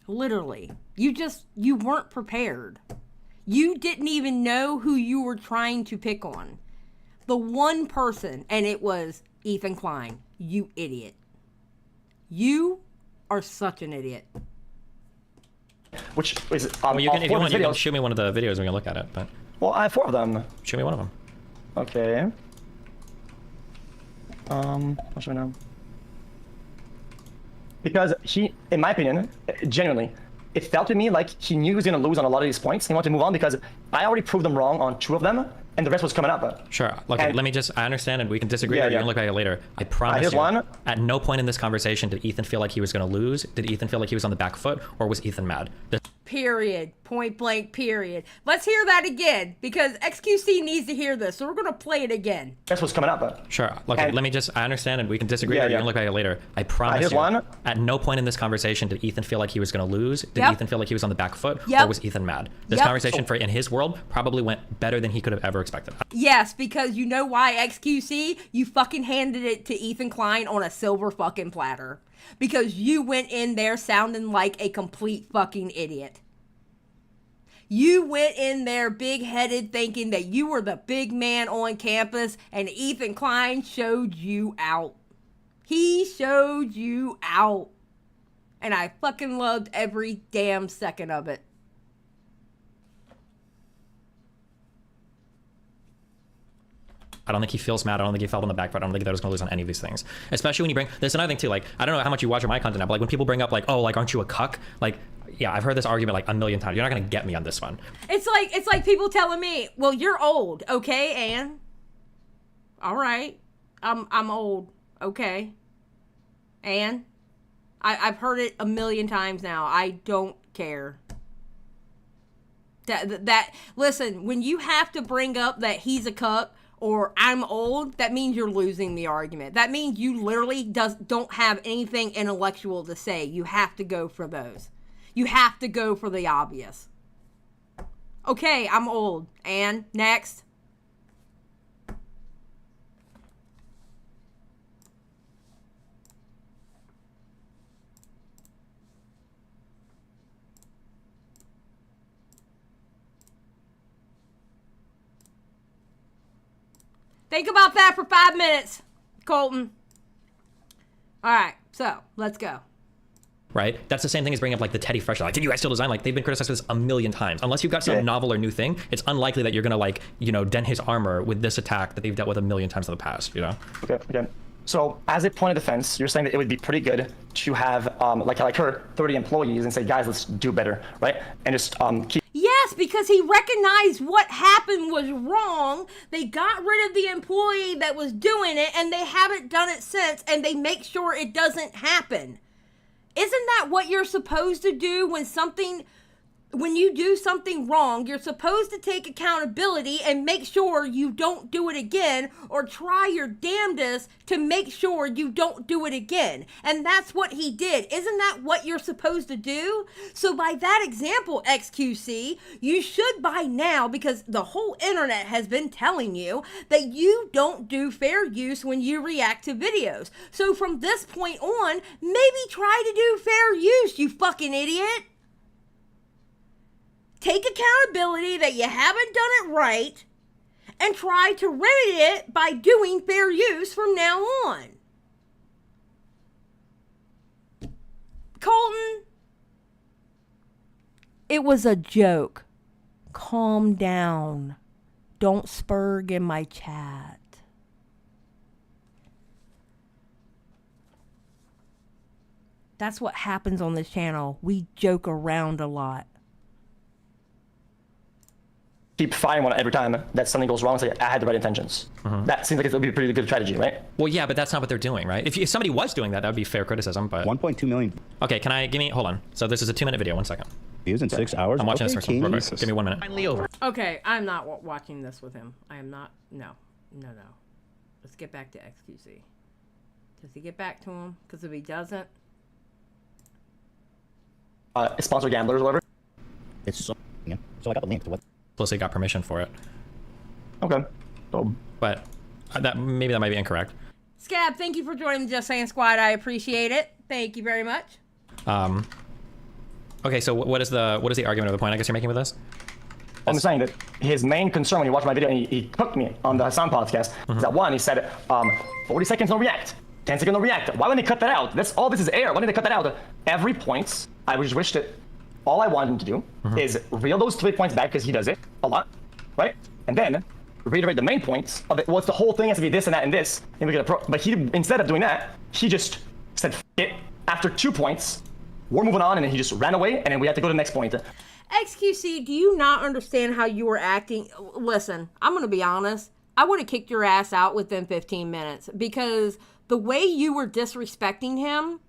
Literally, you weren't prepared. You didn't even know who you were trying to pick on. The one person, and it was Ethan Klein. You idiot. You are such an idiot. Which is well, you can, if you want, you can show me one of the videos. We can look at it. But well, I have 4 of them. Show me one of them. Okay. What should I know? Because he, in my opinion, genuinely, it felt to me like he knew he was going to lose on a lot of these points. He wanted to move on because I already proved them wrong on 2 of them, and the rest was coming up. Sure. Look, let me just, I understand, and we can disagree, or you can look at it later. I promise you, one. At no point in this conversation did Ethan feel like he was going to lose. Did Ethan feel like he was on the back foot, or was Ethan mad? Period. Point blank, period. Let's hear that again, because XQC needs to hear this, so we're going to play it again. That's what's coming up. Sure. Look, let me just, I understand, and we can disagree, or you can look at it later. I promise you, at no point in this conversation did Ethan feel like he was going to lose. Did Ethan feel like he was on the back foot, or was Ethan mad? This conversation, for in his world, probably went better than he could have ever expected. Yes, because you know why, XQC? You fucking handed it to Ethan Klein on a silver fucking platter. Because you went in there sounding like a complete fucking idiot. You went in there big-headed thinking that you were the big man on campus, and Ethan Klein showed you out. He showed you out. And I fucking loved every damn second of it. I don't think he feels mad. I don't think he felt on the back foot. I don't think that was going to lose on any of these things. Especially when you bring, there's another thing too, like, I don't know how much you watch my content now, but like when people bring up like, oh, like, aren't you a cuck? Like, yeah, I've heard this argument like a million times. You're not going to get me on this one. It's like people telling me, well, you're old, okay, Ann? All right. I'm old, okay. Ann? I've heard it a million times now. I don't care. That listen, when you have to bring up that he's a cuck, or I'm old, that means you're losing the argument. That means you literally don't have anything intellectual to say. You have to go for those. You have to go for the obvious. Okay, I'm old. And next. Think about that for 5 minutes, Colton. All right, so let's go. Right? That's the same thing as bringing up like the Teddy Fresh. Like, did you guys still design? Like, they've been criticized for this a million times. Unless you've got some novel or new thing, it's unlikely that you're gonna like, you know, dent his armor with this attack that they've dealt with a million times in the past. You know? Okay. So as a point of defense, you're saying that it would be pretty good to have like her 30 employees and say, guys, let's do better, right? And just keep. Yes, because he recognized what happened was wrong. They got rid of the employee that was doing it, and they haven't done it since, and they make sure it doesn't happen. Isn't that what you're supposed to do when you do something wrong? You're supposed to take accountability and make sure you don't do it again, or try your damnedest to make sure you don't do it again. And that's what he did. Isn't that what you're supposed to do? So by that example, XQC, you should by now, because the whole internet has been telling you that you don't do fair use when you react to videos. So from this point on, maybe try to do fair use, you fucking idiot. Take accountability that you haven't done it right and try to remedy it by doing fair use from now on. Colton, it was a joke. Calm down. Don't spurg in my chat. That's what happens on this channel. We joke around a lot. Keep firing one every time that something goes wrong, say I had the right intentions. That seems like it would be a pretty good strategy, right? Well, yeah, but that's not what they're doing, right? If somebody was doing that, that would be fair criticism, but... 1.2 million. Okay, hold on. So this is a 2-minute video, 1 second. Views in 6 hours? I'm watching this for real quick. Give me 1 minute. Finally over. Okay, I'm not watching this with him. I am not. No. Let's get back to XQC. Does he get back to him? Because if he doesn't... sponsor gamblers or whatever? It's so I got the link to what... Plus they got permission for it. Okay. But maybe that might be incorrect. Scab, thank you for joining the Just Saying Squad. I appreciate it. Thank you very much. Okay, so what is the argument or the point I guess you're making with this? I'm saying that his main concern when he watched my video and he hooked me on the Hasan podcast is that one, he said 40 seconds no react. 10-second no react. Why wouldn't they cut that out? All this is air. Why didn't they cut that out? Every point, I just wish that all I want him to do is reel those 3 points back, because he does it a lot, right? And then reiterate the main points of it. Well, it's the whole thing has to be this and that and this. And we get but he, instead of doing that, he just said, F it. After 2 points, we're moving on, and then he just ran away, and then we had to go to the next point. XQC, do you not understand how you were acting? Listen, I'm going to be honest. I would have kicked your ass out within 15 minutes, because the way you were disrespecting him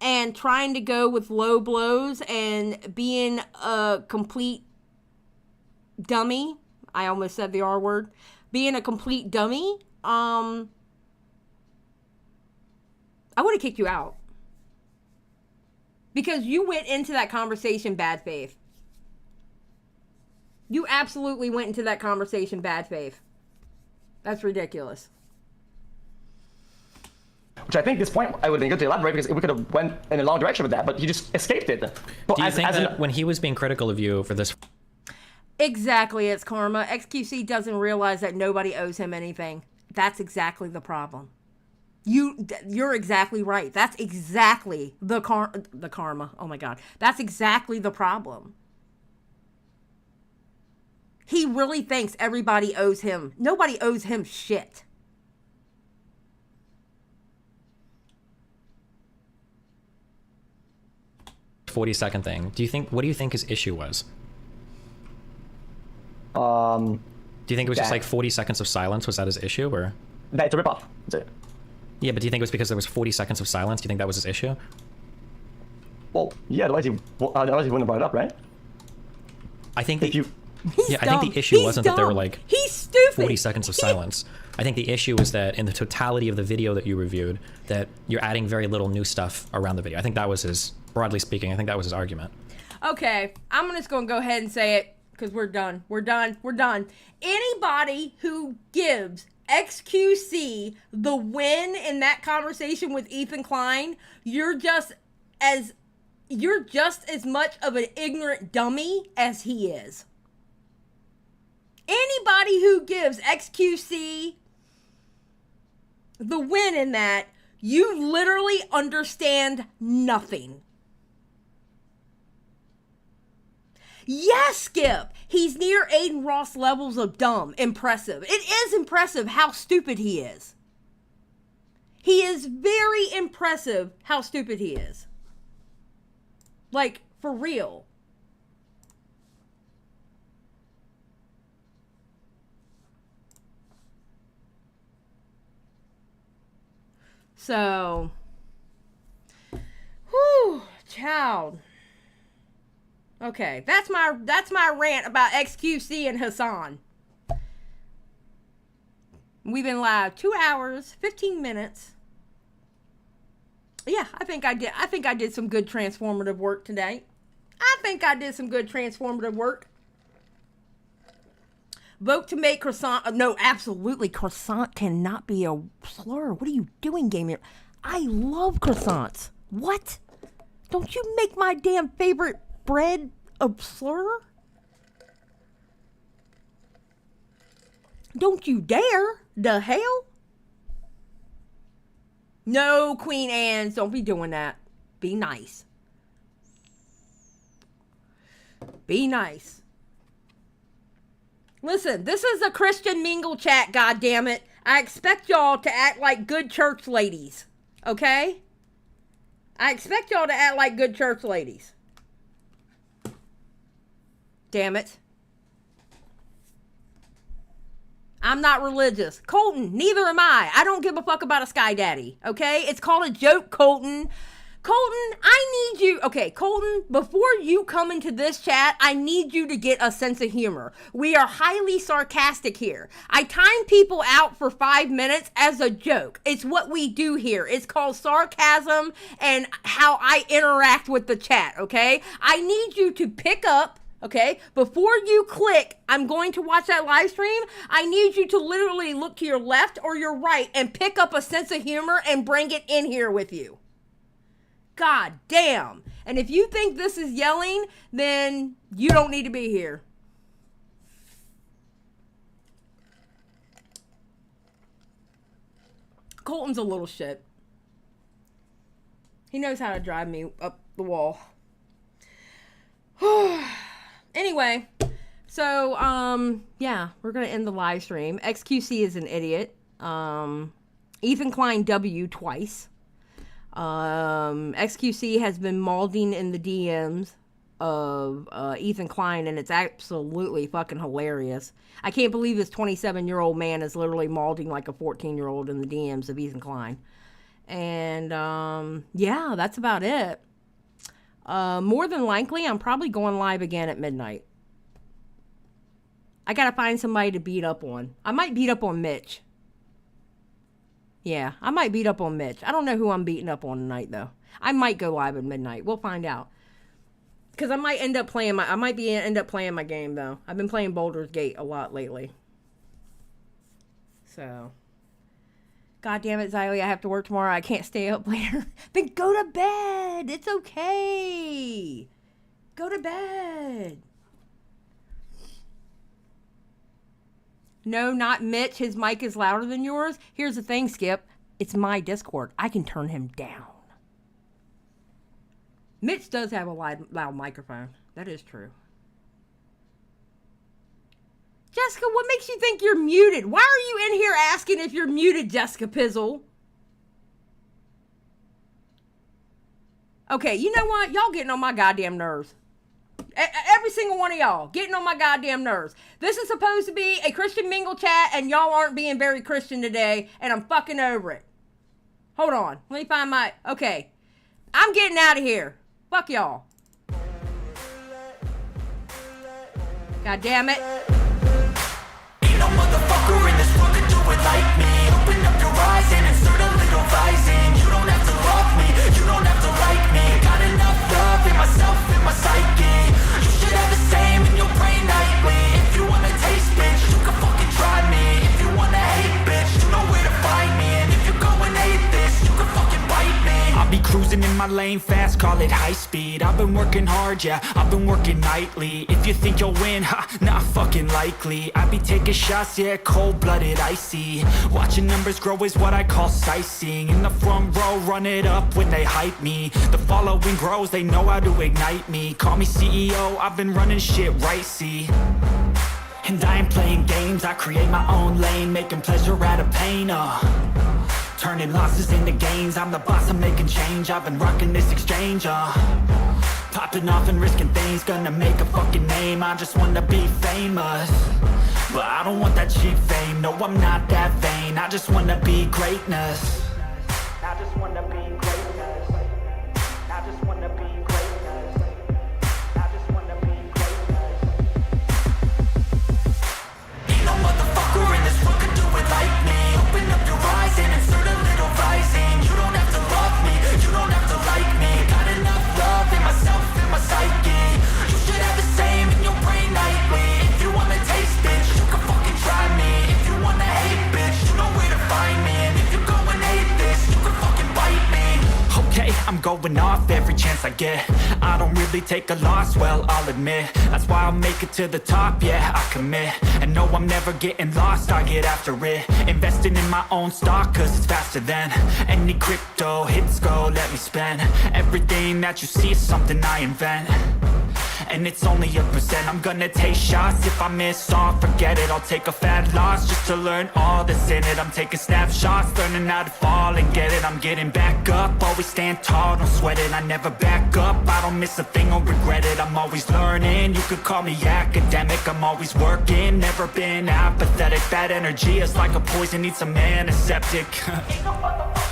and trying to go with low blows and being a complete dummy, I almost said the R word, being a complete dummy, I would have kicked you out. Because you went into that conversation bad faith. You absolutely went into that conversation bad faith. That's ridiculous. Which I think at this point, I would have been good to elaborate, because we could have went in a long direction with that, but he just escaped it. But do you think that when he was being critical of you for this... Exactly, it's karma. XQC doesn't realize that nobody owes him anything. That's exactly the problem. You're exactly right. That's exactly the karma. Oh my God. That's exactly the problem. He really thinks everybody owes him. Nobody owes him shit. ...40-second thing. What do you think his issue was? Do you think it was just like 40 seconds of silence? Was that his issue, or? That's a ripoff. That's it. Yeah, but do you think it was because there was 40 seconds of silence? Do you think that was his issue? Well, yeah, otherwise he wouldn't have brought it up, right? I think He's I dumb. think the issue wasn't that there were dumb. like He's stupid. 40 seconds of silence. I think the issue is that in the totality of the video that you reviewed, that you're adding very little new stuff around the video. I think that was his, broadly speaking, I think that was his argument. Okay, I'm just going to go ahead and say it, because we're done. We're done. We're done. Anybody who gives XQC the win in that conversation with Ethan Klein, you're just as much of an ignorant dummy as he is. Anybody who gives XQC the win in that, you literally understand nothing. Yes, Skip. He's near Aiden Ross levels of dumb. Impressive. It is impressive how stupid he is. He is very impressive how stupid he is. Like, for real. So, whew, child. Okay, that's my rant about XQC and Hasan. We've been live 2 hours, 15 minutes. Yeah, I think I did some good transformative work today. Vote to make croissant. No, absolutely. Croissant cannot be a slur. What are you doing, gamer? I love croissants. What? Don't you make my damn favorite bread a slur? Don't you dare. The hell? No, Queen Anne's. Don't be doing that. Be nice. Be nice. Listen, this is a Christian mingle chat, goddammit. I expect y'all to act like good church ladies. Okay? I expect y'all to act like good church ladies. Damn it. I'm not religious. Colton, neither am I. I don't give a fuck about a sky daddy. Okay? It's called a joke, Colton. Colton, I need you. Okay, Colton, before you come into this chat, I need you to get a sense of humor. We are highly sarcastic here. I time people out for 5 minutes as a joke. It's what we do here. It's called sarcasm and how I interact with the chat, okay? I need you to pick up, okay? Before you click, I'm going to watch that live stream, I need you to literally look to your left or your right and pick up a sense of humor and bring it in here with you. God damn. And if you think this is yelling, then you don't need to be here. Colton's a little shit. He knows how to drive me up the wall. Anyway, so, yeah, we're going to end the live stream. XQC is an idiot. Ethan Klein W twice. XQC has been mauling in the DMs of Ethan Klein, and it's absolutely fucking hilarious. I can't believe this 27-year-old man is literally mauling like a 14-year-old in the DMs of Ethan Klein. And, yeah, that's about it. More than likely, I'm probably going live again at midnight. I gotta find somebody to beat up on. I might beat up on Mitch. Yeah, I might beat up on Mitch. I don't know who I'm beating up on tonight, though. I might go live at midnight. We'll find out. Because I might end up playing my game, though. I've been playing Baldur's Gate a lot lately. So. God damn it, Xylie, I have to work tomorrow. I can't stay up later. Then go to bed. It's okay. Go to bed. No, not Mitch. His mic is louder than yours. Here's the thing, Skip. It's my Discord. I can turn him down. Mitch does have a loud microphone. That is true. Jessica, what makes you think you're muted? Why are you in here asking if you're muted, Jessica Pizzle? Okay, you know what? Y'all getting on my goddamn nerves. Every single one of y'all getting on my goddamn nerves. This is supposed to be a Christian mingle chat, and y'all aren't being very Christian today, and I'm fucking over it. Hold on. Let me find my... Okay. I'm getting out of here. Fuck y'all. God damn it. Ain't no motherfucker in this world could do it like me. Open up your eyes and insert a little rising. You don't have to love me, you don't have to like me. Got enough love in myself, in my psyche. You should have the same in your brain nightly. If you wanna taste, bitch, you can fucking try me. If you wanna hate, bitch, you know where to find me. And if you go and hate this, you can fucking bite me. I'll be cruising in my lane fast, call it high speed. I've been working hard, yeah, I've been working nightly. If you think you'll win, ha, not fucking likely. I be taking shots, yeah, cold-blooded, icy. Watching numbers grow is what I call sightseeing. In the front row, run it up when they hype me. The following grows, they know how to ignite me. Call me CEO, I've been running shit right, see. And I ain't playing games, I create my own lane. Making pleasure out of pain, turning losses into gains. I'm the boss, I'm making change. I've been rocking this exchange, popping off and risking things. Gonna make a fucking name. I just wanna be famous, but I don't want that cheap fame. No, I'm not that vain. I just wanna be greatness. I just wanna be greatness. I just wanna be greatness. I just wanna be greatness. Ain't no motherfucker in this world could do it like me. Open up your eyes and insert a little rising. You don't have to love me, you don't have to like me. Got enough love in myself, in my psyche. You should have the same in your brain nightly. If you wanna taste, bitch, you can fucking try me. If you wanna hate, bitch, you know where to find me. And if you go and hate this, you can fucking bite me. Okay, I'm going off every chance I get. I don't really take a loss, well, I'll admit. That's why I'll make it to the top, yeah, I commit. And no, I'm never getting lost, I get after it. Investing in my own stock, cause it's faster than any crypto hits go, let me spend. Everything that you see is something I invent, and it's only a percent. I'm gonna take shots, if I miss all, forget it. I'll take a fat loss just to learn all that's in it. I'm taking snapshots, learning how to fall and get it. I'm getting back up, always stand tall, don't sweat it. I never back up, I don't miss a thing or regret it. I'm always learning, you could call me academic. I'm always working, never been apathetic. Bad energy is like a poison, needs some antiseptic. Ain't no motherfucker